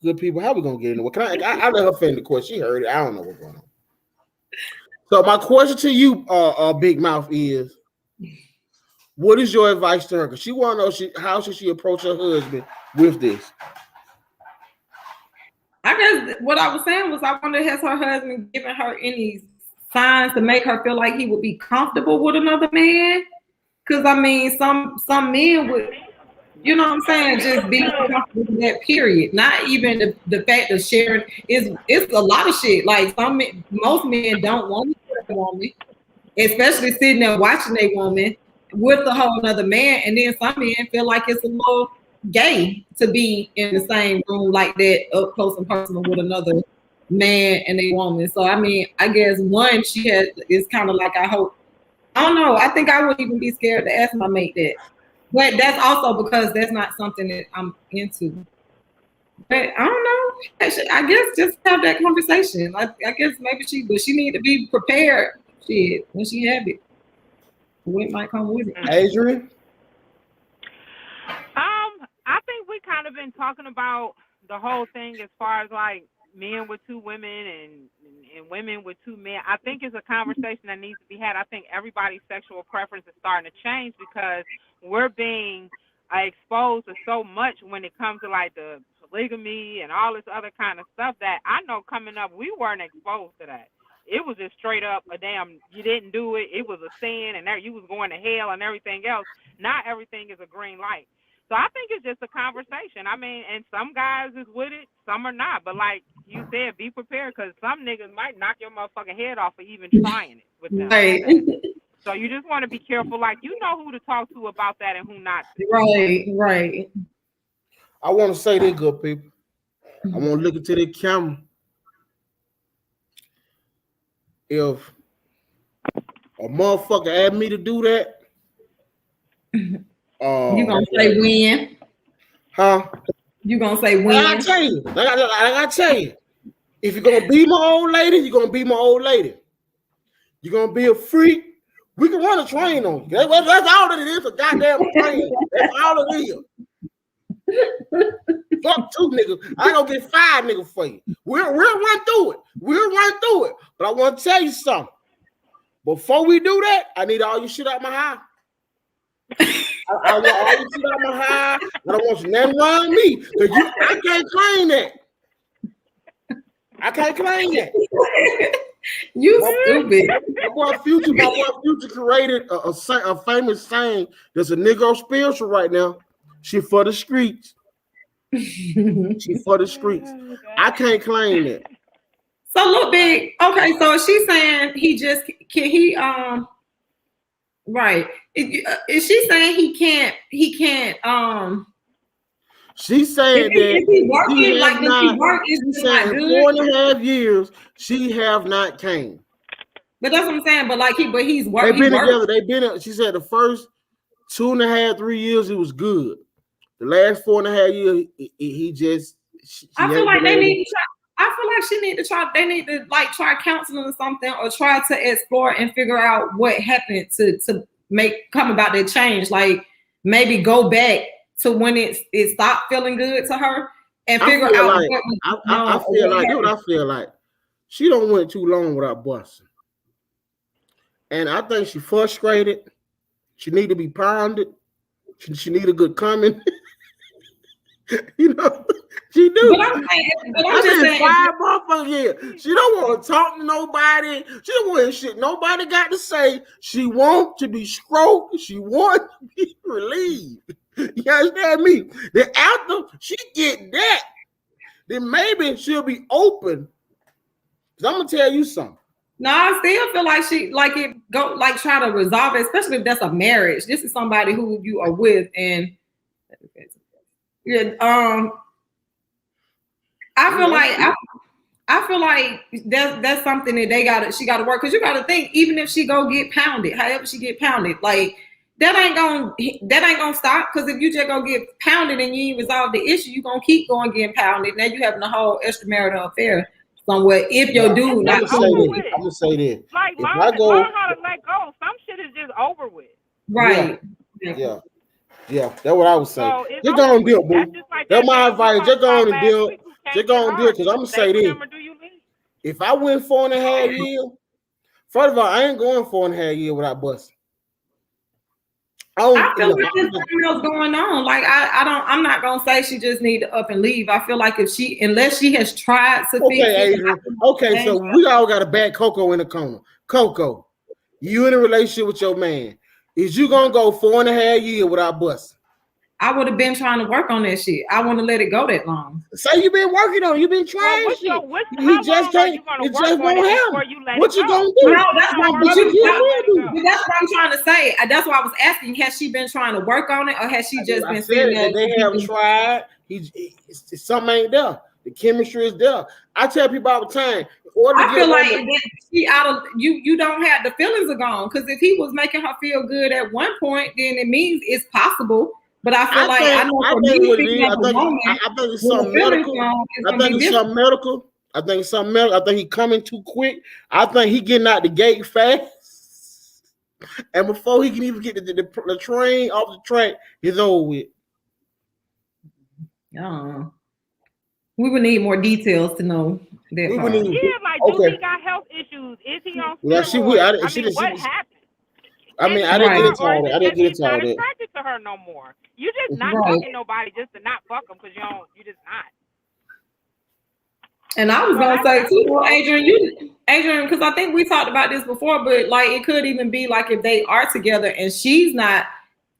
B: Good people. How we gonna get into it? I let her finish the question. She heard it. I don't know what's going on. So my question to you, Big Mouth, is what is your advice to her? Because she want to know how should she approach her husband with this?
C: I guess what I was saying was I wonder, has her husband given her any signs to make her feel like he would be comfortable with another man? Because I mean, some men would, you know what I'm saying, just be comfortable with that period. Not even the fact of sharing. It's a lot of shit. Like most men don't want a woman, especially sitting there watching a woman with a whole other man, and then some men feel like it's a little gay to be in the same room like that, up close and personal with another man and a woman. So I mean, I guess one she has is kind of like, I don't know. I think I wouldn't even be scared to ask my mate that, but that's also because that's not something that I'm into. But I don't know. I guess just have that conversation. I guess maybe she need to be prepared. Shit, when she have it, what might come with it.
B: Adrian.
D: I think we kind of been talking about the whole thing as far as like men with two women and women with two men. I think it's a conversation that needs to be had. I think everybody's sexual preference is starting to change because we're being exposed to so much when it comes to like the polygamy and all this other kind of stuff that I know coming up we weren't exposed to that. It was just straight up a damn, you didn't do it, it was a sin, and you was going to hell and everything else. Not everything is a green light. So I think it's just a conversation. I mean, and some guys is with it, some are not. But like you said, be prepared because some niggas might knock your motherfucking head off for even trying it with them.
C: Right.
D: So you just want to be careful. Like, you know who to talk to about that and who not to.
C: Right.
B: I want to say this, good people. I want to look into the camera. If a motherfucker asked me to do that,
C: you gonna say when?
B: Huh?
C: You gonna say when?
B: I gotta tell you. If you're gonna be my old lady, you're gonna be my old lady. You're gonna be a freak. We can run a train on you. That's all that it is, a goddamn train. That's all it is. Fuck 2 niggas. I gonna get 5 niggas for you. We'll run through it. But I want to tell you something. Before we do that, I need all your shit out my house. I want all your shit out my house. I don't want you nothing around me. I can't claim that. I can't claim that.
C: You stupid.
B: My boy Future created a famous saying. There's a Negro spiritual right now. She for the streets. She for the streets. I can't claim that.
C: So look, Big. Okay, so she's saying right. Is she saying he can't
B: She's saying
C: that
B: he
C: working like
B: not,
C: work is not good.
B: 4.5 years, she have not came.
C: But that's what I'm saying. But he's working.
B: They've been together. She said the first 2.5, 3 years it was good. The last 4.5 years, he just.
C: I feel like they need to try. I feel like she need to try. They need to like try counseling or something, or try to explore and figure out what happened to come about that change. Like maybe go back to when it stopped feeling good to her and figure out.
B: Like, I feel like she don't went too long without busting, and I think she frustrated. She need to be pounded. She need a good comment. You know, she do.
C: But I'm just saying
B: 5 motherfuckers here. She don't want to talk to nobody. She don't want to shit nobody got to say. She want to be stroked. She want to be relieved. You understand me? Then after she get that, then maybe she'll be open. Cause I'm gonna tell you something.
C: No, I still feel like she try to resolve it, especially if that's a marriage. This is somebody who you are with, and I feel like that's something that she gotta work, because you gotta think, even if she go get pounded, however she get pounded, like that ain't gonna stop, because if you just go get pounded and you ain't resolve the issue, you gonna keep going getting pounded. Now you having a whole extramarital affair somewhere. If your dude,
B: I'm gonna say this.
D: Like learn how to let go. Some shit is over with.
C: Right.
B: Yeah. That's what I was saying.
D: So it's
B: Just go on deal, boo.
D: That's just like
B: That's
D: that
B: my
D: man we
B: advice.
D: talked
B: Just go
D: about
B: on and
D: last
B: deal.
D: week who can't
B: Just go
D: get
B: on deal,
D: hard.
B: because
D: Do
B: I'm
D: you
B: gonna
D: stay
B: say
D: with
B: this.
D: him or do you leave?
B: If I went 4.5 years, first of all, I ain't going 4.5 years without busting.
C: I feel like there's something else going on. Like I'm not gonna say she just need to up and leave. I feel like unless she has tried to fix it.
B: Adrian. Okay, so we all got a bad COCO in the corner. COCO, you in a relationship with your man. Is you gonna go 4.5 years without busting?
C: I would have been trying to work on that shit. I want to let it go that long.
B: Say you've been working on it. You've been trying shit.
D: How long are you gonna work on it before you let it go?
B: What you gonna do?
C: No, that's what I'm trying to say. That's why I was asking, has she been trying to work on it, or has she just been sitting there?
B: They have tried. Something ain't there. The chemistry is there. I tell people all the time.
C: I feel like she out of you don't have the feelings are gone. Because if he was making her feel good at one point, then it means it's possible. But I feel I
B: think it's something medical. I think it's something medical. I think he coming too quick. I think he getting out the gate fast. And before he can even get the train off the track, it's over with.
C: We would need more details to know that.
D: Do he got health issues? Is he on steroids? What happened?
B: I didn't get into all that.
D: He's not attracted to her no more. You just not fucking nobody just to not fuck them because you just not.
C: And I was gonna say too, Adrian, because I think we talked about this before, but like it could even be like if they are together and she's not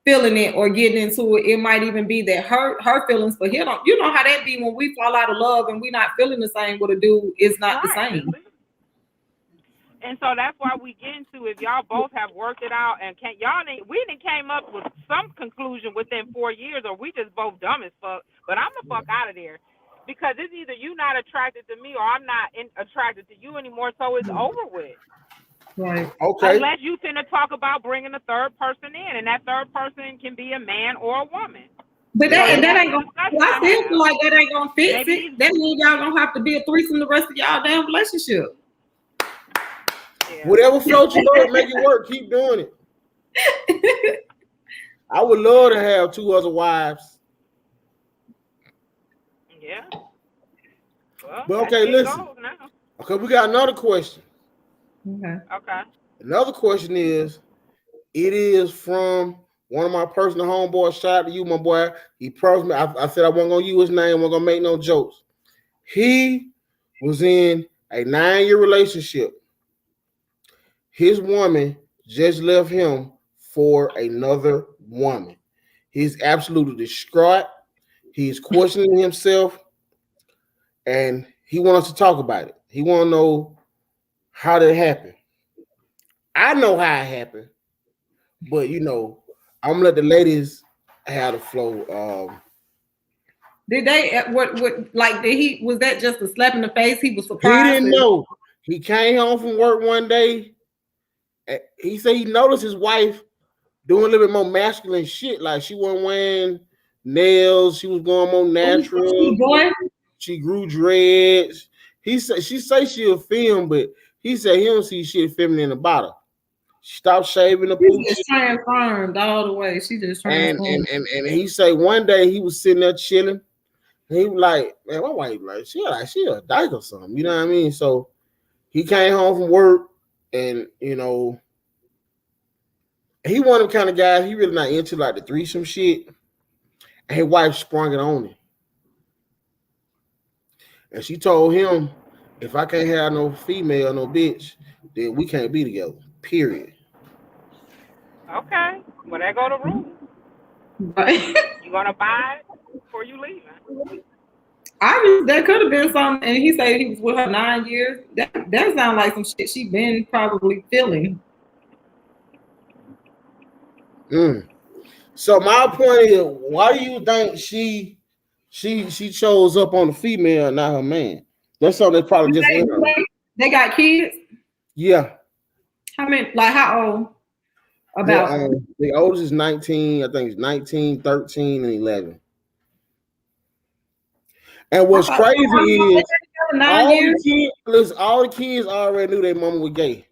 C: feeling it or getting into it, it might even be that her feelings for him. You know how that be when we fall out of love and we not feeling the same with a dude is not the same.
D: And so that's why we get into if y'all both have worked it out and we didn't came up with some conclusion within 4 years, or we just both dumb as fuck. But I'm the fuck out of there because it's either you not attracted to me or I'm not attracted to you anymore. So it's over with.
C: Right.
B: Okay.
D: Unless you tend to talk about bringing a third person in, and that third person can be a man or a woman.
C: But that ain't gonna. I still feel like that ain't gonna fix it. That means y'all gonna have to be a threesome the rest of y'all damn relationship.
B: Yeah. Whatever floats your boat, make it work. Keep doing it. I would love to have 2 other wives.
D: Yeah. Well,
B: but okay, listen. Okay, we got another question.
D: Okay.
B: Another question is, it is from one of my personal homeboys. Shout out to you, my boy. He promised me. I said I wasn't gonna use his name. I wasn't gonna make no jokes. He was in a 9-year relationship. His woman just left him for another woman. He's absolutely distraught. He's questioning himself, and he wants to talk about it. He want to know how that happened. I know how it happened, but I'm gonna let the ladies have the flow.
C: Did they was that just a slap in the face? He was surprised.
B: He didn't know. He came home from work one day. He said he noticed his wife doing a little bit more masculine shit. Like she wasn't wearing nails. She was going more natural. She grew dreads. She say she a film, but he said he don't see shit feminine about her. She stopped shaving the pooch.
C: She just transformed all the way. She just transformed.
B: And he say one day he was sitting there chilling. And he was like, man, my wife she a dyke or something. You know what I mean? So he came home from work. And he one of them kind of guys, he really not into like the threesome shit. And his wife sprung it on him. And she told him, if I can't have no female, no bitch, then we can't be together. Period.
D: Okay. Well, there go the rule.
C: Right.
D: You gonna buy it before you leave?
C: That could have been something, and he said he was with her 9 years. That sounds like some shit she been probably feeling.
B: So my point is, why do you think she chose up on the female, not her man? That's something that's probably just in her.
C: They got kids?
B: Yeah.
C: How many? Like how old? About
B: the oldest is 19. I think it's 19, 13, and 11. And what's crazy is all the kids already knew their mama was gay.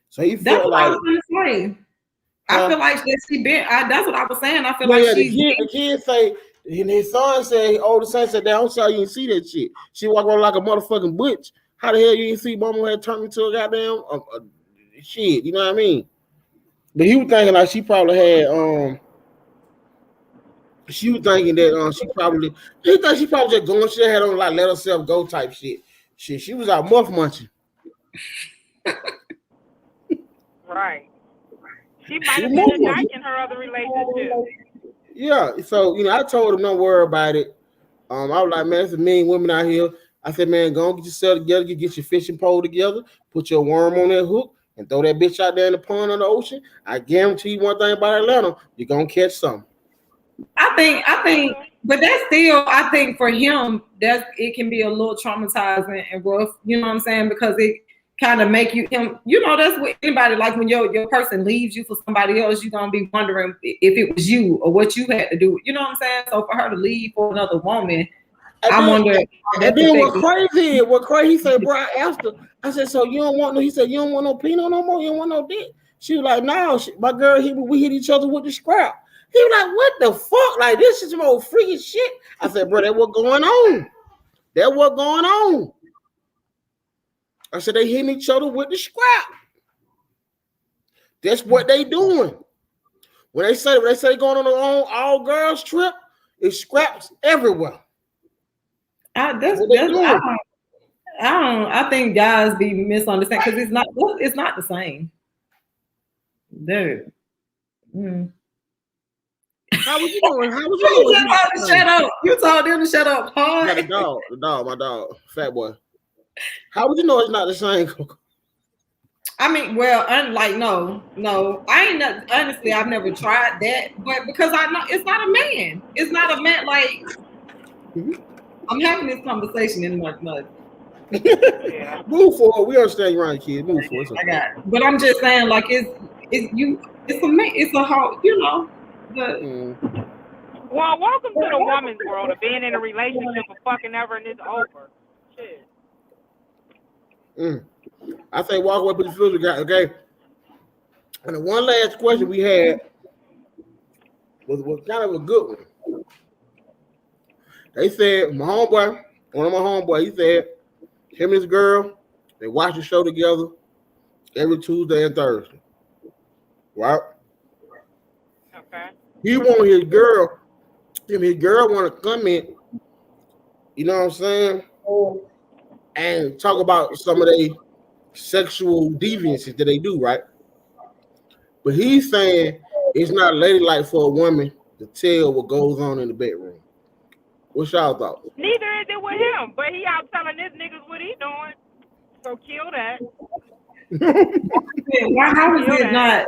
B: So he felt like
C: I feel like that she been. That's what I was saying. I feel like she's.
B: The kid say, and his son said, the son said, "I'm sorry you didn't see that shit. She walk around like a motherfucking butch. How the hell you didn't see Mama had turned into a goddamn shit? You know what I mean?" But he was thinking like she probably had She was thinking that he thought she probably just going. She had on like let herself go type shit. She was out muff munching.
D: Right. She might have been a dyke in her other relationship.
B: Yeah. So I told him don't worry about it. I was like, man, there's a million women out here. I said, man, go and get yourself together, get your fishing pole together, put your worm on that hook, and throw that bitch out there in the pond or the ocean. I guarantee you one thing about Atlanta, you're gonna catch something.
C: I think, but that's still, I think for him, it can be a little traumatizing and rough, you know what I'm saying? Because it kind of make that's what anybody, like when your person leaves you for somebody else, you're gonna be wondering if it was you or what you had to do, you know what I'm saying? So for her to leave for another woman, I wonder.
B: And then what crazy, he said, bro, I asked her, I said, so you don't want no, he said, you don't want no Pinot no more, you don't want no dick. She was like, no, my girl, we hit each other with the scrap. He was like, what the fuck? Like, this is some old freaky shit. I said, bro, that what going on. That what going on. I said, they hitting each other with the scrap. That's what they doing. When they say going on their own all girls trip, it's scraps everywhere.
C: I think guys be misunderstanding because it's not the same. Dude. Mm.
B: How was you doing?
C: Shut up. You told them to shut up.
B: Huh? The dog, my dog, fat boy. How would you know it's not the same, COCO?
C: I mean, well, no. I ain't honestly, I've never tried that, but because I know it's not a man. It's not a man. Like I'm having this conversation in my mud.
B: Move forward. We understand you're right, kid. Move forward.
C: I got it. But I'm just saying, like it's a man. It's a whole,
D: Well, welcome to the woman's world of being in a relationship for fucking ever and it's over. Shit.
B: I say walk away, put the filter guy, okay? And the one last question we had was kind of a good one. They said one of my homeboys, he said him and his girl, they watch the show together every Tuesday and Thursday. Right?
D: Okay.
B: He want his girl want to come in, you know what I'm saying? And talk about some of the sexual deviances that they do, right? But he's saying it's not ladylike for a woman to tell what goes on in the bedroom. What's y'all thoughts?
D: Neither is it with him, but he out telling his niggas what he doing. So kill that.
C: How is it not?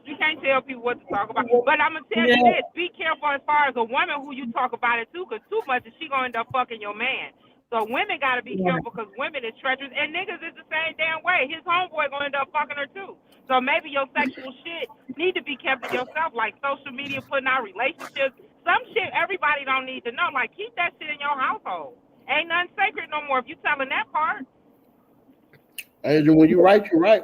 D: You can't tell people what to talk about. But I'm going to tell you this. Be careful as far as a woman who you talk about it to, because too much and she going to end up fucking your man. So women got to be careful because women is treacherous. And niggas is the same damn way. His homeboy going to end up fucking her too. So maybe your sexual shit need to be kept to yourself, like social media putting out relationships. Some shit everybody don't need to know. Like, keep that shit in your household. Ain't nothing sacred no more if you telling that part.
B: Adrian, when you're right, you're right.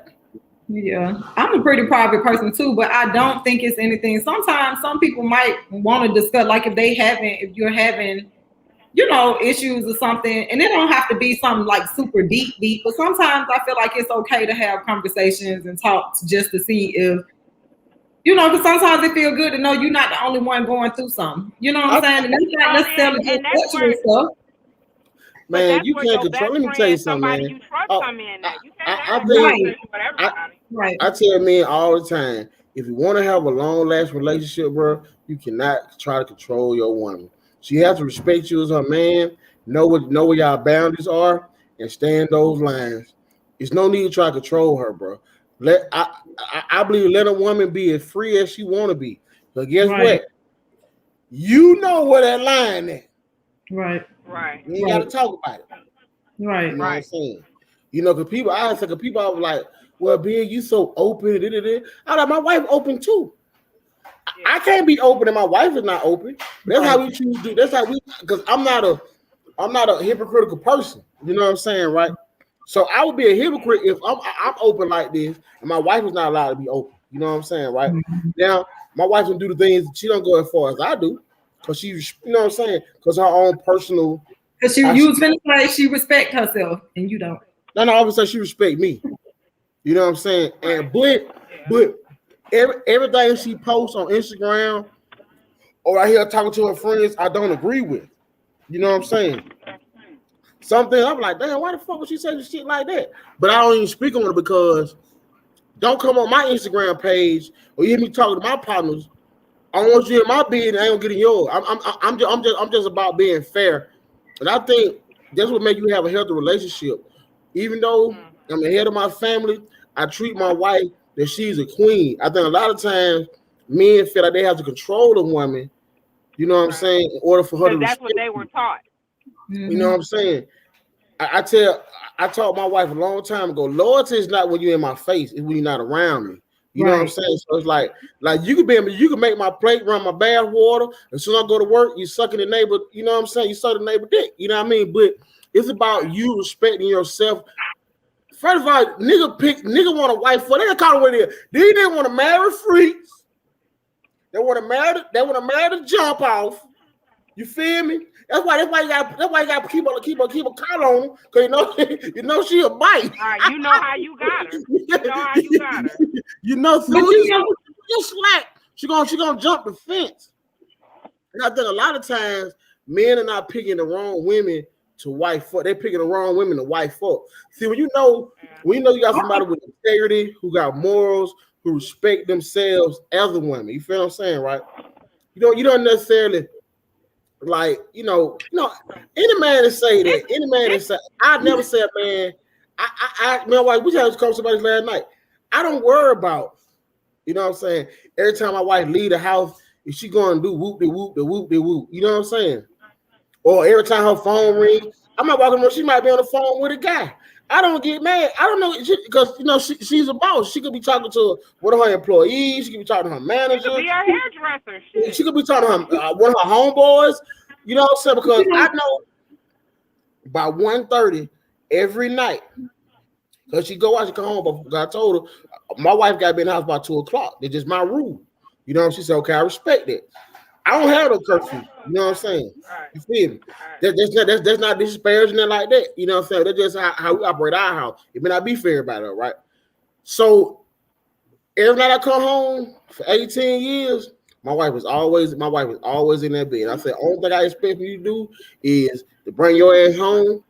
C: Yeah, I'm a pretty private person too, but I don't think it's anything. Sometimes some people might want to discuss, like if you're having, issues or something, and it don't have to be something like super deep, but sometimes I feel like it's okay to have conversations and talks just to see if, because sometimes it feels good to know you're not the only one going through something. You know what I'm saying? And that's not necessarily just sexual stuff.
B: Man, you can't control. Let me tell you something, man.
D: You trust come in there. You can't
B: I tell men all the time, if you want to have a long-lasting relationship, bro, you cannot try to control your woman. She has to respect you as her man, know where y'all boundaries are, and stay in those lines. There's no need to try to control her, bro. I believe let a woman be as free as she want to be. But guess what? You know where that line is.
C: Right.
B: You ain't got to talk about it.
C: Right.
B: You know what I'm saying? Because people, I was like, well, being you so open, I like, my wife open too. I can't be open and my wife is not open. That's how we choose to do. That's how because I'm not a hypocritical person. You know what I'm saying, right? So I would be a hypocrite if I'm open like this and my wife is not allowed to be open. You know what I'm saying, right? Now, my wife can do the things she don't go as far as I do, because she, you know what I'm saying, because her own personal.
C: Because you was gonna say she respect herself, and you don't.
B: No, obviously she respect me. You know what I'm saying, and but everything she posts on Instagram or I hear her talking to her friends, I don't agree with. You know what I'm saying? Something I'm like, damn, why the fuck would she say shit like that? But I don't even speak on it because don't come on my Instagram page or you hear me talking to my partners. I don't want you in my bed and I don't get in yours. I'm just about being fair, and I think that's what makes you have a healthy relationship. Even though I'm the head of my family, I treat my wife that she's a queen. I think a lot of times men feel like they have to control a woman. You know what I'm saying? In order for her to
D: that's what they were taught.
B: You know what I'm saying? I taught my wife a long time ago, loyalty is not when you're in my face, it's when you're not around me. You know what I'm saying? So it's like you can make my plate, run my bath water. As soon as I go to work, you sucking the neighbor, you know what I'm saying? You suck the neighbor dick, you know what I mean? But it's about you respecting yourself. First of all, nigga want a wife for they call it what it is. These niggas want to marry freaks. They want to marry the jump off. You feel me? That's why you got to keep a collar on them, because you know she a bite.
D: All right, you know how you got her.
B: You know you slack. She gonna jump the fence. And I think a lot of times men are not picking the wrong women to wife for. They're picking the wrong women to wife for. See, when you know you got somebody with integrity, who got morals, who respect themselves as a woman. You feel what I'm saying, right? You don't necessarily like, any man that say that, any man that say, I've never said, man, we had this conversation about this last night. I don't worry about, you know what I'm saying, every time my wife leave the house, if she going to do whoop-de-whoop, you know what I'm saying? Or every time her phone rings, I might walk in, she might be on the phone with a guy. I don't get mad. I don't know, because she's a boss. She could be talking to one of her employees. She could be talking to her manager. She could
D: be her hairdresser. Shit.
B: She could be talking to one of her homeboys. You know what I'm saying? Because I know by 1:30 every night, because she go out, she come home. But I told her my wife got to be in the house by 2:00. It's just my rule. You know what she said? Okay, I respect it. I don't have no curfew. You know what I'm saying? You feel me? That's not disparaging it like that. You know what I'm saying? That's just how we operate our house. It may not be for everybody, right? So every night I come home for 18 years, my wife is always in that bed. I said, only thing I expect you to do is to bring your ass home,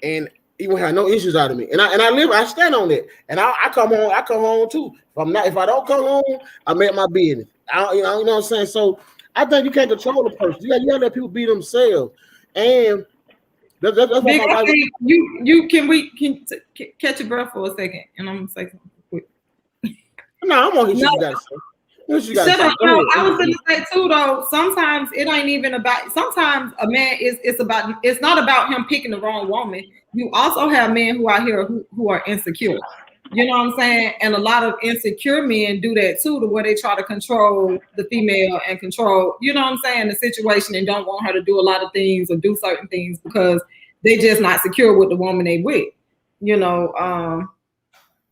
B: and you won't have no issues out of me. And I stand on that. And I come home too. If I don't come home, I make my business. You know what I'm saying? So I think you can't control the person. You gotta let people be themselves. And that's what my wife.
C: You can catch your breath for a second, and I'm gonna say something quick.
B: No, I'm gonna hear what you gotta say.
C: Shut up. No, I was gonna say too though. Sometimes it ain't even about. Sometimes a man it's not about him picking the wrong woman. You also have men who out here who are insecure. You know what I'm saying? And a lot of insecure men do that too, to where they try to control the female and control, you know what I'm saying, the situation, and don't want her to do a lot of things or do certain things because they just not secure with the woman they with.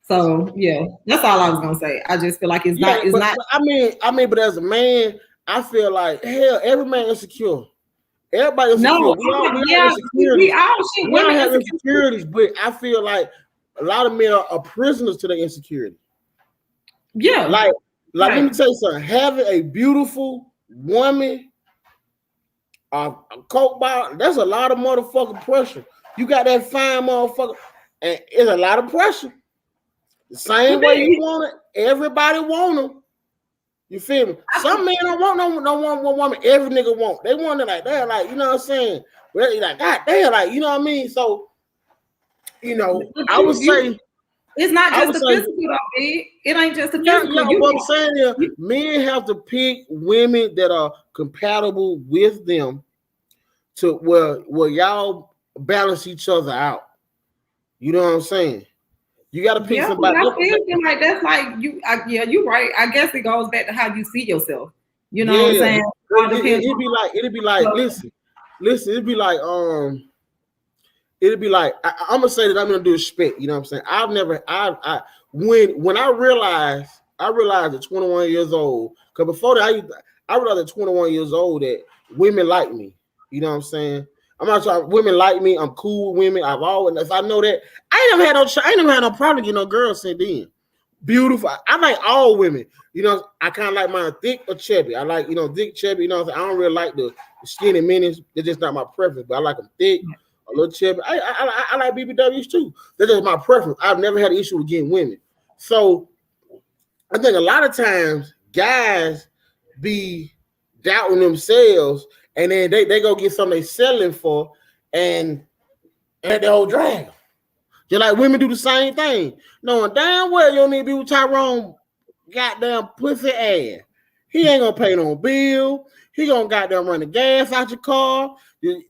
C: So yeah, that's all I was gonna say. I just feel like it's not.
B: But as a man, I feel like hell, every man is insecure. Everybody is insecure. We all have insecurities, but I feel like a lot of men are prisoners to their insecurity.
C: Yeah,
B: like let me tell you something. Having a beautiful woman, a coke bottle, that's a lot of motherfucking pressure. You got that fine motherfucker, and it's a lot of pressure. The same way you want it, everybody want them. You feel me? Some men don't want one woman. Every nigga want. They want it like that, like, you know what I'm saying? Well, like, God damn, like, you know what I mean? So, I would say
C: it's not just the physical, though, big. It ain't just the physical.
B: What I'm saying is, men have to pick women that are compatible with them to where y'all balance each other out. You know what I'm saying? You got to pick somebody.
C: I feel like that's like you. You're right. I guess it goes back to how you see yourself. You know what I'm saying?
B: It'd be like, listen. It'd be like, I'm gonna say that I'm gonna do respect. You know what I'm saying? When I realized I realized at 21 years old, because before that, I realized at 21 years old that women like me. You know what I'm saying? I'm not trying. Women like me. I'm cool with women. I've always, if I know that, I ain't never had no problem getting no girl since then. Beautiful. I like all women. You know, I kind of like mine thick or chubby. I like, thick, chubby. You know what I'm saying? I don't really like the skinny minis. They're just not my preference, but I like them thick, a little chubby. I like BBWs too. That's just my preference. I've never had an issue with getting women. So I think a lot of times guys be doubting themselves, and then they go get something they selling for, and they whole drag them. Just like women do the same thing, knowing damn well you don't need to be with Tyrone goddamn pussy ass. He ain't gonna pay no bill. He gonna goddamn run the gas out your car.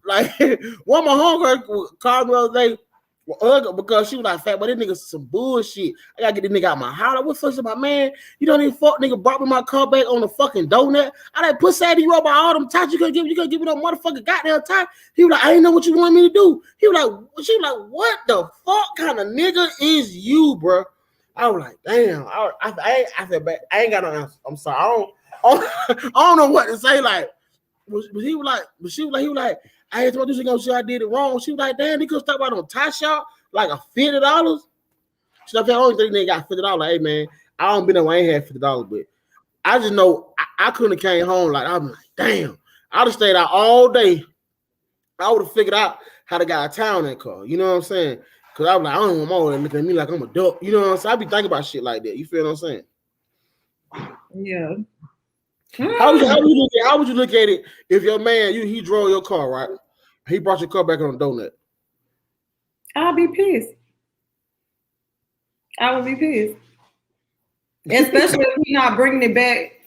B: Like one of my homegirls called me the other day because she was like, fat, but this nigga some bullshit. I gotta get this nigga out my house. Like, what's up about, man? You don't even fuck nigga brought me my car back on the fucking donut. I like pussy out of you about all them ties you gonna give me no motherfucking goddamn tie. He was like, I ain't know what you want me to do. She was like, what the fuck kind of nigga is you, bro? I was like, damn. I said, back. I ain't got no answer. I'm sorry. I don't know what to say. Like, but he was like, I asked my dude, she I did it wrong. She was like, damn, they could stop out on Tie Shop like a $50. She like, I only think they got $50. Like, hey man, I don't been there. I ain't had $50, but I just know I couldn't have came home. Like, I'm like, damn, I'd have stayed out all day. I would have figured out how to get out of town that car. You know what I'm saying? Cause I was like, I don't want my own looking at me like I'm a duck. You know what I'm saying? I be thinking about shit like that. You feel what I'm saying?
C: Yeah.
B: How would you look at it if your man he drove your car, right? He brought your car back on a donut.
C: I'll be pissed. I would be pissed, especially if you're not bringing it back.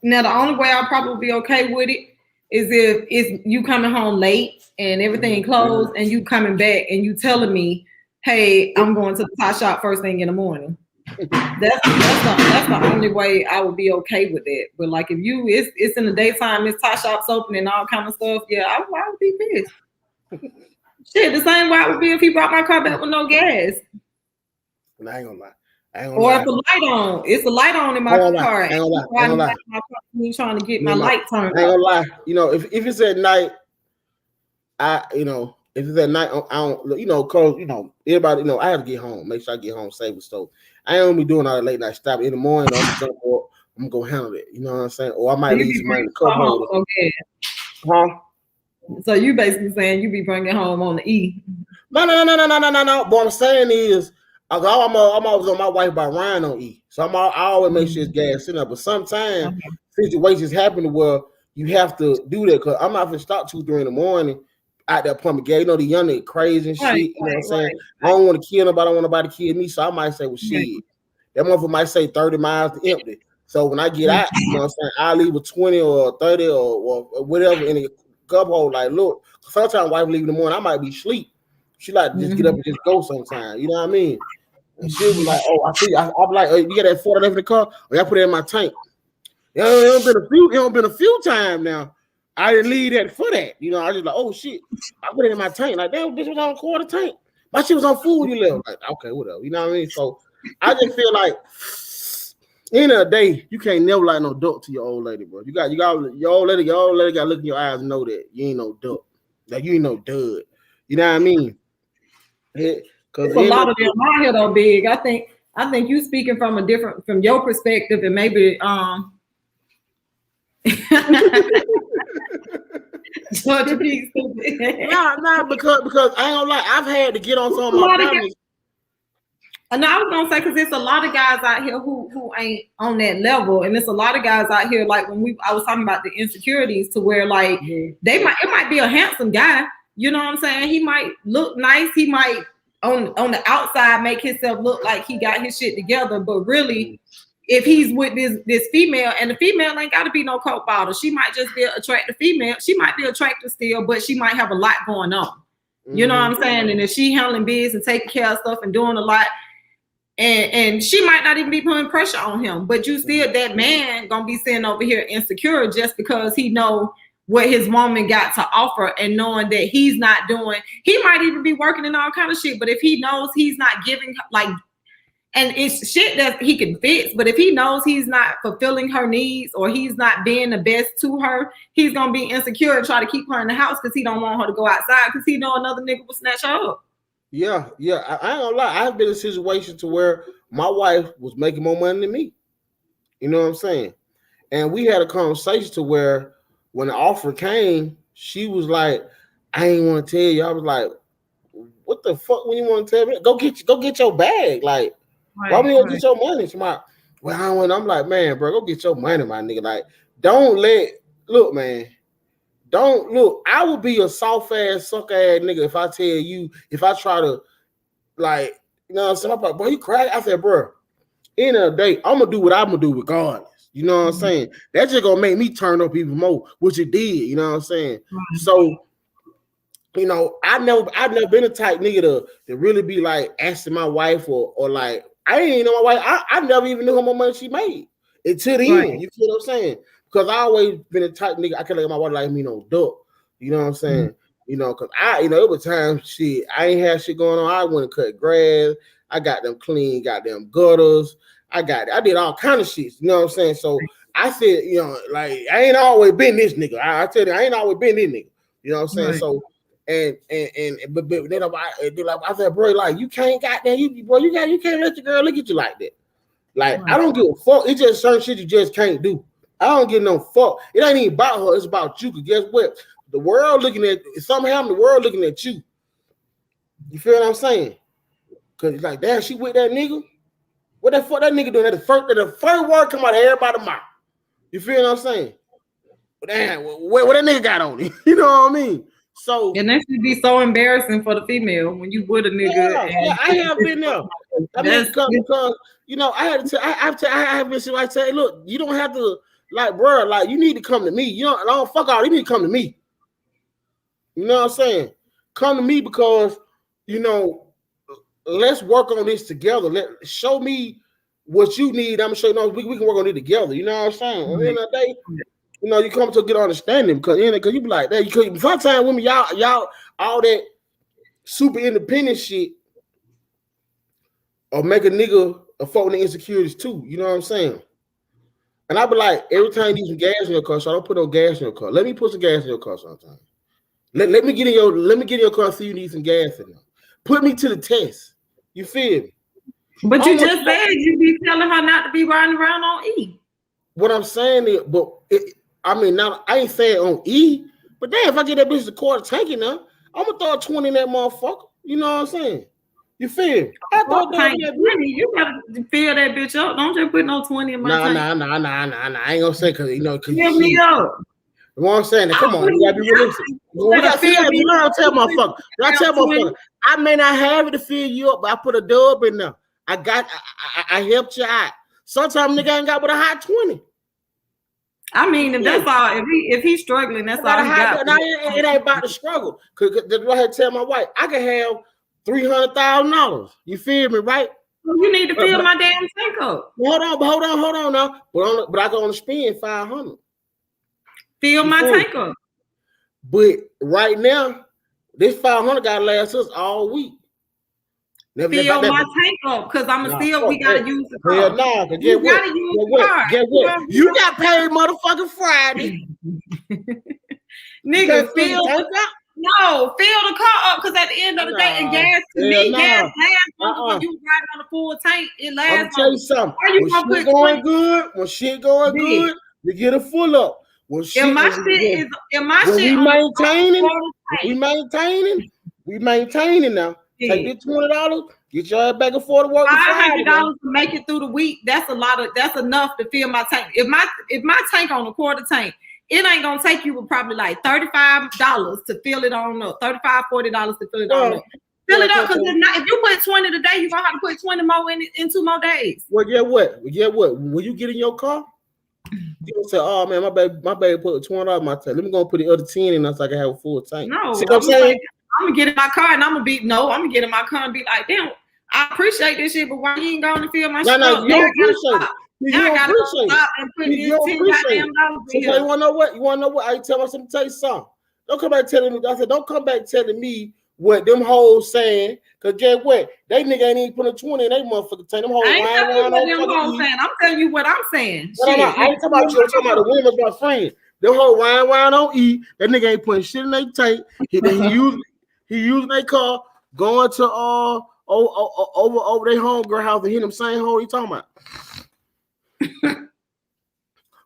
C: Now the only way I'll probably be okay with it is if it's you coming home late and everything closed and you coming back and you telling me, hey, I'm going to the Tie Shop first thing in the morning. That's the only way I would be okay with it. But like if it's in the daytime, it's Tie Shop's open and all kind of stuff, yeah, I would be pissed. Shit, the same way I would be if he brought my car back with no gas.
B: And I ain't gonna lie.
C: Or if the light on, it's a light on in my car.
B: I ain't gonna lie.
C: I'm trying to get my light turned.
B: I ain't gonna lie. You know, if it's at night, if it's at night, I don't, cause everybody, I have to get home, make sure I get home safe and stuff. I ain't gonna be doing all the late night stuff. In the morning, I'm gonna handle it. You know what I'm saying? Or I might leave some money in the cup holder. Okay. Huh?
C: So you basically saying you be bringing home on the E?
B: No. What I'm saying is, I'm always on my wife by Ryan on E. So I always make sure it's gas in there. But sometimes situations happen to where you have to do that because I'm not gonna stop 2-3 in the morning out there pumping gas. The young nigga crazy and shit. You know what I'm saying? I don't want to kill nobody. I don't want nobody to kill me. So I might say, well, shit. That motherfucker might say 30 miles to empty. So when I get out, you know what I'm saying, I'll leave with 20 or 30 or whatever in the cup hole. Like, look, sometimes wife leave in the morning, I might be asleep. She like to just get up and just go sometimes. You know what I mean? And she'll be like, oh, I see. I'll be like, oh, you got that 40 left in the car? Or I put it in my tank. It been a few times now. I didn't leave that for that. I just like, oh shit. I put it in my tank. Like, damn, this was on a quarter tank. My shit was on food you left. Like, okay, whatever. You know what I mean? So I just feel like end of the day, you can't never like no duck to your old lady, bro. You got your old lady gotta look in your eyes and know that you ain't no duck. Like you ain't no dud. You know what I mean?
C: Because a lot of them out here though, Big. I think you speaking from your perspective, and maybe Georgia Big stupid.
B: Nah, because I ain't gonna lie, I've had to get on some of my problems.
C: No, I was gonna say because there's a lot of guys out here who ain't on that level, and there's a lot of guys out here like I was talking about the insecurities to where like it might be a handsome guy, you know what I'm saying? He might look nice, he might on the outside make himself look like he got his shit together, but really, if he's with this female, and the female ain't got to be no coke bottle, she might just be an attractive female. She might be attractive still, but she might have a lot going on. You know what I'm saying? And if she handling biz and taking care of stuff and doing a lot. And she might not even be putting pressure on him, but you still that man gonna be sitting over here insecure just because he know what his woman got to offer and knowing that he's not doing. He might even be working in all kind of shit, but if he knows he's not giving, like And it's shit that he can fix, but if he knows he's not fulfilling her needs or he's not being the best to her, he's gonna be insecure and try to keep her in the house because he don't want her to go outside because he know another nigga will snatch her up.
B: Yeah. I ain't gonna lie. I've been in a situation to where my wife was making more money than me. You know what I'm saying? And we had a conversation to where when the offer came, she was like, "I ain't want to tell you." I was like, "What the fuck? When you want to tell me? Go get your bag, like." Why would you get your money? She might, well, I don't want. I'm like, man, bro, go get your money, my nigga. Like, don't look, man. Don't look. I would be a soft ass, suck ass nigga if I tell you, if I try to, like, you know what I'm saying? I'm like, bro, you crack. I said, bro, end of the day, I'm gonna do what I'm gonna do regardless. You know what I'm saying? That's just gonna make me turn up even more, which it did. You know what I'm saying? So, you know, I've never been a type nigga to really be like asking my wife or like. I didn't even know my wife. I never even knew how much money she made until the end. You feel what I'm saying? Because I always been a type nigga. I can't let my wife like me no duck. You know what I'm saying? You know, because it was times shit. I ain't had shit going on. I went and cut grass. I got them clean, got them gutters. I did all kind of shit. You know what I'm saying? So I said, you know, like I ain't always been this nigga. I tell you, I ain't always been this nigga. You know what I'm saying? So. But then I said, bro, like you can't goddamn you can't let your girl look at you like that. Like I don't give a fuck. It's just certain shit you just can't do. I don't give no fuck. It ain't even about her. It's about you. Cause guess what? The world looking at somehow the world looking at you. You feel what I'm saying? Cause it's like, damn, she with that nigga. What the fuck that nigga doing? The first word come out of everybody's mouth. You feel what I'm saying? Damn, what that nigga got on him? You know what I mean? So
C: and that should be so embarrassing for the female when you with a nigga.
B: Yeah, I have been there. I mean, because you know, I have been. So I say, look, you don't have to like, bro. Like, you need to come to me. You don't fuck all. You need to come to me. You know what I'm saying? Come to me because you know, let's work on this together. Show me what you need. I'm gonna show you. No, we can work on it together. You know what I'm saying? At the end of the day. You know, you come to a good understanding because you be like that. Sometimes women, y'all, all that super independent shit or make a nigga afford the insecurities too. You know what I'm saying? And I be like, every time you need some gas in your car, so I don't put no gas in your car. Let me put some gas in your car sometimes. Let me get in your car and see you need some gas in there. Put me to the test. You feel me?
C: But you just said you be telling her not to be riding around on E.
B: What I'm saying is, now I ain't saying on E, but damn, if I get that bitch a quarter tank in there, I'm gonna throw a 20 in that motherfucker. You know what I'm saying? You feel? I throw that
C: 20. You gotta fill that bitch up. Don't just put no 20 in my tank.
B: Nah. I ain't gonna say because
C: fill me up.
B: You know what I'm saying? Now, come on, you gotta be realistic. I tell motherfucker, I may not have it to fill you up, but I put a dub in there. I helped you out. Sometimes nigga ain't got but a hot 20. I
C: mean, if that's all, if he's struggling, that's all he got.
B: It ain't about the struggle. Cause I had to tell my wife, I can have $300,000. You feel me, right?
C: Well, you need to fill my damn tank up.
B: Hold on now. But I can only spend $500.
C: Fill my tank up.
B: But right now, this $500 gotta last us all week.
C: Fill my tank up because we gotta use the car.
B: Hell no, get what? You got paid motherfucking Friday.
C: Nigga, fill the car up because at the end of the day, and gas lasts longer when you ride on a full tank. It lasts.
B: I'm tell you something. When shit going good, you get a full up. We maintaining now. Take this $20, get your ass back and forth to work.
C: $500 to make it through the week. That's enough to fill my tank. If my tank on a quarter tank, it ain't gonna take you probably like $35 to fill it on up. $35, $40 to fill it on up. Fill it up because if you put 20 today, you're gonna have to put 20 more in 2 more days.
B: Well, get what? When you get in your car, you gonna say, "Oh man, my baby put $20 in my tank. Let me go put the other 10 in so I can have a full tank."
C: No,
B: see what I'm saying?
C: I'm gonna get in my car and I'm gonna get in my car and be like, damn, I appreciate this shit, but why you ain't going to fill my shit?
B: No, you don't appreciate it.
C: You don't appreciate it.
B: So you wanna know what? I tell myself to tell you something. Don't come back telling me. I said, don't come back telling me what them hoes saying. Cause guess what? They nigga ain't even put a 20 in they motherfucking tank. Them hoes
C: I ain't telling you what them hoes
B: saying.
C: saying. I'm telling you what I'm saying.
B: I ain't talking about you. I'm talking about the women, my friend. Them hoes round on E. That nigga ain't putting shit in their tank. He using their car, going to over their homegirl house and hit them same hole he talking about.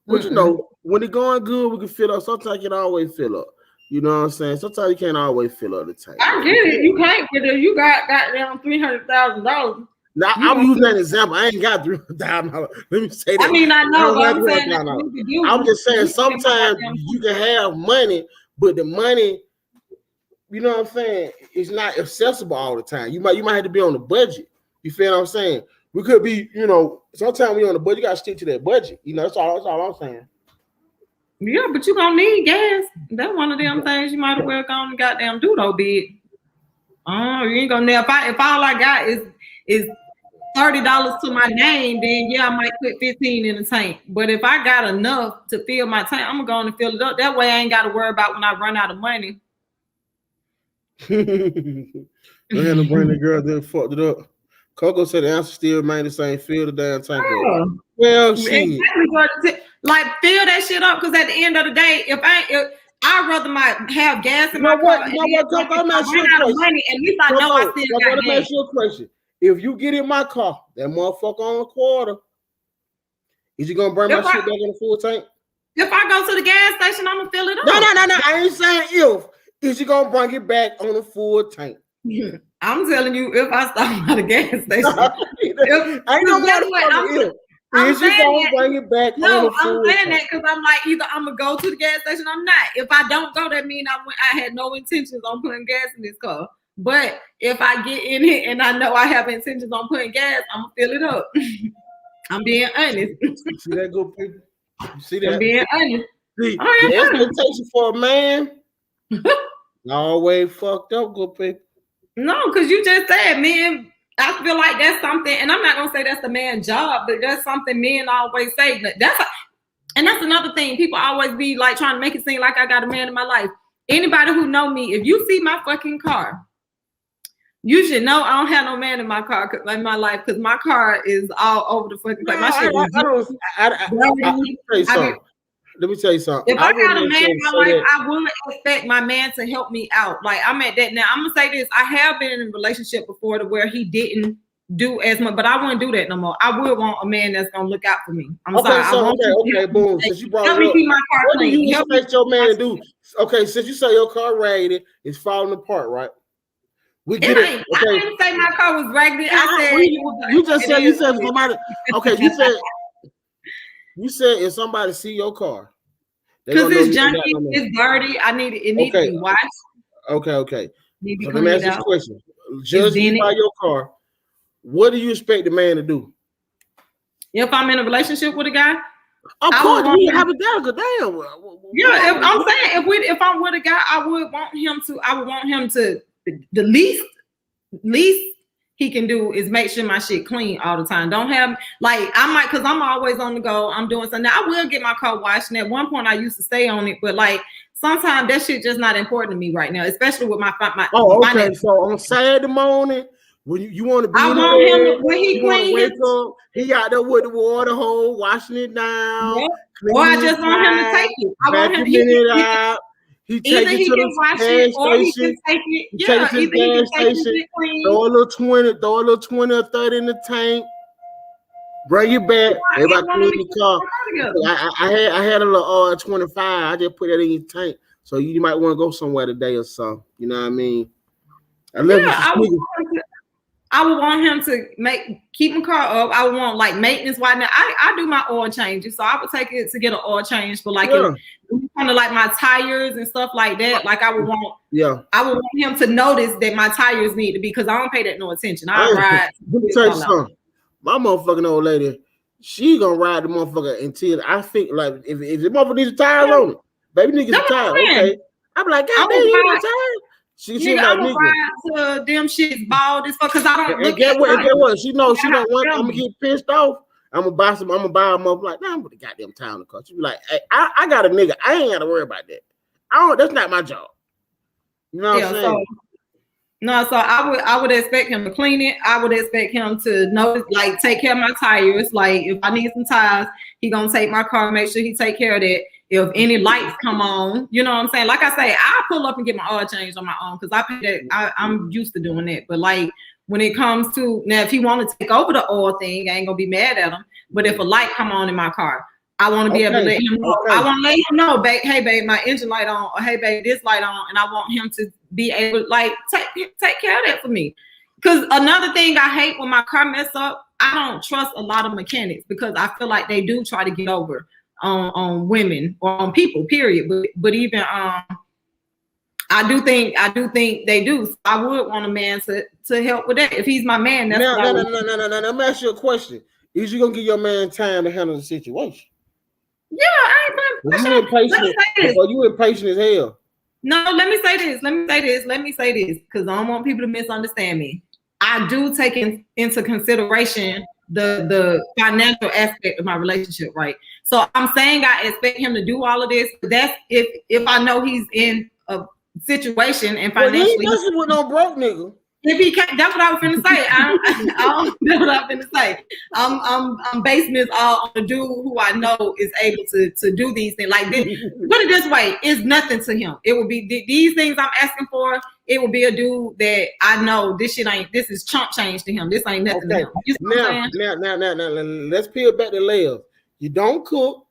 B: But you know, when it going good, we can fill up. Sometimes you can always fill up. You know what I'm saying? Sometimes you can't always fill up the tank.
C: I get it. You can't, but if you got goddamn $300,000.
B: Now I'm using that example. I ain't got $300,000. Let me say that.
C: I mean, I know, but I'm saying
B: I'm just saying sometimes you can have money, but the money, you know what I'm saying, it's not accessible all the time. You might have to be on the budget. You feel what I'm saying? We could be, you know, sometimes we on the budget, you gotta stick to that budget. You know, that's all I'm saying.
C: Yeah, but you gonna need gas. That's one of them things you might as well go on and goddamn do though, big. Oh, you ain't gonna know if all I got is $30 to my name, then yeah, I might put 15 in the tank. But if I got enough to fill my tank, I'm gonna go on and fill it up. That way I ain't gotta worry about when I run out of money.
B: Go ahead and bring the girl that fucked it up. Coco said the answer still remain the same. Fill the damn tank up. Well, shit.
C: Like fill that shit up, because at the end of the day, if I'd rather have gas in my car.
B: You know what, Coco? I'm asking you a question.
C: Money, at least I know I still got gas.
B: Let me ask you a question. If you get in my car, that motherfucker on a quarter, is you gonna bring my shit back in the full tank?
C: If I go to the gas station, I'm gonna fill it up.
B: No. I ain't saying if. Is you gonna bring it back on the full tank?
C: I'm telling you, if I stop at a gas station,
B: I ain't no matter. Is you gonna bring it back?
C: No, I'm saying that because I'm like, either I'm gonna go to the gas station, or I'm not. If I don't go, that means I had no intentions on putting gas in this car. But if I get in it and I know I have intentions on putting gas, I'm gonna fill it up. I'm being honest.
B: See that, good people? You see that?
C: I'm being honest.
B: See, the expectation for a man always fucked up, good people. No,
C: because you just said, man, I feel like that's something, and I'm not gonna say that's the man's job, but that's something men always say. And that's another thing. People always be like trying to make it seem like I got a man in my life. Anybody who know me, if you see my fucking car, you should know I don't have no man in my car in my life, because my car is all over the fucking place. My shit
B: let me tell you something.
C: If I got a man in my life, I wouldn't expect my man to help me out. Like, I'm at that now. I'm gonna say this: I have been in a relationship before to where he didn't do as much, but I wouldn't do that no more. I would want a man that's gonna look out for me.
B: Okay, boom. Since you brought it up,
C: keep my car
B: what
C: clean.
B: do you expect your man to do? Okay, since you say your car raggedy, it's falling apart, right? We get it. Okay.
C: I didn't say my car was raggedy. I said
B: you said somebody. Okay, you said if somebody see your car,
C: because it's junky, it's dirty. It needs to be washed.
B: Okay. So let me ask you a question. Judging by your car, what do you expect the man to do?
C: If I'm in a relationship with a guy,
B: of course, we have a damn.
C: Yeah, I'm saying if I'm with a guy, I would want him to the least he can do is make sure my shit clean all the time. Don't have because I'm always on the go. I'm doing something. Now, I will get my car washed. And at one point I used to stay on it, but like sometimes that shit just not important to me right now, especially with my
B: So on Saturday morning, when you want to be
C: when he clean,
B: he out there with the water hole, washing it down.
C: Yep. Or I just want him to take it. I want him to
B: get it out. He take it to the gas station. He take it to the gas station. Throw a little 20 or 30 in the tank. Bring it back. Everybody clean the car. I had a little 25. I just put that in your tank. So you might want to go somewhere today or something. You know what I mean?
C: I would want him to keep my car up. I would want like maintenance. Why now? I do my oil changes, so I would take it to get an oil change for kind of like my tires and stuff like that. Like I would want him to notice that my tires need to be, because I don't pay that no attention. I ride.
B: Let me tell you something. My motherfucking old lady, she gonna ride the motherfucker until I think like if the motherfucker needs a tire on it, baby niggas a tire. Okay, I'm like, God damn, you need a tire. She like,
C: nigga, to them shits bald as fuck, because I don't look
B: at what she knows. She don't want. I'm gonna get pissed off. I'm gonna buy them up. Like, nah, I'm gonna goddamn town in the car. She be like, hey, I got a nigga. I ain't gotta worry about that. That's not my job. You know what I'm saying?
C: No, so I would expect him to clean it. I would expect him to know, like, take care of my tires. Like, if I need some tires, he gonna take my car, make sure he take care of that. If any lights come on, you know what I'm saying? Like I say, I pull up and get my oil changed on my own because I pay that. I'm used to doing that. But like when it comes to now, if he want to take over the oil thing, I ain't gonna be mad at him. But if a light come on in my car, I want to be able to let him know. I want to let him know, babe, hey, babe, my engine light on, or hey, babe, this light on, and I want him to be able to like take care of that for me. Because another thing I hate when my car mess up, I don't trust a lot of mechanics because I feel like they do try to get over on women or on people, period. But even I do think they do. So I would want a man to help with that. If he's my man, that's
B: no. Let me ask you a question. Is you gonna give your man time to handle the situation?
C: Yeah, I ain't
B: gonna. You impatient as hell.
C: No, let me say this, because I don't want people to misunderstand me. I do take into consideration the financial aspect of my relationship, right? So I'm saying I expect him to do all of this. That's if I know he's in a situation and financially.
B: Well, he messing with no broke nigga.
C: If he can't, that's what I was finna say. That's what I'm finna say. I'm basing this all on a dude who I know is able to do these things. Like this, put it this way, it's nothing to him. It will be these things I'm asking for. It will be a dude that I know this is chump change to him. This ain't nothing to him. You see what I'm saying?
B: Now, let's peel back the layers. You don't cook.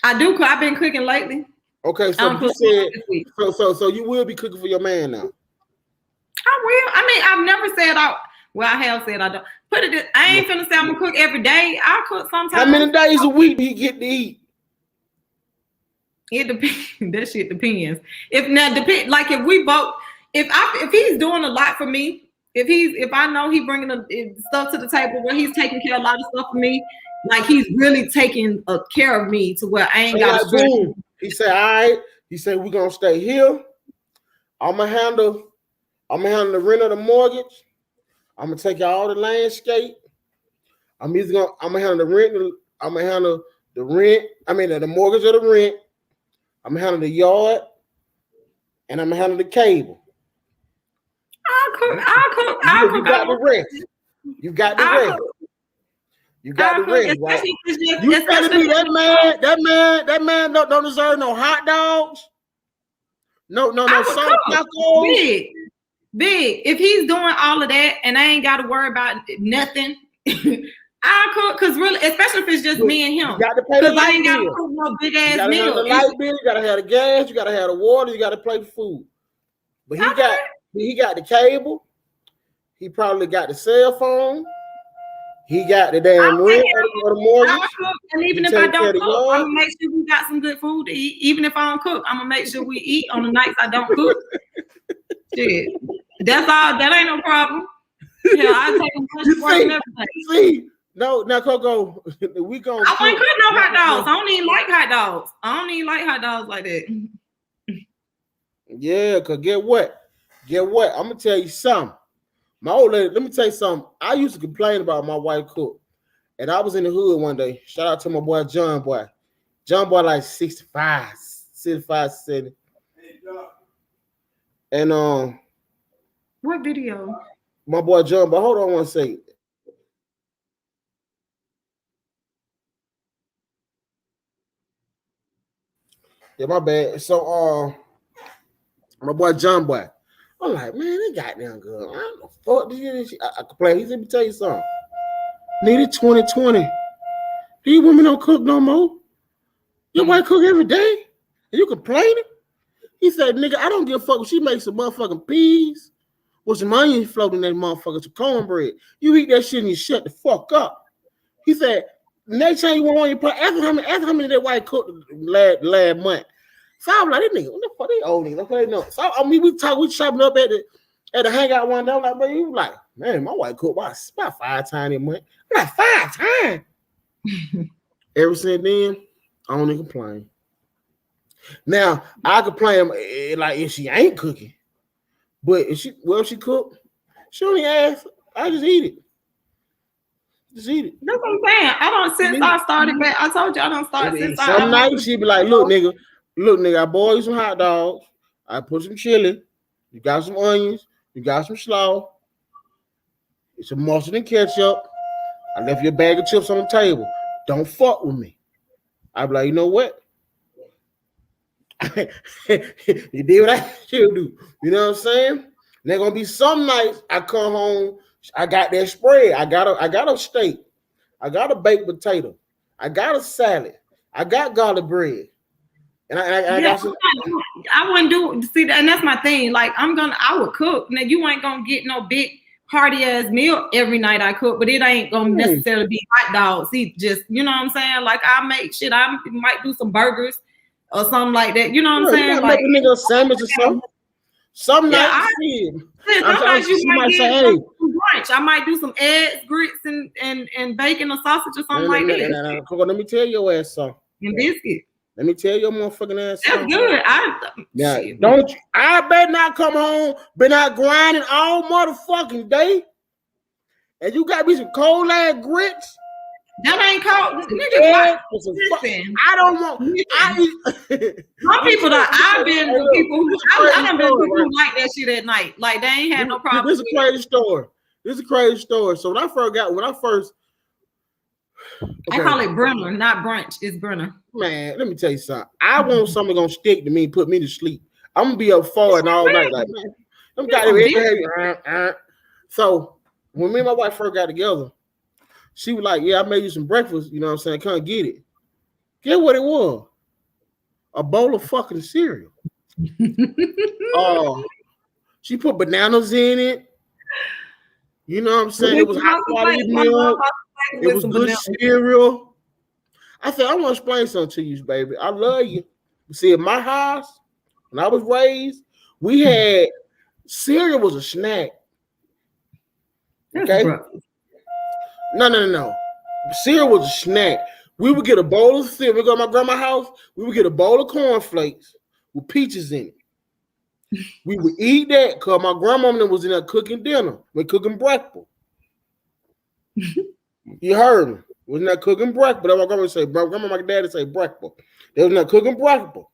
C: I do cook. I've been cooking lately.
B: Okay, so you said so you will be cooking for your man now.
C: I will. I mean, I've never said I have said I don't. Put it. I ain't finna say I'm gonna cook every day. I'll cook sometimes.
B: How many days a week do you get to eat?
C: It depends. That shit depends. Like if we both, if he's doing a lot for me, if I know he bringing stuff to the table where he's taking care of a lot of stuff for me, like he's really taking care of me to where I ain't got to stress.
B: He said, all right. He said, we're gonna stay here. I'm gonna handle the rent of the mortgage. I'm gonna take all the landscape. I'm gonna handle the rent. I'm gonna handle the rent. I mean the mortgage of the rent. I'm gonna handle the yard, and I'm gonna handle the cable.
C: I'll cook.
B: You got the rest. You got the rest. You got the rest. Right? You telling me that man don't deserve no hot dogs? No soft tacos.
C: Big. If he's doing all of that and I ain't got to worry about nothing, I'll cook. Because really, especially if it's just me and him.
B: You got to pay the light bill.
C: I ain't got to cook no big ass meal.
B: You got to have the light bill. You got to have the gas. You got to have the water. You got to pay for food. But he got the cable. He probably got the cell phone. He got the damn rent or the mortgage.
C: And even if I don't cook, I'm gonna make sure we got some good food to eat. Even if I don't cook, I'm gonna make sure we eat on the nights I don't cook. Shit, that's all. That ain't no problem. Yeah, I take them to work and everything.
B: See, now Coco, we gonna.
C: I wouldn't cook no hot dogs. I don't even like hot dogs. I don't even like hot dogs like that.
B: Yeah, cause get what? I'm gonna tell you something. My old lady, let me tell you something. I used to complain about my wife cook. And I was in the hood one day. Shout out to my boy, John Boy. John Boy like 65, 70. And
C: what video?
B: My boy John Boy, hold on one second. Yeah, my bad. So my boy John Boy. I'm like, man, they goddamn good. I don't know fuck this. I complain. He said, let me tell you something. Needed 2020. These women don't cook no more. Your wife cook every day. And you complaining? He said, nigga, I don't give a fuck if she makes some motherfucking peas with some onions floating in that motherfucker, some cornbread. You eat that shit and you shut the fuck up. He said, next time you want on your plate, ask how many that wife cooked last month. So I'm like, this nigga, what the fuck they old niggas? They know. So I mean, we chopping up at the hangout one day. I'm like, bro, you like, man, my wife cooked about 5 times a month. I'm like, 5 times. Ever since then, I don't even complain. Now I complain like if she ain't cooking, but if she cook, she only ask. I just eat it. Just eat it.
C: That's what I'm saying. I don't since I started back. I told you I don't start since I.
B: Some nights she be like, look, nigga, I boiled you some hot dogs. I put some chili. You got some onions. You got some slaw. It's some mustard and ketchup. I left your bag of chips on the table. Don't fuck with me. I'd be like, you know what? You did what I should do. You know what I'm saying? There's gonna be some nights I come home, I got that spread. I got a steak. I got a baked potato. I got a salad. I got garlic bread. And I got some.
C: I wouldn't do see that, and that's my thing. Like I would cook. Now you ain't gonna get no big hearty ass meal every night I cook, but it ain't gonna necessarily be hot dogs. See, just you know what I'm saying? Like I make shit. I might do some burgers or something like that. You know what I'm saying?
B: Like a nigga a sandwich or something. Some nights
C: sometimes you might get some brunch. I might do some eggs, grits, and bacon or sausage or something like that.
B: Coco, let me tell your ass something.
C: And biscuit.
B: Let me tell your motherfucking ass something.
C: That's good.
B: Don't you, I better not come home, been out grinding all motherfucking day. And you got me some cold ass grits.
C: That ain't cold. I don't want. Some people that I've been with people who I done been with people like that shit at night. Like they ain't had no problem.
B: This is a crazy story. So when I first
C: I call it Brenner, not brunch. It's Brenner.
B: Man, let me tell you something. I want something gonna stick to me, put me to sleep. I'm gonna be up forward all night. Like, man, I'm got So when me and my wife first got together, she was like, yeah, I made you some breakfast, you know what I'm saying? Come get it. Get what it was? A bowl of fucking cereal. She put bananas in it. You know what I'm saying? It was high quality milk. It was good cereal. I said, I want to explain something to you, baby. I love you. See, in my house, when I was raised, we had cereal was a snack. Okay? No. Cereal was a snack. We would get a bowl of cereal. We go to my grandma's house. We would get a bowl of cornflakes with peaches in it. We would eat that because my grandmama was in there cooking dinner. We're cooking breakfast. You heard me. Was not cooking breakfast. That's what my grandma say. My grandma, my daddy say breakfast. They was not cooking breakfast.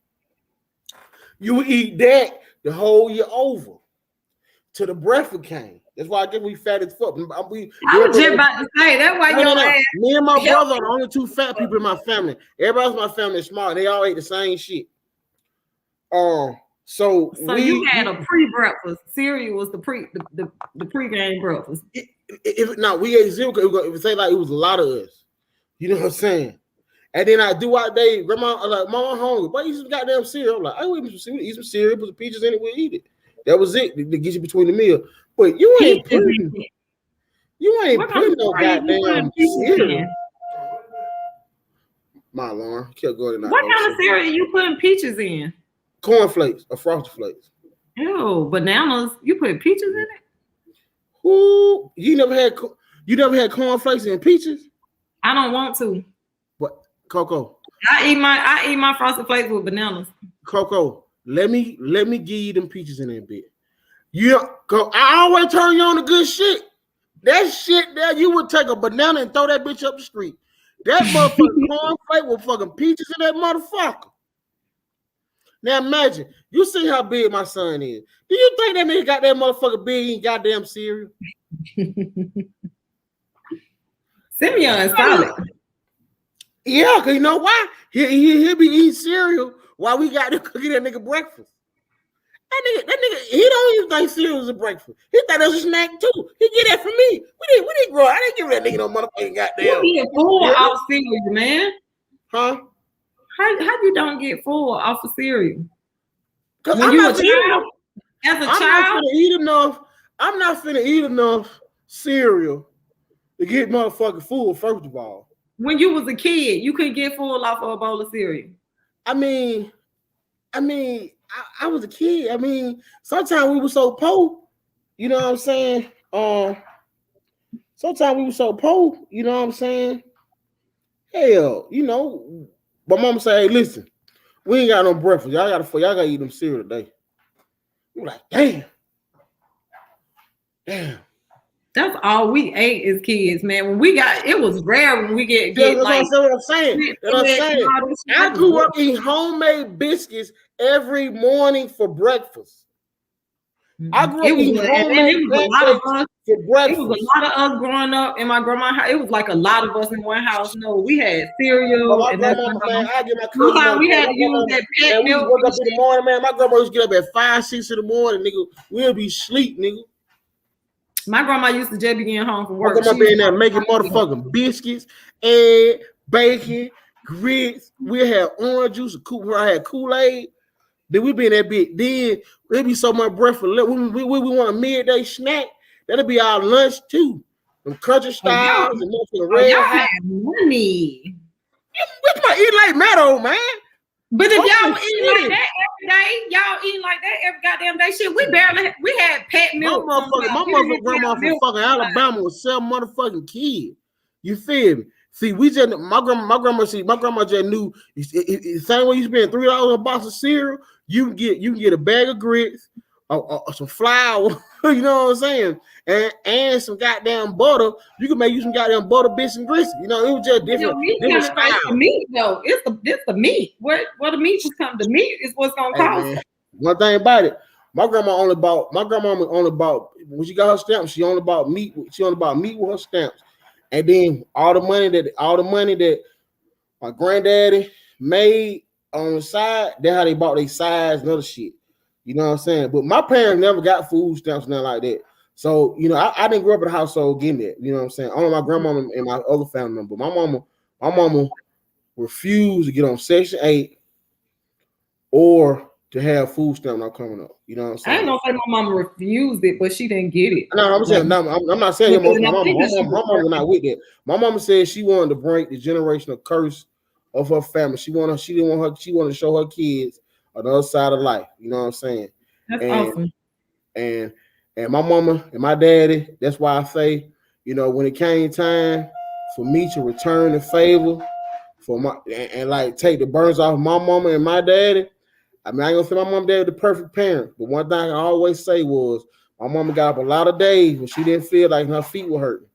B: You would eat that the whole year over till the breakfast came. That's why I guess we fat as fuck. I
C: was just about to say that's why
B: Me and my brother are the only two fat people in my family. Everybody else in my family is smart. They all ate the same shit. So
C: you had a pre-breakfast. Cereal was the pre-game breakfast.
B: We ate cereal because it would say like it was a lot of us. You know what I'm saying? And then I do our day. Grandma, like, Mama hungry. Why you eat some goddamn cereal? I'm like, I eat some cereal. Eat some cereal, put some peaches in it, we'll eat it. That was it to get you between the meal. But you ain't putting no goddamn cereal. My alarm kept going.
C: What kind of cereal you putting peaches in?
B: Cornflakes or Frosted Flakes.
C: Ew, bananas. You put peaches in it?
B: Ooh, you never had cornflakes and peaches? I
C: don't want to.
B: What, Coco?
C: I eat my Frosted Flakes with bananas.
B: Coco, let me give you them peaches in that bit. I always turn you on the good shit. That shit there, you would take a banana and throw that bitch up the street. That motherfucking cornflake with fucking peaches in that motherfucker. Now imagine, you see how big my son is. Do you think that nigga got that motherfucker big in goddamn cereal?
C: Simeon is solid.
B: Yeah, because you know why? He'll be eating cereal while we got to cooking that nigga breakfast. That nigga, he don't even think cereal is a breakfast. He thought it was a snack too. He get that from me. We didn't grow. I didn't give that nigga no motherfucking goddamn.
C: You get full off cereal, man.
B: Huh?
C: How you don't get full off of cereal?
B: Because I'm not finna eat enough cereal to get motherfucking full, first of all.
C: When you was a kid, you couldn't get full off of a bowl of cereal.
B: I was a kid. I mean, sometimes we were so poor, you know what I'm saying? Sometimes we were so poor, you know what I'm saying? Hell, you know, my mama say, hey, listen, we ain't got no breakfast. Y'all gotta eat them cereal today. You're like, damn.
C: That's all we ate as kids, man. When we got, it was rare when we get like.
B: That's what I'm saying. I grew up eating homemade biscuits every morning for breakfast. I grew up eating homemade pancakes for breakfast.
C: It was a lot of us growing up in my grandma's house. It was like a lot of us in one house. No, we had cereal.
B: My
C: and
B: grandma, man, I get my cousin.
C: we had to use that pet milk.
B: We woke up in the morning, man. My grandma used to get up at 5, 6 in the morning, nigga. We'll be asleep, nigga.
C: My grandma used to just be getting home from work.
B: My grandma be in there making motherfucking biscuits, egg, bacon, grits. We had orange juice. I had Kool-Aid. Then we be in that bit. Then there be so much breakfast. We want a midday snack. That'll be our lunch too. Them country styles and motherfucking red.
C: Y'all had money.
B: We might eat like Meadow, man.
C: But if y'all eating like that every day, y'all eating like that every goddamn day, shit, we had pet milk.
B: My motherfucking grandma from fucking Alabama was 7 motherfucking kids. You feel me? See, my grandma just knew the same way you spend $3 on a box of cereal, you can get a bag of grits, some flour, you know what I'm saying, and some goddamn butter. You can make you some goddamn butter bits and grits. You know, it was just different style.
C: The meat though, it's the meat. What the meat was coming. The meat is what's gonna cost.
B: One thing about it, my grandma only bought when she got her stamps. She only bought meat. She only bought meat with her stamps. And then all the money that my granddaddy made on the side, that's how they bought their sides and other shit. You know what I'm saying? But my parents never got food stamps, nothing like that. So, you know, I didn't grow up in a household getting that. You know what I'm saying? Only my grandmama and my other family member. My mama refused to get on Section 8 or to have food stamp not coming up. You know what I'm saying?
C: I ain't gonna say my mama refused it, but she didn't get it.
B: No, I'm saying no. I'm not saying my mama was not with that. My mama said she wanted to break the generational curse of her family. She wanted to show her kids another side of life. You know what I'm saying?
C: That's awesome.
B: And my mama and my daddy. That's why I say, you know, when it came time for me to return the favor for my and like take the burdens off my mama and my daddy. I mean, I ain't gonna say my mom and dad were the perfect parent, but one thing I always say was my mama got up a lot of days when she didn't feel like her feet were hurting.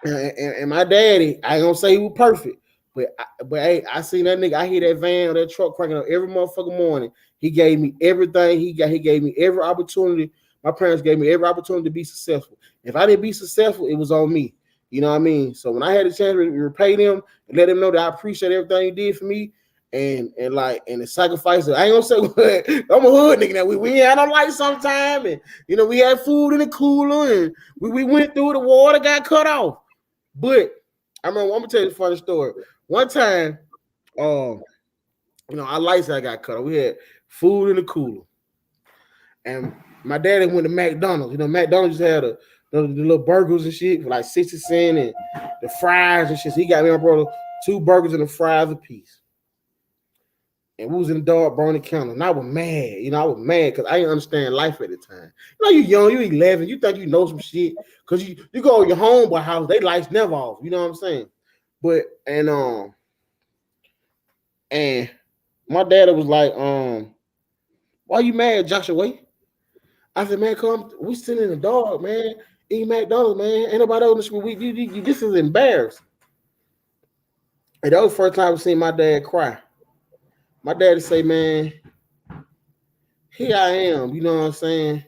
B: And my daddy, I ain't gonna say he was perfect, but hey, I seen that nigga. I hear that van or that truck cranking up every motherfucking morning. He gave me everything he got. He gave me every opportunity. My parents gave me every opportunity to be successful. If I didn't be successful, it was on me. You know what I mean? So when I had a chance to repay them and let them know that I appreciate everything he did for me. And the sacrifice. I ain't gonna say I'm a hood nigga. Now we had no light sometime, and you know we had food in the cooler, and we went through the water, got cut off. But I remember, I'm gonna tell you a funny story. One time, you know, our lights that got cut off. We had food in the cooler, and my daddy went to McDonald's. You know, McDonald's just had the little burgers and shit for like 60 cents, and the fries and shit. So he got me and my brother 2 burgers and the fries a piece. And we was in the dark, burning counter, and I was mad. You know, I was mad because I didn't understand life at the time. You know, you young, you 11, you think you know some shit because you go to your homeboy house, they lights never off. You know what I'm saying? But and my daddy was like, why you mad, Joshua? I said, man, come, we sitting in the dark, man. Eat McDonald's, man. Ain't nobody else in the school. This is embarrassing. And that was the first time I seen my dad cry. My daddy say, man, here I am, you know what I'm saying?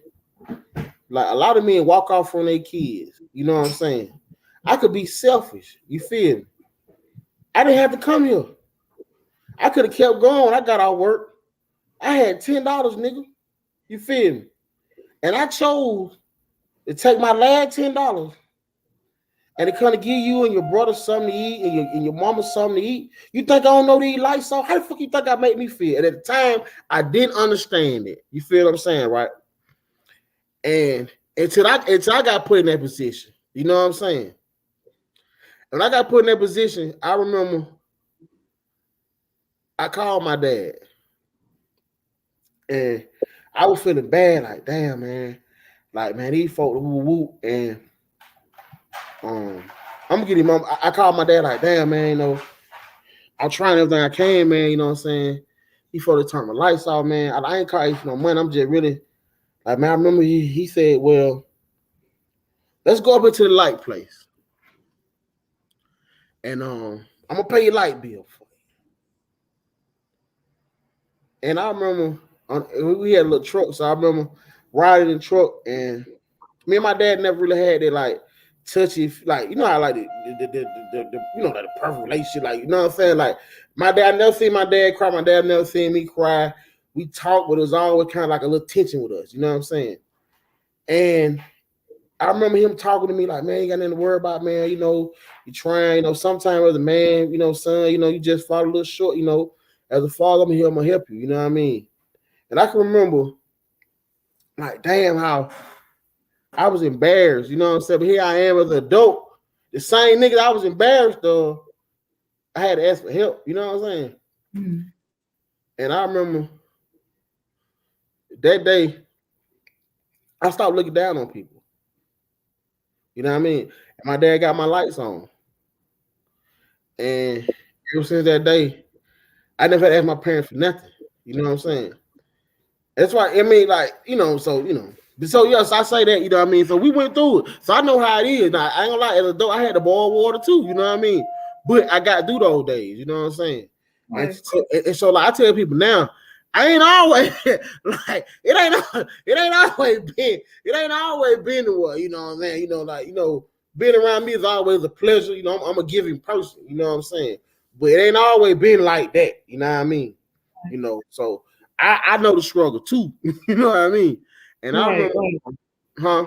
B: Like a lot of men walk off from their kids, you know what I'm saying? I could be selfish, you feel me? I didn't have to come here. I could have kept going. I got out work. I had $10, nigga. You feel me? And I chose to take my last $10 and to kind of give you and your brother something to eat and your mama something to eat. You think I don't know these lights off? How the fuck you think I make me feel? And at the time, I didn't understand it. You feel what I'm saying, right? And until I got put in that position, you know what I'm saying? When I got put in that position, I remember I called my dad. And I was feeling bad, like, damn, man. Like, man, these folk, woo. And I'm gonna get him. I called my dad, like, damn, man, you know, I'm trying everything I can, man, you know what I'm saying? He for to turn my lights off, man. I ain't calling you for no money. I'm just really, like, man, I remember he said, well, let's go up into the light place. And I'm gonna pay your light bill for you. And I remember we had a little truck, so I remember riding in the truck, and me and my dad never really had that like touchy, like you know how like the you know like the perfect relationship, like you know what I'm saying. Like my dad, I never seen my dad cry. My dad never seen me cry. We talked, but it was always kind of like a little tension with us. You know what I'm saying? And I remember him talking to me like, man, you got nothing to worry about, man. You know, you trying. You know, sometimes as a man, you know, son, you know, you just fall a little short. You know, as a father, I'm here, I'm gonna help you. You know what I mean? And I can remember, like, damn, how I was embarrassed. You know what I'm saying? But here I am as an adult, the same nigga I was embarrassed of. I had to ask for help. You know what I'm saying?
C: Mm-hmm.
B: And I remember that day, I stopped looking down on people. You know what I mean? And my dad got my lights on. And ever since that day, I never had to ask my parents for nothing. You know what I'm saying? That's why, I mean, like, you know, so, you know. So, yes, I say that, you know what I mean? So, we went through it. So, I know how it is. Now, I ain't gonna lie, as an adult, I had to boil water too, you know what I mean? But I got through those days, you know what I'm saying? Right. And so, like, I tell people now, I ain't always, like, it ain't always been the way, you know what I'm saying? You know, like, you know, being around me is always a pleasure. You know, I'm a giving person, you know what I'm saying? But it ain't always been like that, you know what I mean? You know, so I know the struggle too, you know what I mean? And I remember, huh?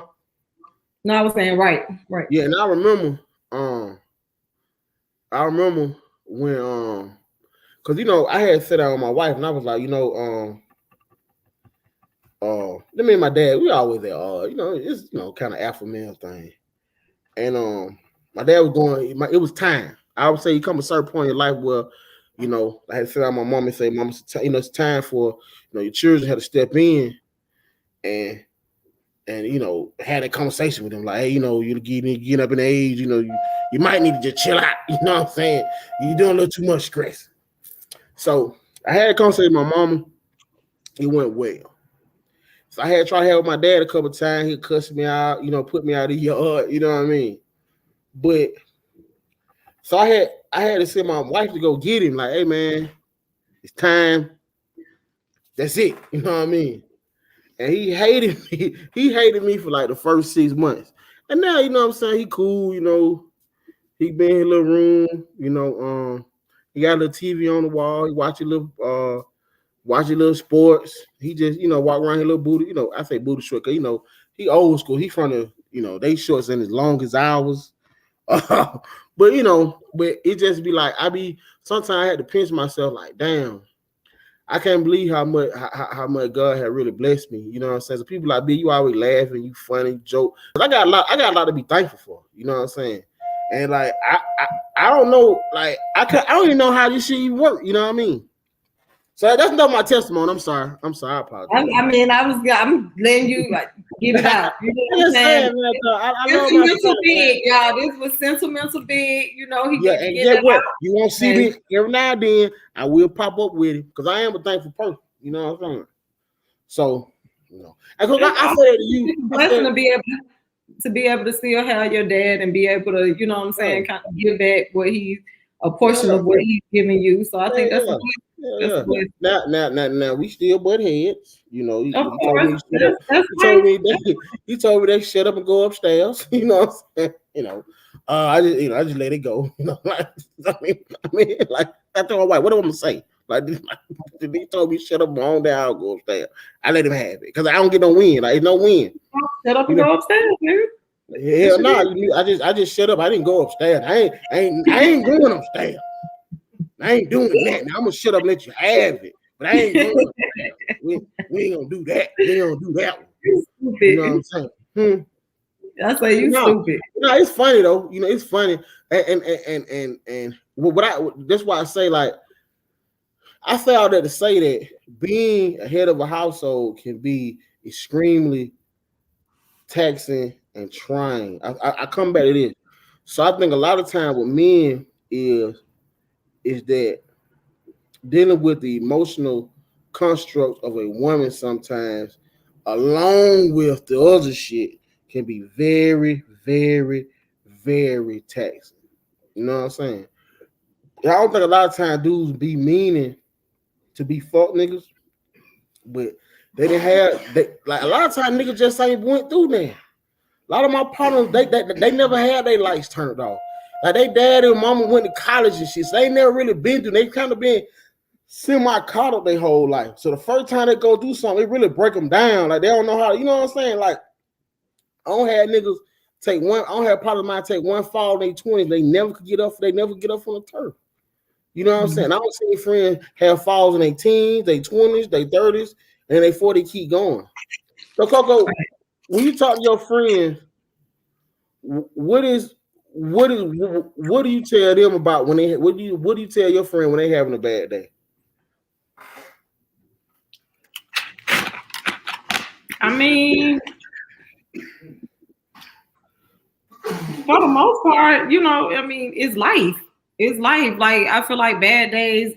C: No, I was saying right.
B: Yeah, and I remember when because you know I had sat down with my wife and I was like, you know, me and my dad, we always at you know, it's you know kind of alpha male thing. And my dad was going, it was time. I would say you come a certain point in your life where, you know, I had to sit down with my mom and say, Mom, you know, it's time for, you know, your children had to step in and you know, had a conversation with them, like, hey, you know, you get up in age, you know, you might need to just chill out. You know what I'm saying? You're doing a little too much stress. So I had a conversation with my mama. It went well. So I had to try to help my dad a couple of times. He cussed me out, you know, put me out of the yard, you know what I mean? But so I had to send my wife to go get him, like, hey man, it's time. That's it. You know what I mean? And he hated me. He hated me for like the first 6 months. And now, you know what I'm saying? He cool, you know. He been in his little room, you know. He got a little TV on the wall. He watching little sports. He just, you know, walk around his little booty. You know, I say booty short, because, you know, he old school. He from the, you know, they shorts in as long as ours. But, you know, but it just be like, sometimes I had to pinch myself like, damn, I can't believe how much God had really blessed me. You know what I'm saying? So people like, B, you always laughing, you funny, joke. I got a lot to be thankful for. You know what I'm saying? And like I don't know, like I don't even know how this shit even work. You know what I mean? So that's not my testimony. I'm sorry. I apologize.
C: I'm letting you like get it out. You know what I'm saying? Sentimental big, y'all. This was sentimental big. You know, he
B: and get what? You won't see me every now and then. I will pop up with it because I am a thankful person. You know what I'm saying? So, you know, I said to you,
C: it's a blessing to be able to still have your dad and be able to, you know what I'm saying, kind of give back a portion of what he's giving you. So I think that's a blessing.
B: Now we still butt heads. You know, he told me they shut up and go upstairs. You know what I'm saying? You know, I just let it go. You know, like I mean, like I told my wife, what do I want to say? Like he told me shut up and on down, I'll go upstairs. I let him have it because I don't get no win. Like it's no win.
C: Shut up and go upstairs, man.
B: Hell no, I just shut up. I didn't go upstairs. I ain't going upstairs. I ain't doing that. Now I'm gonna shut up and let you have it. But I ain't going upstairs. We ain't gonna do that. We ain't gonna do that one. You know what I'm saying?
C: I say you stupid.
B: No, it's funny though. You know, it's funny. And that's why I say, like, I say all that to say that being a head of a household can be extremely taxing and trying. I come back to this. So I think a lot of time with men is that dealing with the emotional construct of a woman sometimes, along with the other shit, can be very, very, very taxing. You know what I'm saying? I don't think a lot of times dudes be meaning to be fuck niggas, but They didn't have like a lot of times niggas just ain't went through that. A lot of my partners, they never had their lights turned off. Like they dad and mama went to college and shit, so they never really been through. They kind of been semi-caught up their whole life. So the first time they go do something, it really break them down. Like they don't know how, you know what I'm saying? Like I don't have niggas take one, I don't have partners mine take one fall in their 20s. They never get up from the turf. You know what I'm saying? I don't see friends have falls in their teens, their 20s, their 30s, and they 40 keep going. So Coco, when you talk to your friends, what do you tell them about when they what do you tell your friend when they having a bad day?
C: I mean, for the most part, you know, I mean, it's life. It's life. Like I feel like bad days.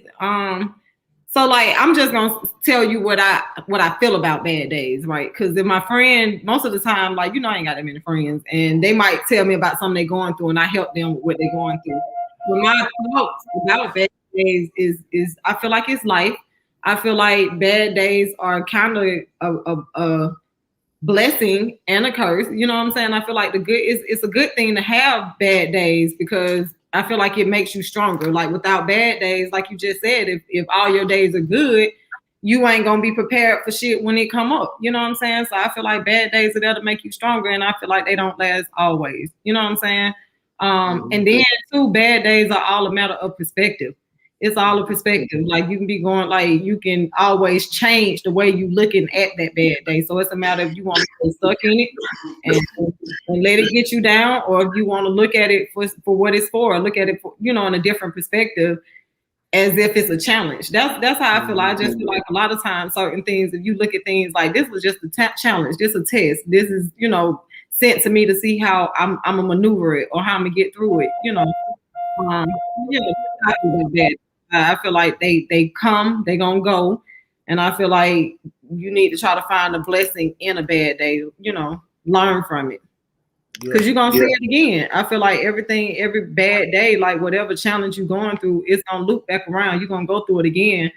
C: So like I'm just gonna tell you what I feel about bad days, right? Because if my friend, most of the time, like you know, I ain't got that many friends, and they might tell me about something they're going through, and I help them with what they're going through. But my thoughts about bad days is I feel like it's life. I feel like bad days are kind of a blessing and a curse. You know what I'm saying? I feel like it's a good thing to have bad days because I feel like it makes you stronger. Like without bad days, like you just said, if all your days are good, you ain't gonna be prepared for shit when it come up. You know what I'm saying? So I feel like bad days are there to make you stronger, and I feel like they don't last always. You know what I'm saying? And then too, bad days are all a matter of perspective. It's all a perspective. Like you can be going, like you can always change the way you looking at that bad day. So it's a matter if you want to stay stuck in it and let it get you down, or if you want to look at it for what it's for, look at it for, you know, in a different perspective, as if it's a challenge. That's how I feel. I just feel like a lot of times certain things, if you look at things like this was just a challenge, this a test. This is, you know, sent to me to see how I'm gonna maneuver it or how I'm gonna get through it. You know, yeah, I feel like that. I feel like they come, they gonna go, and I feel like you need to try to find a blessing in a bad day. You know, learn from it because you're gonna see it again. I feel like every bad day, like whatever challenge you're going through, it's gonna loop back around. You're gonna go through it again.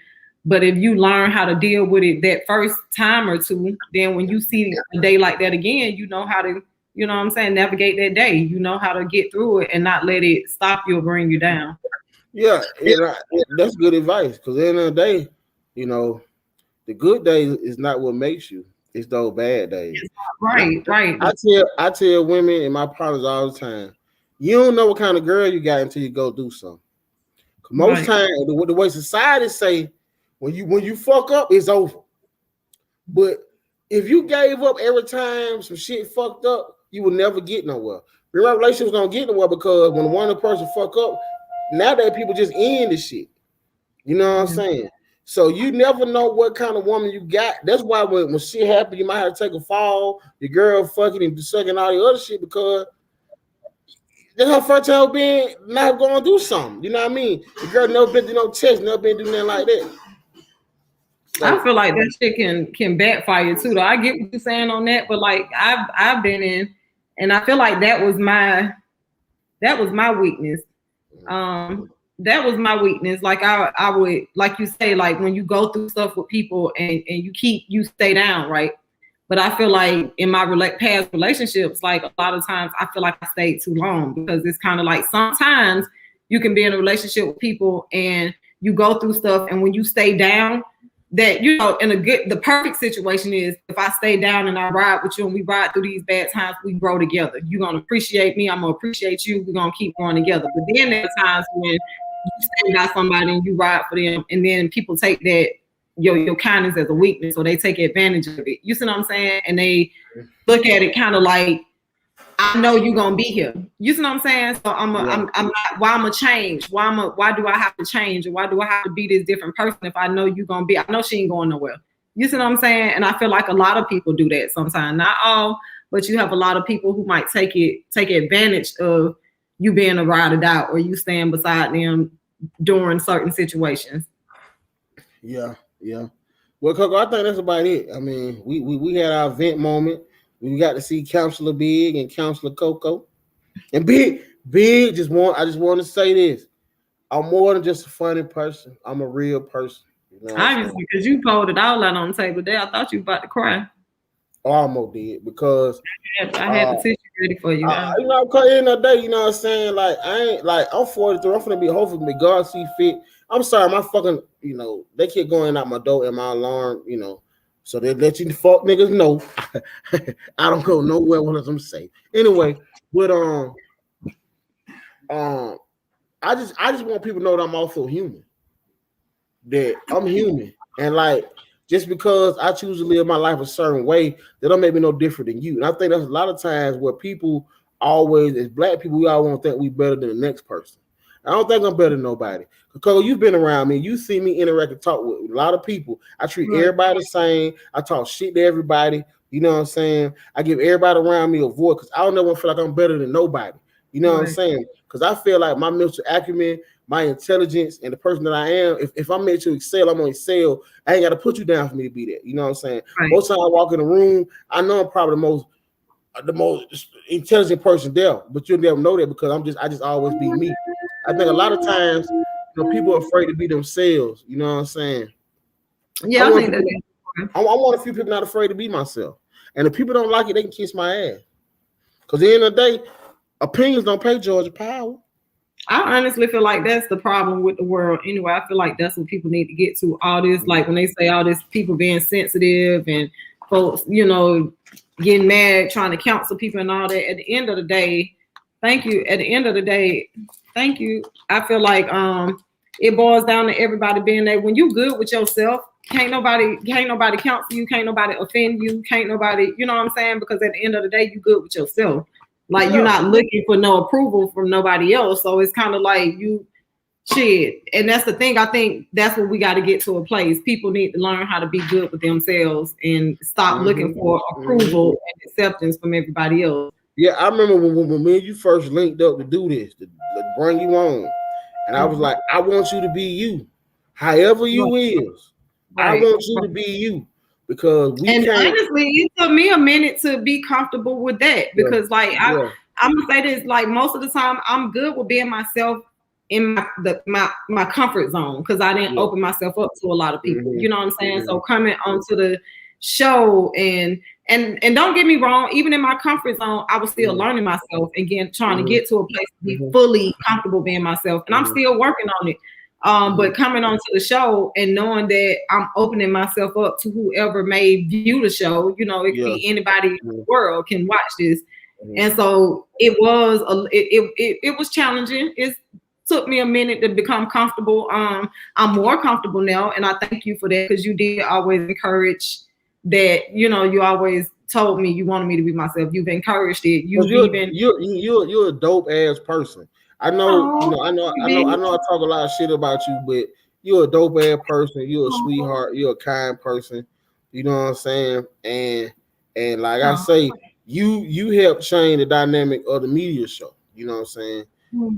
C: But if you learn how to deal with it that first time or two, then when you see a day like that again, you know how to, you know what I'm saying, navigate that day. You know how to get through it and not let it stop you or bring you down.
B: Yeah, that's good advice. Because at the end of the day, you know, the good days is not what makes you; it's those bad days.
C: Right.
B: I tell women and my partners all the time, you don't know what kind of girl you got until you go do something. Most times, the way society say, when you fuck up, it's over. But if you gave up every time some shit fucked up, you will never get nowhere. Your relationship's gonna get nowhere because when one person fuck up. Nowadays, people just end the shit. You know what I'm saying? So you never know what kind of woman you got. That's why when shit happens, you might have to take a fall. Your girl fucking and sucking all the other shit because that's her first time being not going to do something. You know what I mean? The girl never been to no test, never been doing nothing like that.
C: So, I feel like that shit can backfire too. Though I get what you're saying on that, but like I've been in, and I feel like that was my weakness. That was my weakness. Like I would, like you say, like when you go through stuff with people and you stay down, right? But I feel like in my past relationships, like a lot of times I feel like I stayed too long because it's kind of like sometimes you can be in a relationship with people and you go through stuff, and when you stay down, that, you know, the perfect situation is if I stay down and I ride with you and we ride through these bad times, we grow together. You're going to appreciate me. I'm going to appreciate you. We're going to keep going together. But then there are times when you stand by somebody and you ride for them, and then people take that, your kindness as a weakness, or they take advantage of it. You see what I'm saying? And they look at it kind of like, I know you're gonna be here. You see what I'm saying? So I'm not, why I'm gonna change? Why do I have to change? Or why do I have to be this different person if I know you're gonna be? I know she ain't going nowhere. You see what I'm saying? And I feel like a lot of people do that sometimes. Not all, but you have a lot of people who might take advantage of you being a ride or die, or you stand beside them during certain situations.
B: Yeah. Well, Coco, I think that's about it. I mean, we had our event moment. We got to see Counselor Big and Counselor Coco. And Big, I just want to say this. I'm more than just a funny person. I'm a real person. You You know
C: obviously, because you pulled it all out on the table there. I thought you were about to cry.
B: Almost did because
C: I had the tissue ready for you.
B: You know, cause in the day, you know what I'm saying? Like I ain't like I'm 43. I'm finna be hopefully God see fit. I'm sorry, my fucking, you know, they keep going out my door and my alarm, you know. So they let you fuck niggas know. I don't go nowhere with them say. Anyway, but I just want people to know that I'm also human. That I'm human. And like just because I choose to live my life a certain way, that don't make me no different than you. And I think there's a lot of times where people always, as black people, we all want to think we better than the next person. I don't think I'm better than nobody. Because you've been around me, you see me interact and talk with a lot of people. I treat everybody the same. I talk shit to everybody. You know what I'm saying? I give everybody around me a voice because I don't ever feel like I'm better than nobody. You know what I'm saying? Because I feel like my mental acumen, my intelligence, and the person that I am, if I'm meant to excel, I'm gonna excel. I ain't got to put you down for me to be that. You know what I'm saying? Most time I walk in the room, I know I'm probably the most intelligent person there, but you'll never know that because I just always be me. I think a lot of times, you know, people are afraid to be themselves. You know what I'm saying?
C: Yeah, I want
B: a few people not afraid to be myself, and if people don't like it, they can kiss my ass. Because at the end of the day, opinions don't pay Georgia power.
C: I honestly feel like that's the problem with the world. Anyway, I feel like that's what people need to get to. All this, like when they say all this, people being sensitive and folks, you know, getting mad, trying to counsel people and all that. At the end of the day, thank you. At the end of the day, thank you. I feel like it boils down to everybody being there. When you good with yourself, can't nobody counsel you, can't nobody offend you, can't nobody, you know what I'm saying? Because at the end of the day, you good with yourself. Like you're not looking for no approval from nobody else. So it's kind of like you shit. And that's the thing. I think that's what we got to get to a place. People need to learn how to be good with themselves and stop looking for approval and acceptance from everybody else.
B: Yeah, I remember when me and you first linked up to do this, to bring you on. And I was like, I want you to be you. However you is. I want you to be you. Because
C: honestly, it took me a minute to be comfortable with that because I'm gonna say this, like most of the time I'm good with being myself in my comfort zone because I didn't open myself up to a lot of people. You know what I'm saying? So coming onto the show and don't get me wrong, even in my comfort zone, I was still learning myself again, trying to get to a place to be fully comfortable being myself, and I'm still working on it. But coming onto the show and knowing that I'm opening myself up to whoever may view the show, you know, it could be anybody in the world can watch this. And so it was challenging. It took me a minute to become comfortable. I'm more comfortable now, and I thank you for that because you did always encourage that. You know, you always told me you wanted me to be myself. You've encouraged it.
B: You're a dope ass person. I know, I talk a lot of shit about you, but you're a dope ass person. You're a sweetheart. You're a kind person. You know what I'm saying? And like I say, you help change the dynamic of the media show. You know what I'm saying?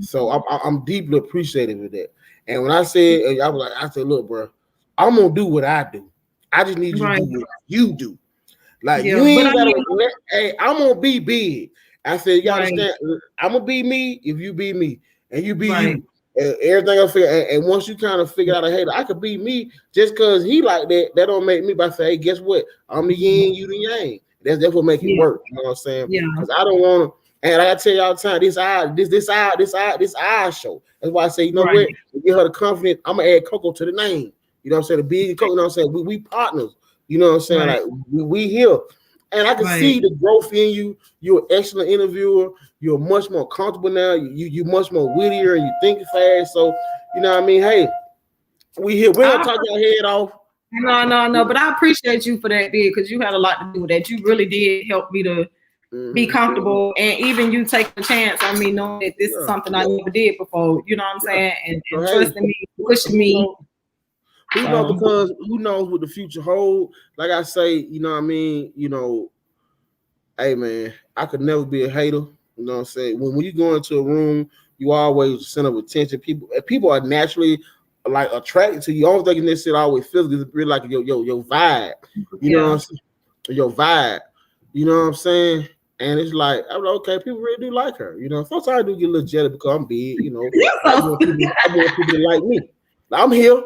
B: So I'm deeply appreciative of that. And when I said, I said, look, bro, I'm gonna do what I do. I just need you to do what you do. Like you ain't gotta. Hey, I'm gonna be big. I said, you understand? I'm gonna be me if you be me, and you be you. And everything I figure. And once you kind of figure out, hey, I could be me just because he like that. That don't make me. But I say, hey, guess what? I'm the yin, you the yang. That's what make it work. You know what I'm saying? Yeah. Because I don't want to. And I tell you all the time, this eye show. That's why I say, you know what? To get her the confidence, I'm gonna add COCO to the name. You know what I'm saying? The big COCO. You know what I'm saying? We partners. You know what I'm saying? Like we here. And I can see the growth in you. You're an excellent interviewer. You're much more comfortable now. You're much more wittier and you think fast. So, you know what I mean? Hey, we here. We don't talk your head off.
C: No. But I appreciate you for that, because you had a lot to do with that. You really did help me to be comfortable. And even you taking a chance on me knowing that this is something I never did before. You know what I'm saying? And trusting me, pushing me.
B: You know, because who knows what the future holds. Like I say, you know what I mean? You know, hey, man, I could never be a hater. You know what I'm saying? When you go into a room, you always the center of attention. People are naturally like attracted to you. I don't think this shit always feels good. It's really like your vibe. You know what I'm saying? Your vibe. You know what I'm saying? And it's like, I'm like, okay, people really do like her. You know, sometimes I do get a little jealous because I'm big, you know. I want people to like me. I'm here.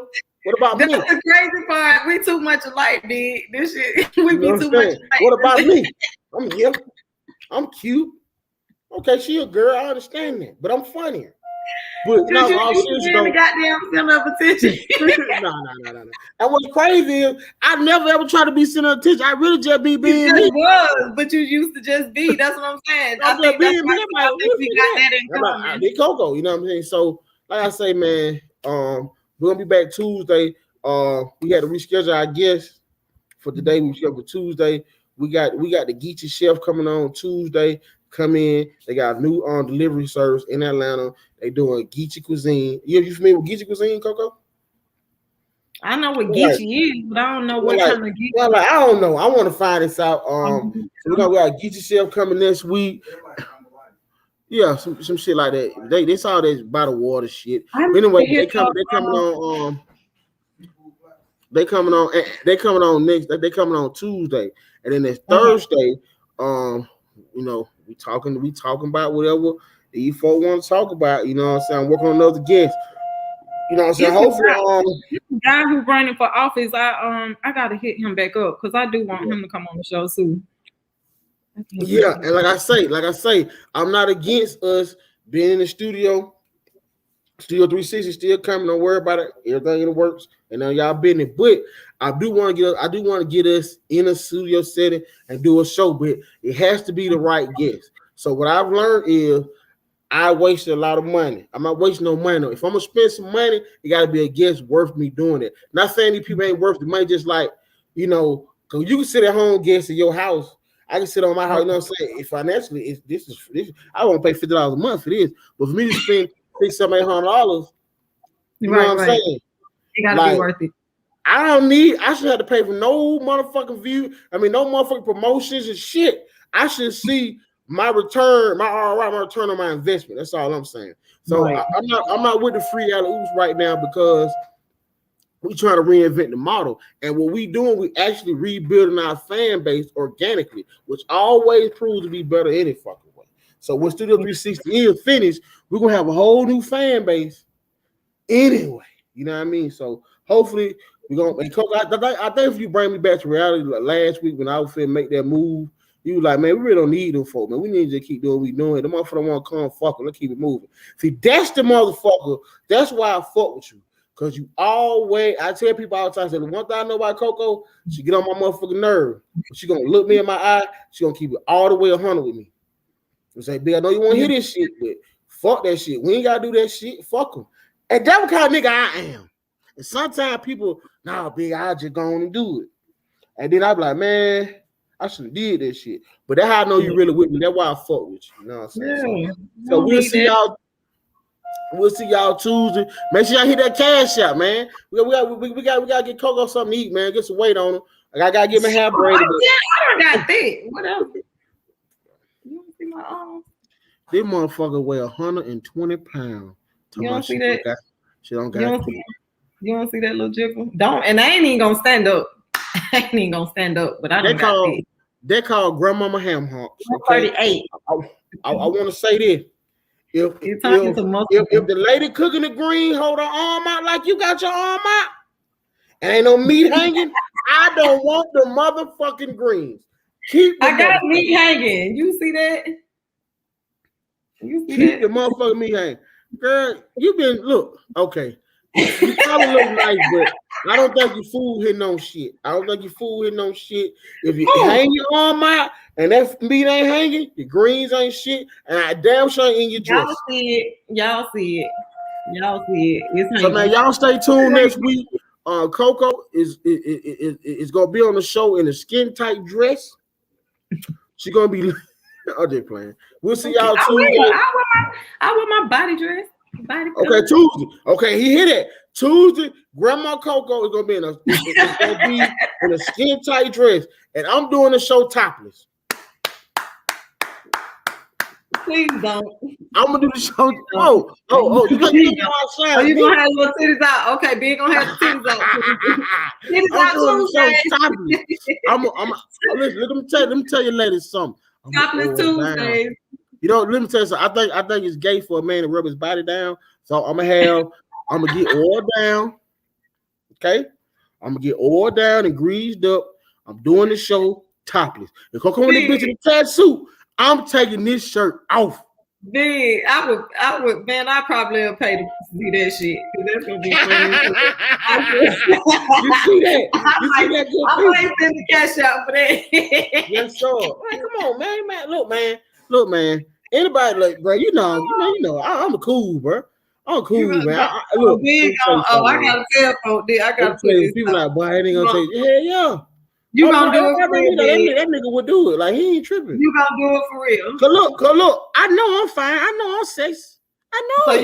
B: What about me?
C: That's the crazy part. We too much alike, big. This shit, we be too much alike.
B: What about me? I'm here. I'm cute. Okay, she a girl. I understand that, but I'm funnier. But no, all seriously though,
C: goddamn center of attention.
B: no. And what's crazy is I never ever try to be center of attention. I really just be being me.
C: Was, but you used to just be. That's what I'm saying. I think we got that in common.
B: I did COCO, you know what I'm saying? So, like I say, man, we're gonna be back Tuesday. We had to reschedule our guests for today. We scheduled for Tuesday. We got the BIGGZ chef coming on Tuesday. Come in. They got a new delivery service in Atlanta. They doing BIGGZ cuisine. You familiar with BIGGZ cuisine, COCO?
C: I know what BIGGZ is, but I don't know what kind of BIGGZ.
B: Well, I don't know. I want to find this out. So we got BIGGZ chef coming next week. Yeah, some shit like that. They saw this by the water shit. But anyway, they coming on. They coming on Tuesday, and then it's Thursday. You know, we talking about whatever you folk want to talk about. You know what I'm saying? I'm working on another guest. You know what I'm saying? Hopefully,
C: the guy who's running for office, I gotta hit him back up because I do want him to come on the show too.
B: Yeah, and like I say, I'm not against us being in the studio. Studio 360 still coming. Don't worry about it. Everything in the works, and now y'all business. But I do want to get us in a studio setting and do a show, but it has to be the right guest. So what I've learned is I wasted a lot of money. I'm not wasting no money. If I'm gonna spend some money, it got to be a guest worth me doing it. Not saying these people ain't worth the money, just like, you know, because you can sit at home guest in your house. I can sit on my house. You know what I'm saying? If financially, this, I won't pay $50 a month for this, but for me to spend $600-$800, you know what I'm saying?
C: It gotta be worth it.
B: I should have to pay for no motherfucking view. I mean, no motherfucking promotions and shit. I should see my return, my ROI, my return on my investment. That's all I'm saying. So right. I'm not with the free alley-oops right now because we trying to reinvent the model. And what we doing, we actually rebuilding our fan base organically, which always proves to be better any fucking way. So when Studio 360 is finished, we're gonna have a whole new fan base anyway. You know what I mean? So hopefully we're gonna. I think if you bring me back to reality, like last week when I was finna make that move, you was like, man, we really don't need them folk, man. We need to keep doing what we doing. The motherfucker want to come fuck them. Let's keep it moving. See, that's the motherfucker. That's why I fuck with you. Cause you always, I tell people all the time, I say, the one thing I know about COCO, she get on my motherfucking nerve. She gonna look me in my eye. She gonna keep it all the way 100 with me. And say, Big, I know you want to hear this shit, but fuck that shit. We ain't gotta do that shit. Fuck them. And that's what kind of nigga I am. And sometimes people, nah, Big, I just go on and do it. And then I be like, man, I should have did that shit. But that's how I know you really with me. That's why I fuck with you. You know what I'm saying?
C: Yeah.
B: So we'll see y'all. We'll see y'all Tuesday. Make sure y'all hit that cash out, man. We gotta get COCO something to eat, man. Get some weight on him. I gotta get my hair braided.
C: Yeah, I don't got that. What else? You want to see my arm?
B: This motherfucker weigh 120 pounds.
C: You don't see that?
B: She don't got it.
C: You don't see that little jiggle? Don't. And I ain't even gonna stand up. I ain't even gonna stand up. But I don't got that.
B: They call grandmama ham hocks.
C: 38.
B: I want to say this. If the lady cooking the green hold her arm out like you got your arm out and ain't no meat hanging, I don't want the motherfucking greens.
C: I got meat hanging. You see that?
B: Keep the motherfucking meat hanging. Girl, you been, look, okay. You probably look nice, but I don't think you fool hitting on shit. If you hang your arm out and that meat ain't hanging, your greens ain't shit, and I damn sure ain't in your dress.
C: Y'all see it. It's
B: so man, y'all stay tuned next week. COCO is gonna be on the show in a skin tight dress. She's gonna be. I'm just playing. We'll see y'all Tuesday.
C: I wear my body dress.
B: Okay, Tuesday. Okay, he hit it. Tuesday, Grandma COCO is gonna be in a skin tight dress, and I'm doing the show topless.
C: Please don't.
B: I'm gonna do the show. Oh! You
C: gonna have your titties out? Okay, Big gonna have the titties out. Titties out Tuesday.
B: Let me tell you, ladies, something.
C: Topless Tuesdays.
B: You know, let me tell you something. I think it's gay for a man to rub his body down. So I'm gonna get oil down. Okay, I'm gonna get oiled down and greased up. I'm doing the show topless. If Coco on this bitch in a tight suit, I'm taking this shirt off.
C: Big, I would, man. I probably would pay to see that shit. That's gonna be funny.
B: You see that? You see that?
C: I might send the cash out for that.
B: Yes, sir. Man, come on, man. Look, man. Anybody like, bro? You know. I'm a cool, bro. I'm cool, man. I
C: gotta tell folks. I gotta put this.
B: People like, boy, I ain't gonna say, yeah.
C: You gonna do it for real?
B: That nigga would do it. Like he ain't tripping.
C: You gonna do it for real?
B: Cause look. I know I'm fine. I know I'm safe. I know.
C: So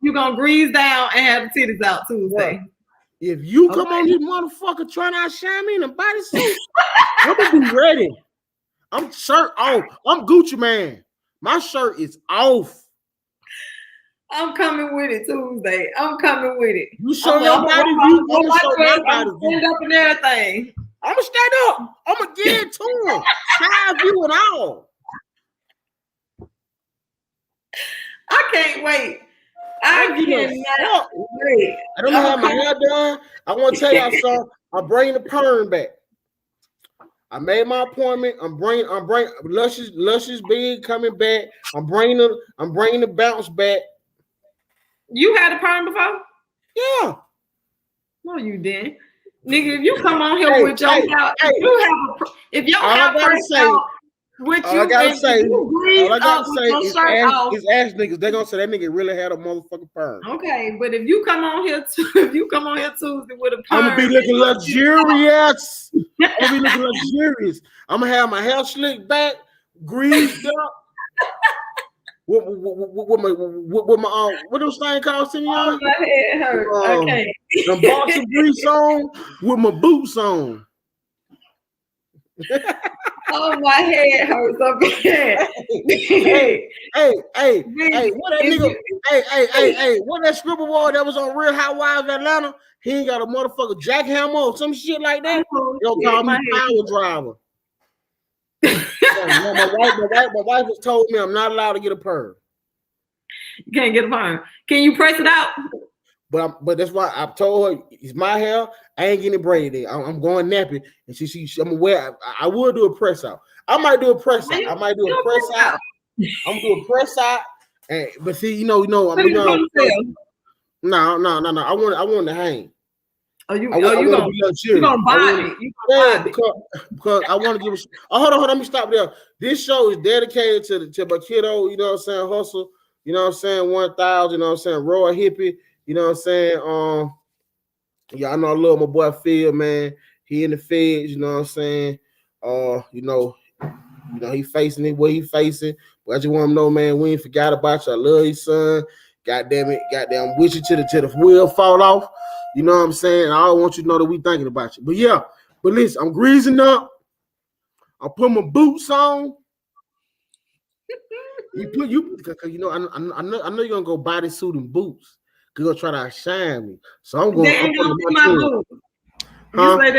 C: you gonna grease down and have the titties out Tuesday.
B: If you come on this motherfucker trying to outshine me in a bodysuit, I'm gonna be ready. I'm shirt off. I'm Gucci man. My shirt is off.
C: I'm coming with it Tuesday. I'm coming with it.
B: You show your body view. I'm gonna show my body view.
C: Stand up and everything.
B: I'm gonna stand up. I'm gonna get it to him. Side view and all.
C: I can't wait. I cannot wait.
B: I don't have my hair done. I want to tell y'all something. I'm bringing the perm back. I made my appointment. I'm bringing Luscious Big coming back. I'm bringing the bounce back.
C: You had a perm before?
B: Yeah.
C: No, you didn't. Nigga, if you come on here with your hair, if your hair first out with you,
B: all I gotta say
C: is
B: ass niggas. They gonna say that nigga really had a motherfucking perm.
C: Okay, but if you come on here Tuesday with a perm,
B: I'm gonna be looking luxurious. I'm gonna have my hair slicked back, greased up. With my what those things called, Simeon?
C: My head hurt. Okay.
B: The boxer grease on with my boots on.
C: Oh, my head hurts so bad.
B: Hey, what that nigga? Hey, what that stripper boy that was on Real Housewives Atlanta? He ain't got a motherfucker jackhammer or some shit like that. They'll call me power driver. My wife has told me I'm not allowed to get a perm.
C: You can't get a perm. Can you press it out?
B: But that's why I told her it's my hair. I ain't getting it braided. I'm going nappy, and she I'm aware. I would do a press out. I might do a press out. I'm gonna do a press out. But see, you know, I'm gonna. No. I want to hang.
C: You gonna buy it?
B: Yeah, because I want to give. Hold on. Let me stop there. This show is dedicated to my kiddo. You know what I'm saying? Hustle. You know what I'm saying? 1,000. You know what I'm saying? Roy Hippie. You know what I'm saying? Yeah, I know I love my boy Phil, man. He in the feds. You know what I'm saying? You know, he facing it. What he facing? But I just want to know, man. We ain't forgot about you. I love you, son. Goddamn with you till the wheel fall off. You know what I'm saying? I want you to know that we thinking about you. But yeah, listen, I'm greasing up. I put my boots on. Because you know, I know you're gonna go bodysuit and boots. You're gonna try to shine me. So I'm going.
C: They ain't gonna see my boots. Huh? You say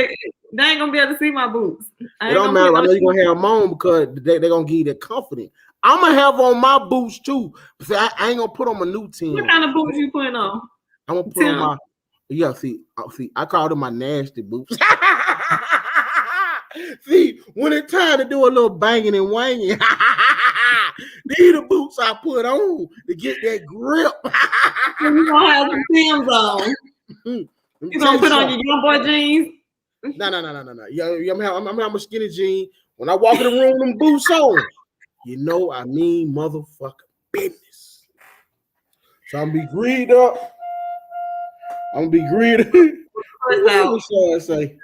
C: they ain't gonna be able to see my boots.
B: It don't matter. I know you're gonna have them on because they're gonna give you that confidence. I'm gonna have on my boots too. See, I ain't gonna put on my new team.
C: What kind of boots you putting on?
B: I'm gonna put on my. Yeah, see, I call them my nasty boots. See, when it's time to do a little banging and wanging, these the boots I put on to get that grip.
C: You gonna have some Timbs on. You gonna put on your young boy jeans?
B: No. Yeah, I'm having a skinny jean. When I walk in the room, them boots on. You know I mean motherfucking business. So I'm gonna be greed up. What Rashad say?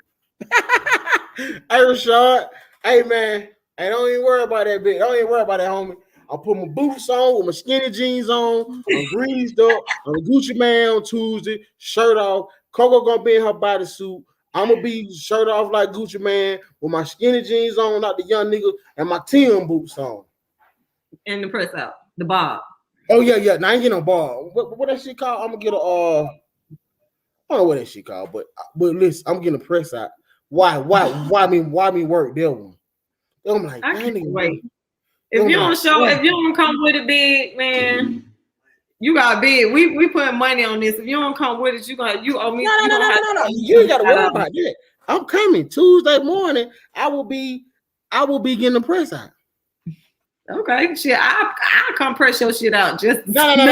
B: Hey, Rashad. Hey, man. Hey, don't even worry about that bitch. Don't even worry about that, homie. I'll put my boots on with my skinny jeans on. I'm greased up. I'm a Gucci man on Tuesday. Shirt off. Coco gonna be in her bodysuit. I'm gonna be shirt off like Gucci man with my skinny jeans on, like the young nigga, and my Tim boots on.
C: And the press out. The bob.
B: Oh, yeah. Now I ain't getting no bob. What that shit called? I'm gonna get a I don't know what that shit called, but listen, I'm getting a press out. Why me work that one? I'm like,
C: I can't wait. If you don't come with it big, man. You got big. We putting money on this. If you don't come with us, you owe me.
B: No. You ain't gotta worry about that. I'm coming Tuesday morning. I will be getting the press out.
C: Okay, shit. I come press your shit out. Just
B: No. Hit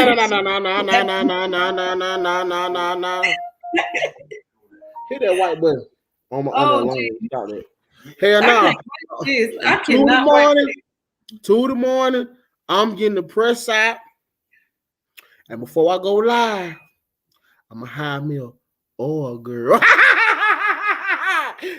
B: that white button on the line. Stop that. Hell no.
C: I cannot wait.
B: 2 in the morning, I'm getting the press out. And before I go live, I'm gonna hire me a girl.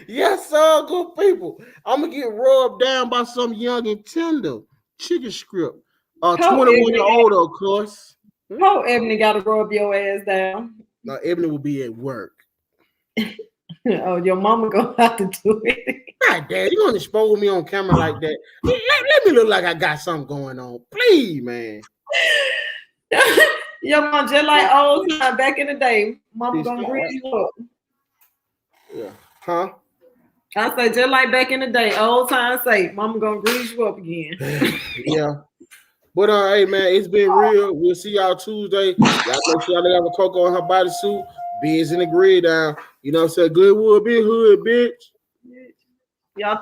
B: Yes, sir, good people. I'm gonna get rubbed down by some young and tender chicken script. 21 and older, of course.
C: Oh, Ebony gotta rub your ass down.
B: No, Ebony will be at work.
C: Oh, your mama gonna have to do it.
B: God, Dad, you gonna expose me on camera like that? Let me look like I got something going on, please, man.
C: Your mom just like old time back in the day. Mama gonna grease you up.
B: Yeah, huh?
C: I say just like back in the day, old time say, Mama gonna grease you up again.
B: Yeah. But hey man, it's been real. We'll see y'all Tuesday. Y'all make sure y'all have a COCO in her bodysuit. BIGGZ in the grid down. You know what I'm saying? Goodwood, big hood, bitch.
C: Y'all